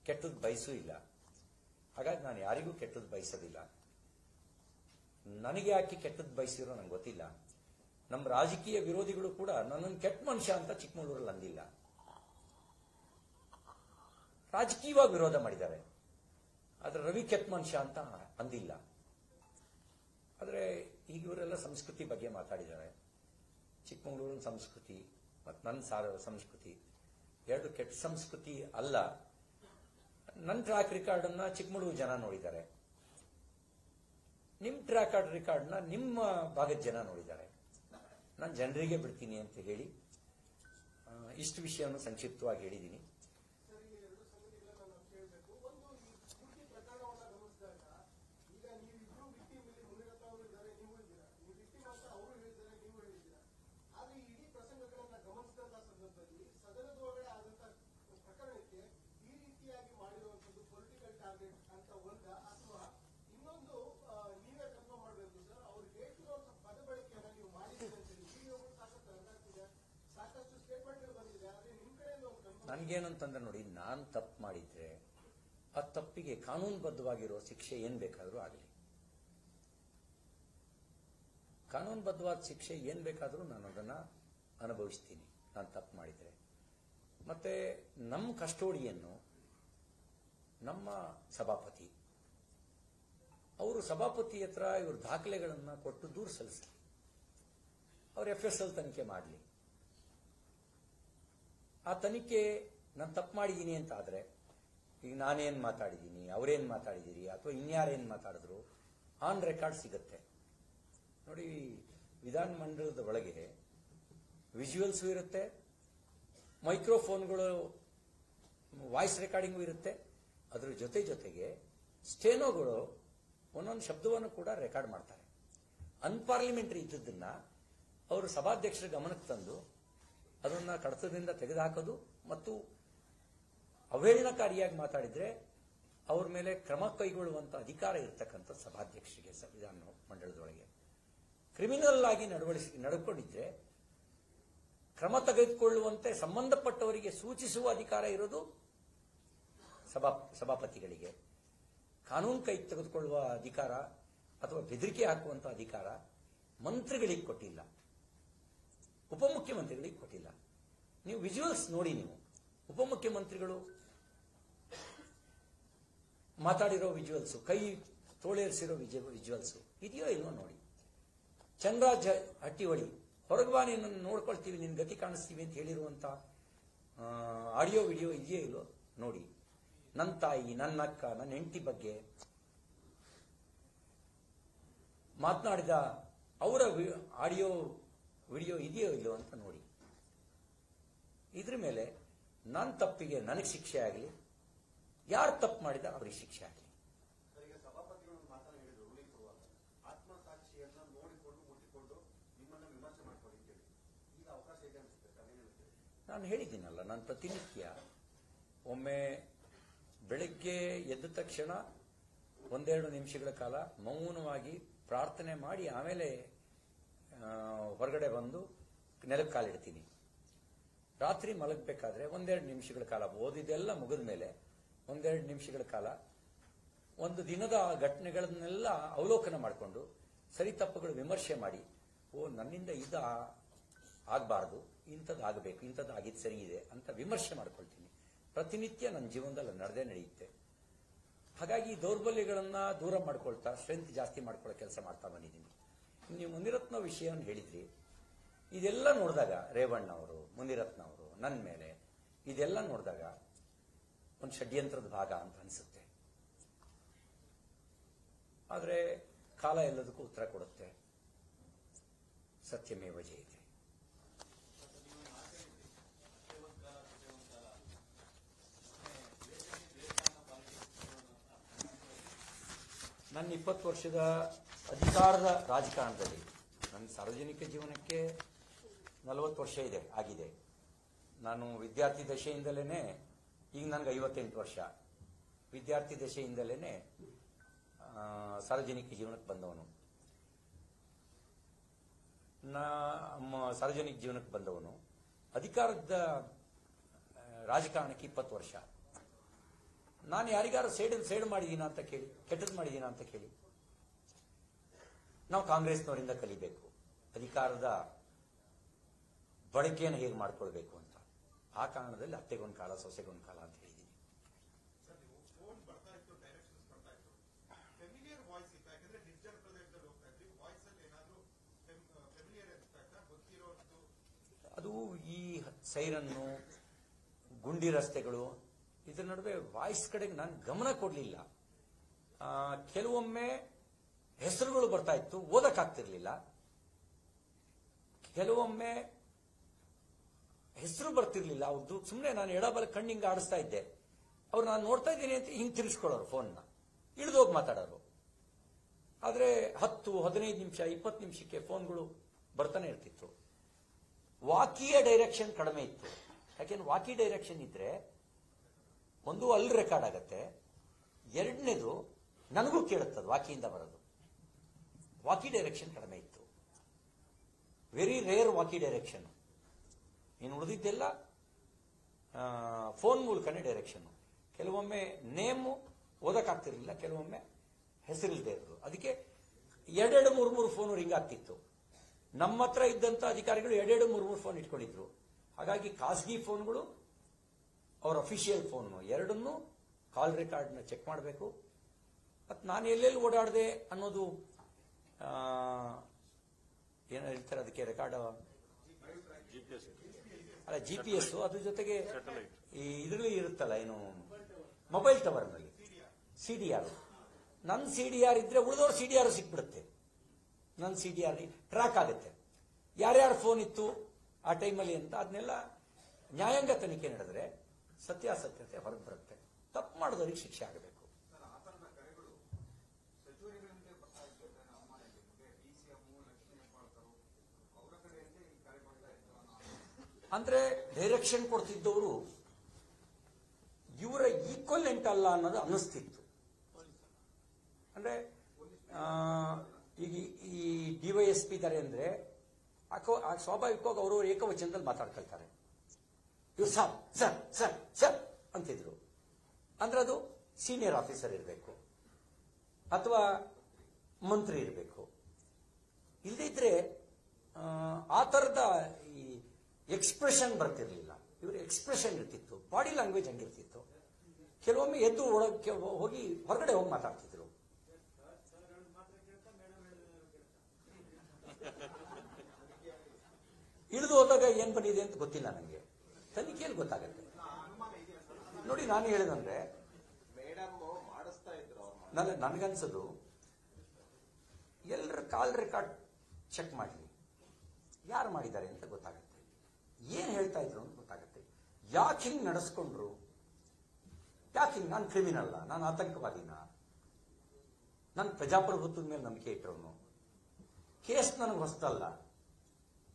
ಕೆಟ್ಟದ್ದು ಬಯಸೂ ಇಲ್ಲ. ಹಾಗಾಗಿ ನಾನು ಯಾರಿಗೂ ಕೆಟ್ಟದ್ದು ಬಯಸೋದಿಲ್ಲ. ನನಗೆ ಯಾಕೆ ಕೆಟ್ಟದ್ದು ಬಯಸಿರೋ ನಂಗೆ ಗೊತ್ತಿಲ್ಲ. ನಮ್ಮ ರಾಜಕೀಯ ವಿರೋಧಿಗಳು ಕೂಡ ನನ್ನನ್ನು ಕೆಟ್ಟ ಮನುಷ್ಯ ಅಂತ ಚಿಕ್ಕಮಗಳೂರಲ್ಲಿ ಅಂದಿಲ್ಲ. ರಾಜಕೀಯವಾಗಿ ವಿರೋಧ ಮಾಡಿದ್ದಾರೆ, ಆದ್ರೆ ರವಿ ಕೆಟ್ಟ ಮನುಷ್ಯ ಅಂತ ಅಂದಿಲ್ಲ. ಆದರೆ ಈಗ ಇವರೆಲ್ಲ ಸಂಸ್ಕೃತಿ ಬಗ್ಗೆ ಮಾತಾಡಿದ್ದಾರೆ. ಚಿಕ್ಕಮಗಳೂರಿನ ಸಂಸ್ಕೃತಿ ಮತ್ತು ನನ್ನ ಸಂಸ್ಕೃತಿ ಎರಡು ಕೆಟ್ಟ ಸಂಸ್ಕೃತಿ ಅಲ್ಲ. ನನ್ನ ಟ್ರ್ಯಾಕ್ ರೆಕಾರ್ಡ್ ಅನ್ನ ಚಿಕ್ಕಮಗಳೂರು ಜನ ನೋಡಿದ್ದಾರೆ, ನಿಮ್ಮ ಟ್ರ್ಯಾಕ್ ರೆಕಾರ್ಡ್ನ ನಿಮ್ಮ ಭಾಗದ ಜನ ನೋಡಿದ್ದಾರೆ. ನಾನು ಜನರಿಗೆ ಬಿಡ್ತೀನಿ ಅಂತ ಹೇಳಿ ಇಷ್ಟು ವಿಷಯವನ್ನು ಸಂಕ್ಷಿಪ್ತವಾಗಿ ಹೇಳಿದ್ದೀನಿ. ನನಗೇನಂತಂದ್ರೆ ನೋಡಿ, ನಾನು ತಪ್ಪು ಮಾಡಿದ್ರೆ ಆ ತಪ್ಪಿಗೆ ಕಾನೂನುಬದ್ಧವಾಗಿರೋ ಶಿಕ್ಷೆ ಏನ್ ಬೇಕಾದರೂ ಆಗಲಿ, ಕಾನೂನುಬದ್ಧವಾದ ಶಿಕ್ಷೆ ಏನ್ ಬೇಕಾದರೂ ನಾನು ಅದನ್ನ ಅನುಭವಿಸ್ತೀನಿ ನಾನು ತಪ್ಪು ಮಾಡಿದ್ರೆ. ಮತ್ತೆ ನಮ್ಮ ಕಸ್ಟೋಡಿಯನ್ನು ನಮ್ಮ ಸಭಾಪತಿ, ಅವರು ಸಭಾಪತಿ ಹತ್ರ ಇವ್ರ ದಾಖಲೆಗಳನ್ನ ಕೊಟ್ಟು ದೂರು ಸಲ್ಲಿಸಲಿ, ಅವ್ರು FSL ತನಿಖೆ ಮಾಡಲಿ. ಆ ತನಿಖೆ ನಾನು ತಪ್ಪು ಮಾಡಿದ್ದೀನಿ ಅಂತ ಆದ್ರೆ, ಈಗ ನಾನೇನ್ ಮಾತಾಡಿದ್ದೀನಿ, ಅವರೇನ್ ಮಾತಾಡಿದ್ದೀರಿ, ಅಥವಾ ಇನ್ಯಾರೇನ್ ಮಾತಾಡಿದ್ರು ಆನ್ ರೆಕಾರ್ಡ್ ಸಿಗುತ್ತೆ. ನೋಡಿ, ವಿಧಾನಮಂಡಲದ ಒಳಗೆ ವಿಜುವಲ್ಸ್ ಇರುತ್ತೆ, ಮೈಕ್ರೋಫೋನ್ಗಳು ವಾಯ್ಸ್ ರೆಕಾರ್ಡಿಂಗು ಇರುತ್ತೆ. ಅದ್ರ ಜೊತೆಗೆ ಸ್ಟೆನೋಗಳು ಒಂದೊಂದು ಶಬ್ದವನ್ನು ಕೂಡ ರೆಕಾರ್ಡ್ ಮಾಡ್ತಾರೆ. ಅನ್ಪಾರ್ಲಿಮೆಂಟರಿ ಇದ್ದದನ್ನ ಅವರು ಸಭಾಧ್ಯಕ್ಷರ ಗಮನಕ್ಕೆ ತಂದು ಅದನ್ನ ಕಡತದಿಂದ ತೆಗೆದುಹಾಕೋದು ಮತ್ತು ಅವಹೇಳನಕಾರಿಯಾಗಿ ಮಾತಾಡಿದ್ರೆ ಅವ್ರ ಮೇಲೆ ಕ್ರಮ ಕೈಗೊಳ್ಳುವಂತ ಅಧಿಕಾರ ಇರ್ತಕ್ಕಂಥ ಸಭಾಧ್ಯಕ್ಷರಿಗೆ ಸಂವಿಧಾನ ಮಂಡಲದೊಳಗೆ. ಕ್ರಿಮಿನಲ್ ಆಗಿ ನಡ್ಕೊಂಡಿದ್ರೆ ಕ್ರಮ ತೆಗೆದುಕೊಳ್ಳುವಂತೆ ಸಂಬಂಧಪಟ್ಟವರಿಗೆ ಸೂಚಿಸುವ ಅಧಿಕಾರ ಇರೋದು ಸಭಾಪತಿಗಳಿಗೆ. ಕಾನೂನು ಕೈ ತೆಗೆದುಕೊಳ್ಳುವ ಅಧಿಕಾರ ಅಥವಾ ಬೆದರಿಕೆ ಹಾಕುವಂತ ಅಧಿಕಾರ ಮಂತ್ರಿಗಳಿಗೆ ಕೊಟ್ಟಿಲ್ಲ. ಉಪಮುಖ್ಯಮಂತ್ರಿಗಳಿಗೆ ಕೊಟ್ಟಿಲ್ಲ. ನೀವು ವಿಜುವಲ್ಸ್ ನೋಡಿ, ನೀವು ಉಪಮುಖ್ಯಮಂತ್ರಿಗಳು ಮಾತಾಡಿರೋ ವಿಜುವಲ್ಸು, ಕೈ ತೋಳೇರಿಸಿರೋ ವಿಜುವಲ್ಸು ಇದೆಯೋ ಇಲ್ವೋ ನೋಡಿ. ಚಂದ್ರರಾಜ್ ಹಟ್ಟಿಹೊಳಿ ಹೊರಗೆ ಬಾ, ನಿನ್ನ ನೋಡ್ಕೊಳ್ತೀವಿ, ನಿನ್ನ ಗತಿ ಕಾಣಿಸ್ತೀವಿ ಅಂತ ಹೇಳಿರುವಂತ ಆಡಿಯೋ ವಿಡಿಯೋ ಇದೆಯೋ ಇಲ್ವೋ ನೋಡಿ. ನನ್ನ ತಾಯಿ, ನನ್ನ ಅಕ್ಕ, ನನ್ನ ಹೆಂಡತಿ ಬಗ್ಗೆ ಮಾತನಾಡಿದ ಅವರ ಆಡಿಯೋ ವಿಡಿಯೋ ಇದೆಯೋ ಇಲ್ಲೋ ಅಂತ ನೋಡಿ. ಇದ್ರ ಮೇಲೆ ನನ್ನ ತಪ್ಪಿಗೆ ನನಗೆ ಶಿಕ್ಷೆ ಆಗಲಿ, ಯಾರು ತಪ್ಪು ಮಾಡಿದ ಅವರಿಗೆ ಶಿಕ್ಷೆ ಆಗಲಿ. ಸಭಾಪತಿಗಳು ಮಾತನ್ನು ಹೇಳಿದ್ರು ರೂಲಿಂಗ್ ಕೊಡುವಾಗ, ಆತ್ಮಸಾಕ್ಷಿಯನ್ನ ನೋಡಿಕೊಂಡು ಮುಟ್ಟಿಕೊಂಡು ನಿಮ್ಮನ್ನು ವಿಮರ್ಶೆ ಮಾಡ್ಕೊಳ್ಳಿ ಅಂತೇಳಿ. ಈಗ ಅವಕಾಶ ಇದೆ ಅನಿಸುತ್ತೆ, ಅದೇನಿರುತ್ತೆ? ನಾನು ಹೇಳಿದ್ದೀನಲ್ಲ, ನಾನು ಪ್ರತಿನಿತ್ಯ ಒಮ್ಮೆ ಬೆಳಗ್ಗೆ ಎದ್ದ ತಕ್ಷಣ ಒಂದೆರಡು ನಿಮಿಷಗಳ ಕಾಲ ಮೌನವಾಗಿ ಪ್ರಾರ್ಥನೆ ಮಾಡಿ ಆಮೇಲೆ ಹೊರಗಡೆ ಬಂದು ನೆಲಕ್ಕೆ ಕಾಲಿಡ್ತೀನಿ. ರಾತ್ರಿ ಮಲಗಬೇಕಾದ್ರೆ ಒಂದೆರಡು ನಿಮಿಷಗಳ ಕಾಲ, ಓದಿದೆಲ್ಲ ಮುಗಿದ ಮೇಲೆ ಒಂದೆರಡು ನಿಮಿಷಗಳ ಕಾಲ ಒಂದು ದಿನದ ಘಟನೆಗಳನ್ನೆಲ್ಲ ಅವಲೋಕನ ಮಾಡಿಕೊಂಡು ಸರಿ ತಪ್ಪುಗಳು ವಿಮರ್ಶೆ ಮಾಡಿ, ನನ್ನಿಂದ ಇದು ಆಗಬಾರ್ದು, ಇಂಥದ್ದು ಆಗಬೇಕು, ಇಂಥದ್ದು ಆಗಿದ್ದು ಸರಿ ಇದೆ ಅಂತ ವಿಮರ್ಶೆ ಮಾಡ್ಕೊಳ್ತೀನಿ. ಪ್ರತಿನಿತ್ಯ ನನ್ನ ಜೀವನದಲ್ಲಿ ನಡೆದೇ ನಡೆಯುತ್ತೆ. ಹಾಗಾಗಿ ದೌರ್ಬಲ್ಯಗಳನ್ನ ದೂರ ಮಾಡ್ಕೊಳ್ತಾ ಸ್ಟ್ರೆಂತ್ ಜಾಸ್ತಿ ಮಾಡ್ಕೊಳ್ಳೋ ಕೆಲಸ ಮಾಡ್ತಾ ಬಂದಿದ್ದೀನಿ. ನೀವು ಮುನಿರತ್ನ ವಿಷಯವನ್ನು ಹೇಳಿದ್ರಿ. ಇದೆಲ್ಲ ನೋಡಿದಾಗ ರೇವಣ್ಣ ಅವರು, ಮುನಿರತ್ನ ಅವರು ನನ್ನ ಮೇಲೆ ಇದೆಲ್ಲ ನೋಡಿದಾಗ ಒಂದು ಷಡ್ಯಂತ್ರದ ಭಾಗ ಅಂತ ಅನಿಸುತ್ತೆ. ಆದರೆ ಕಾಲ ಎಲ್ಲದಕ್ಕೂ ಉತ್ತರ ಕೊಡುತ್ತೆ. ಸತ್ಯಮೇವ ಜಯತೆ. ನನ್ನ 20 ವರ್ಷದ ಅಧಿಕಾರದ ರಾಜಕಾರಣದಲ್ಲಿ, ನನ್ನ ಸಾರ್ವಜನಿಕ ಜೀವನಕ್ಕೆ 40 ವರ್ಷ ಆಗಿದೆ. ನಾನು ವಿದ್ಯಾರ್ಥಿ ದಶೆಯಿಂದಲೇ, ಈಗ ನನಗೆ 58 ವರ್ಷ, ವಿದ್ಯಾರ್ಥಿ ದಶೆಯಿಂದಲೇ ಸಾರ್ವಜನಿಕ ಜೀವನಕ್ಕೆ ಬಂದವನು. ಸಾರ್ವಜನಿಕ ಜೀವನಕ್ಕೆ ಬಂದವನು. ಅಧಿಕಾರದ ರಾಜಕಾರಣಕ್ಕೆ 20 ವರ್ಷ. ನಾನು ಯಾರಿಗಾರು ಸೇಡು ಮಾಡಿದೀನ ಅಂತ ಕೇಳಿ, ಕೆಟ್ಟದ್ದು ಮಾಡಿದೀನ ಅಂತ ಕೇಳಿ. ನಾವು ಕಾಂಗ್ರೆಸ್ನವರಿಂದ ಕಲಿಬೇಕು ಅಧಿಕಾರದ ಬಳಕೆಯನ್ನು ಹೇಗೆ ಮಾಡ್ಕೊಳ್ಬೇಕು ಅಂತ. ಆ ಕಾರಣದಲ್ಲಿ ಅತ್ತೆಗೊಂದು ಕಾಲ, ಸೊಸೆಗೊಂದು ಕಾಲ ಅಂತ ಹೇಳಿದ್ದೀನಿ. ಅದು ಈ ಸೈರನ್ನು, ಗುಂಡಿ ರಸ್ತೆಗಳು, ಇದರ ನಡುವೆ ವಾಯ್ಸ್ ಕಡೆಗೆ ನಾನು ಗಮನ ಕೊಡಲಿಲ್ಲ. ಕೆಲವೊಮ್ಮೆ ಹೆಸರುಗಳು ಬರ್ತಾ ಇತ್ತು, ಓದಕ್ಕಾಗ್ತಿರ್ಲಿಲ್ಲ. ಕೆಲವೊಮ್ಮೆ ಹೆಸರು ಬರ್ತಿರ್ಲಿಲ್ಲ ಅವ್ರದ್ದು. ಸುಮ್ಮನೆ ನಾನು ಎಡಬಲ ಕಣ್ಣಿಂಗ ಆಡಿಸ್ತಾ ಇದ್ದೆ. ಅವ್ರು ನಾನು ನೋಡ್ತಾ ಇದ್ದೀನಿ ಅಂತ ಹಿಂಗೆ ತಿರ್ಸ್ಕೊಳ್ಳೋರು, ಫೋನ್ನ ಇಳಿದೋಗಿ ಮಾತಾಡೋರು. ಆದರೆ 10, 15 ನಿಮಿಷ, 20 ನಿಮಿಷಕ್ಕೆ ಫೋನ್ಗಳು ಬರ್ತಾನೆ ಇರ್ತಿತ್ತು. ವಾಕಿಯ ಡೈರೆಕ್ಷನ್ ಕಡಿಮೆ ಇತ್ತು. ಯಾಕೆಂದ್ರೆ ವಾಕಿ ಡೈರೆಕ್ಷನ್ ಇದ್ರೆ ಒಂದು ಅಲ್ಲಿ ರೆಕಾರ್ಡ್ ಆಗತ್ತೆ, ಎರಡನೇದು ನನಗೂ ಕೇಳುತ್ತದೆ ವಾಕಿಯಿಂದ ಬರೋದು. ವಾಕಿ ಡೈರೆಕ್ಷನ್ ಕಡಿಮೆ ಇತ್ತು. Very rare walkie direction. ಇನ್ನು ಉಳಿದಿದ್ದೆಲ್ಲ ಫೋನ್ ಮೂಲಕನೇ ಡೈರೆಕ್ಷನ್. ಕೆಲವೊಮ್ಮೆ ನೇಮು ಓದಕ್ಕಾಗ್ತಿರ್ಲಿಲ್ಲ, ಕೆಲವೊಮ್ಮೆ ಹೆಸರಿಲ್ಲದೆ ಇರೋದು. ಅದಕ್ಕೆ 2, 3 ಫೋನ್ ರಿಂಗ್ ಆಗ್ತಿತ್ತು. ನಮ್ಮ ಹತ್ರ ಇದ್ದಂತ ಅಧಿಕಾರಿಗಳು 2, 3 ಫೋನ್ ಇಟ್ಕೊಂಡಿದ್ರು. ಹಾಗಾಗಿ ಖಾಸಗಿ ಫೋನ್ಗಳು, ಅವ್ರ ಅಫಿಷಿಯಲ್ ಫೋನ್, ಎರಡನ್ನೂ ಕಾಲ್ ರೆಕಾರ್ಡ್ನ ಚೆಕ್ ಮಾಡಬೇಕು. ಮತ್ತು ನಾನು ಎಲ್ಲೆಲ್ಲಿ ಓಡಾಡಿದೆ ಅನ್ನೋದು ಏನೋ ಹೇಳ್ತಾರೆ ಅದಕ್ಕೆ, ರೆಕಾರ್ಡ್ ಅಲ್ಲ, GPS. ಅದ್ರ ಜೊತೆಗೆ ಈ ಇದರಲ್ಲಿ ಇರುತ್ತಲ್ಲ, ಏನು ಮೊಬೈಲ್ ಟವರ್ನಲ್ಲಿ CDR. ನನ್ನ CDR ಇದ್ರೆ ಉಳಿದವ್ರ CDR ಸಿಕ್ಬಿಡುತ್ತೆ. ನನ್ನ CDR ಟ್ರ್ಯಾಕ್ ಆಗುತ್ತೆ, ಯಾರ್ಯಾರ ಫೋನ್ ಇತ್ತು ಆ ಟೈಮಲ್ಲಿ ಅಂತ. ಅದನ್ನೆಲ್ಲ ನ್ಯಾಯಾಂಗ ತನಿಖೆ ನಡೆದ್ರೆ ಸತ್ಯಾಸತ್ಯತೆ ಹೊರಗೆ ಬರುತ್ತೆ. ತಪ್ಪು ಮಾಡಿದವರಿಗೆ ಶಿಕ್ಷೆ ಆಗಬೇಕು. ಅಂದ್ರೆ ಡೈರೆಕ್ಷನ್ ಕೊಡ್ತಿದ್ದವರು ಇವರ ಈಕ್ವಲೆಂಟ್ ಅಲ್ಲ ಅನ್ನೋದು ಅನ್ನಿಸ್ತಿತ್ತು. ಅಂದ್ರೆ ಈಗ ಈ DYSP ಇದ್ದಾರೆ ಅಂದ್ರೆ ಸ್ವಾಭಾವಿಕವಾಗಿ ಅವರು ಏಕವಚನದಲ್ಲಿ ಮಾತಾಡ್ಕೊಳ್ತಾರೆ. ಇವ್ರು ಸರ್ ಸರ್ ಸರ್ ಸರ್ ಅಂತಿದ್ರು. ಅಂದ್ರೆ ಅದು ಸೀನಿಯರ್ ಆಫೀಸರ್ ಇರಬೇಕು ಅಥವಾ ಮಂತ್ರಿ ಇರಬೇಕು. ಇಲ್ಲದೇ ಇದ್ರೆ ಆ ಥರದ ಈ ಎಕ್ಸ್ಪ್ರೆಷನ್ ಬರ್ತಿರ್ಲಿಲ್ಲ. ಇವ್ರ ಎಕ್ಸ್ಪ್ರೆಷನ್ ಇರ್ತಿತ್ತು, ಬಾಡಿ ಲ್ಯಾಂಗ್ವೇಜ್ ಹಂಗಿರ್ತಿತ್ತು. ಕೆಲವೊಮ್ಮೆ ಎದ್ದು ಒಳಗೆ ಹೋಗಿ ಹೊರಗಡೆ ಹೋಗಿ ಮಾತಾಡ್ತಿದ್ರು. ಇಳಿದು ಹೋದಾಗ ಏನ್ ಬಂದಿದೆ ಅಂತ ಗೊತ್ತಿಲ್ಲ ನನಗೆ, ತನಿಖೆಯಲ್ಲಿ ಗೊತ್ತಾಗತ್ತೆ. ನೋಡಿ, ನಾನು ಹೇಳಿದಂದ್ರೆ ನನಗನ್ಸೋದು ಎಲ್ಲರ ಕಾಲ್ ರೆಕಾರ್ಡ್ ಚೆಕ್ ಮಾಡಲಿ, ಯಾರು ಮಾಡಿದ್ದಾರೆ ಅಂತ ಗೊತ್ತಾಗುತ್ತೆ, ಏನ್ ಹೇಳ್ತಾ ಇದ್ರು ಅಂತ ಗೊತ್ತಾಗುತ್ತೆ. ಯಾಕೆ ಹಿಂಗ್ ನಡೆಸ್ಕೊಂಡ್ರು, ಯಾಕೆ ಹಿಂಗ್, ನಾನು ಕ್ರಿಮಿನಲ್ಲ, ನಾನು ಆತಂಕವಾದಿನ, ನಾನು ಪ್ರಜಾಪ್ರಭುತ್ವದ ಮೇಲೆ ನಂಬಿಕೆ ಇಟ್ಟವನು, ಕೇಸ್ ನನಗೆ ಹೊಸ್ತಲ್ಲ,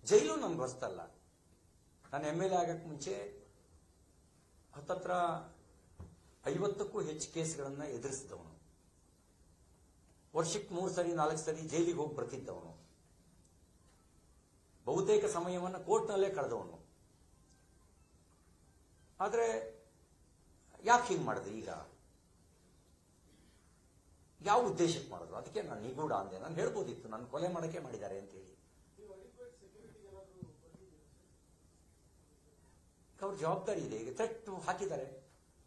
ಜೈಲು ನನಗೆ ಹೊಸ್ತಲ್ಲ. ನಾನು MLA ಆಗಕ್ಕೆ ಮುಂಚೆ ಹತ್ತತ್ರ 50ಕ್ಕೂ ಹೆಚ್ಚು ಕೇಸ್ಗಳನ್ನ ಎದುರಿಸಿದವನು, ವರ್ಷಕ್ಕೆ 3 ಸರಿ 4 ಸರಿ ಜೈಲಿಗೆ ಹೋಗಿ ಬರ್ತಿದ್ದವನು, ಬಹುತೇಕ ಸಮಯವನ್ನು ಕೋರ್ಟ್ನಲ್ಲೇ ಕಳೆದವನು. ಆದ್ರೆ ಯಾಕೆ ಹಿಂಗ್ ಮಾಡಿದೆ, ಈಗ ಯಾವ ಉದ್ದೇಶಕ್ಕೆ ಮಾಡಿದ್ರು, ಅದಕ್ಕೆ ನಾನು ನಿಗೂಢ ಅಂದೆ. ನಾನು ಹೇಳ್ಬೋದಿತ್ತು ನಾನು ಕೊಲೆ ಮಾಡಕ್ಕೆ ಮಾಡಿದ್ದಾರೆ ಅಂತ ಹೇಳಿ. ಅವ್ರ ಜವಾಬ್ದಾರಿ ಇದೆ. ಈಗ ಥ್ರೆಟ್ ಹಾಕಿದ್ದಾರೆ,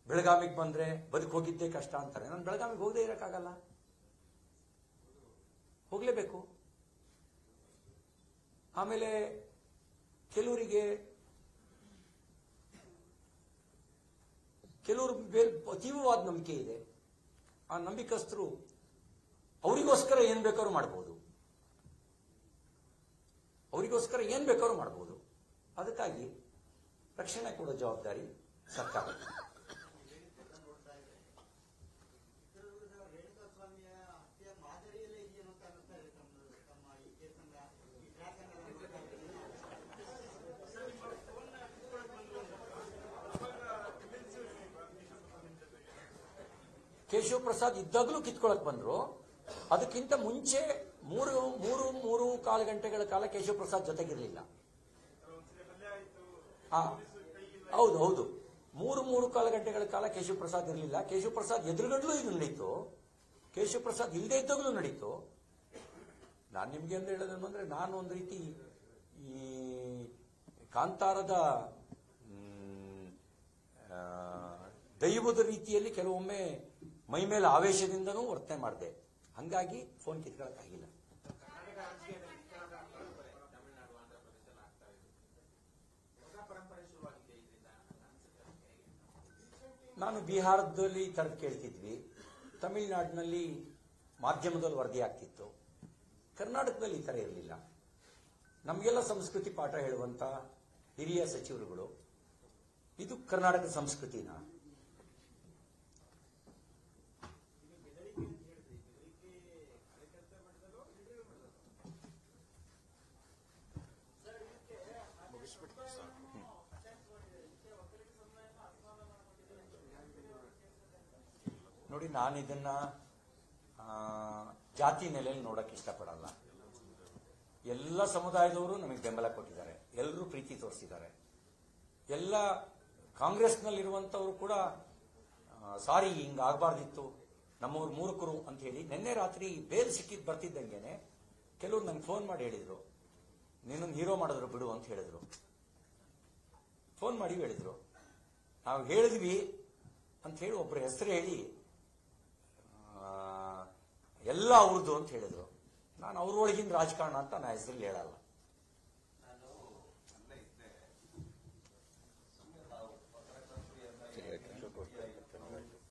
ಬೆಳಗಾವಿಗೆ ಬಂದ್ರೆ ಬದುಕು ಹೋಗಿದ್ದೇ ಕಷ್ಟ ಅಂತಾರೆ. ನಾನು ಬೆಳಗಾವಿಗೆ ಹೋಗದೆ ಇರಕ್ಕಾಗಲ್ಲ, ಹೋಗ್ಲೇಬೇಕು. ಆಮೇಲೆ ಕೆಲವರಿಗೆ ಅತೀವವಾದ ನಂಬಿಕೆ ಇದೆ. ಆ ನಂಬಿಕಸ್ಥರು ಅವರಿಗೋಸ್ಕರ ಏನ್ ಬೇಕಾದ್ರೂ ಮಾಡಬಹುದು, ಅವರಿಗೋಸ್ಕರ ಏನ್ ಬೇಕಾದ್ರೂ ಮಾಡಬಹುದು. ಅದಕ್ಕಾಗಿ ರಕ್ಷಣೆ ಕೊಡೋ ಜವಾಬ್ದಾರಿ ಸರ್ಕಾರ. ಕೇಶವ ಪ್ರಸಾದ್ ಇದ್ದಾಗಲೂ ಕಿತ್ಕೊಳಕ್ ಬಂದ್ರು. ಅದಕ್ಕಿಂತ ಮುಂಚೆ 3.25 ಗಂಟೆಗಳ ಕಾಲ ಕೇಶವ ಪ್ರಸಾದ್ ಜೊತೆಗಿರ್ಲಿಲ್ಲ. ಹೌದು 3.25 ಗಂಟೆಗಳ ಕಾಲ ಕೇಶವ ಪ್ರಸಾದ್ ಇರಲಿಲ್ಲ. ಕೇಶವ ಪ್ರಸಾದ್ ಎದುರುಗಡ್ಲೂ ಇದು ನಡೀತು, ಕೇಶವ ಪ್ರಸಾದ್ ಇಲ್ಲದೆ ಇದ್ದಾಗಲೂ ನಡೀತು. ನಾನು ನಿಮ್ಗೆ ಅಂತ ಹೇಳೋದೇನು ಅಂದ್ರೆ, ನಾನು ಒಂದು ರೀತಿ ಈ ಕಾಂತಾರದ ದೈವದ ರೀತಿಯಲ್ಲಿ ಕೆಲವೊಮ್ಮೆ ಮೈ ಮೇಲೆ ಆವೇಶದಿಂದನೂ ವರ್ತನೆ ಮಾಡಿದೆ. ಹಂಗಾಗಿ ಫೋನ್ ಕಿತ್ಕೊಳ್ಳೋಕ್ಕಾಗಿಲ್ಲ. ನಾನು ಬಿಹಾರದಲ್ಲಿ ಈ ಥರದ್ದು ಕೇಳ್ತಿದ್ವಿ, ತಮಿಳುನಾಡಿನಲ್ಲಿ ಮಾಧ್ಯಮದಲ್ಲಿ ವರದಿ ಆಗ್ತಿತ್ತು, ಕರ್ನಾಟಕದಲ್ಲಿ ಈ ಥರ ಇರಲಿಲ್ಲ. ನಮಗೆಲ್ಲ ಸಂಸ್ಕೃತಿ ಪಾಠ ಹೇಳುವಂತ ಹಿರಿಯ ಸಚಿವರುಗಳು, ಇದು ಕರ್ನಾಟಕ ಸಂಸ್ಕೃತಿನ ನೋಡಿ, ನಾನು ಇದನ್ನ ಜಾತಿ ನೆಲೆಯಲ್ಲಿ ನೋಡಕ್ಕೆ ಇಷ್ಟಪಡಲ್ಲ. ಎಲ್ಲ ಸಮುದಾಯದವರು ನಮಗೆ ಬೆಂಬಲ ಕೊಟ್ಟಿದ್ದಾರೆ, ಎಲ್ಲರೂ ಪ್ರೀತಿ ತೋರಿಸಿದ್ದಾರೆ. ಎಲ್ಲ ಕಾಂಗ್ರೆಸ್ನಲ್ಲಿರುವಂತವರು ಕೂಡ ಸಾರಿ ಹಿಂಗಾಗಬಾರ್ದಿತ್ತು, ನಮ್ಮವ್ರು ಮೂರ್ಖರು ಅಂತ ಹೇಳಿ ನಿನ್ನೆ ರಾತ್ರಿ ಬೇಲ್ ಸಿಕ್ಕಿದ್ ಬರ್ತಿದ್ದಂಗೆನೆ ಕೆಲವರು ನಂಗೆ ಫೋನ್ ಮಾಡಿ ಹೇಳಿದ್ರು, ನೀನೊಂದು ಹೀರೋ ಮಾಡಿದ್ರು ಬಿಡು ಅಂತ ಹೇಳಿದ್ರು. ಫೋನ್ ಮಾಡಿ ಹೇಳಿದ್ರು, ನಾವು ಹೇಳಿದ್ವಿ ಅಂತ ಹೇಳಿ ಒಬ್ಬರ ಹೆಸರು ಹೇಳಿ ಎಲ್ಲ ಅವ್ರದ್ದು ಅಂತ ಹೇಳಿದ್ರು. ನಾನು ಅವ್ರೊಳಗಿನ ರಾಜಕಾರಣ ಅಂತ ನಾನು ಹೆಸರಲ್ಲಿ ಹೇಳಲ್ಲ.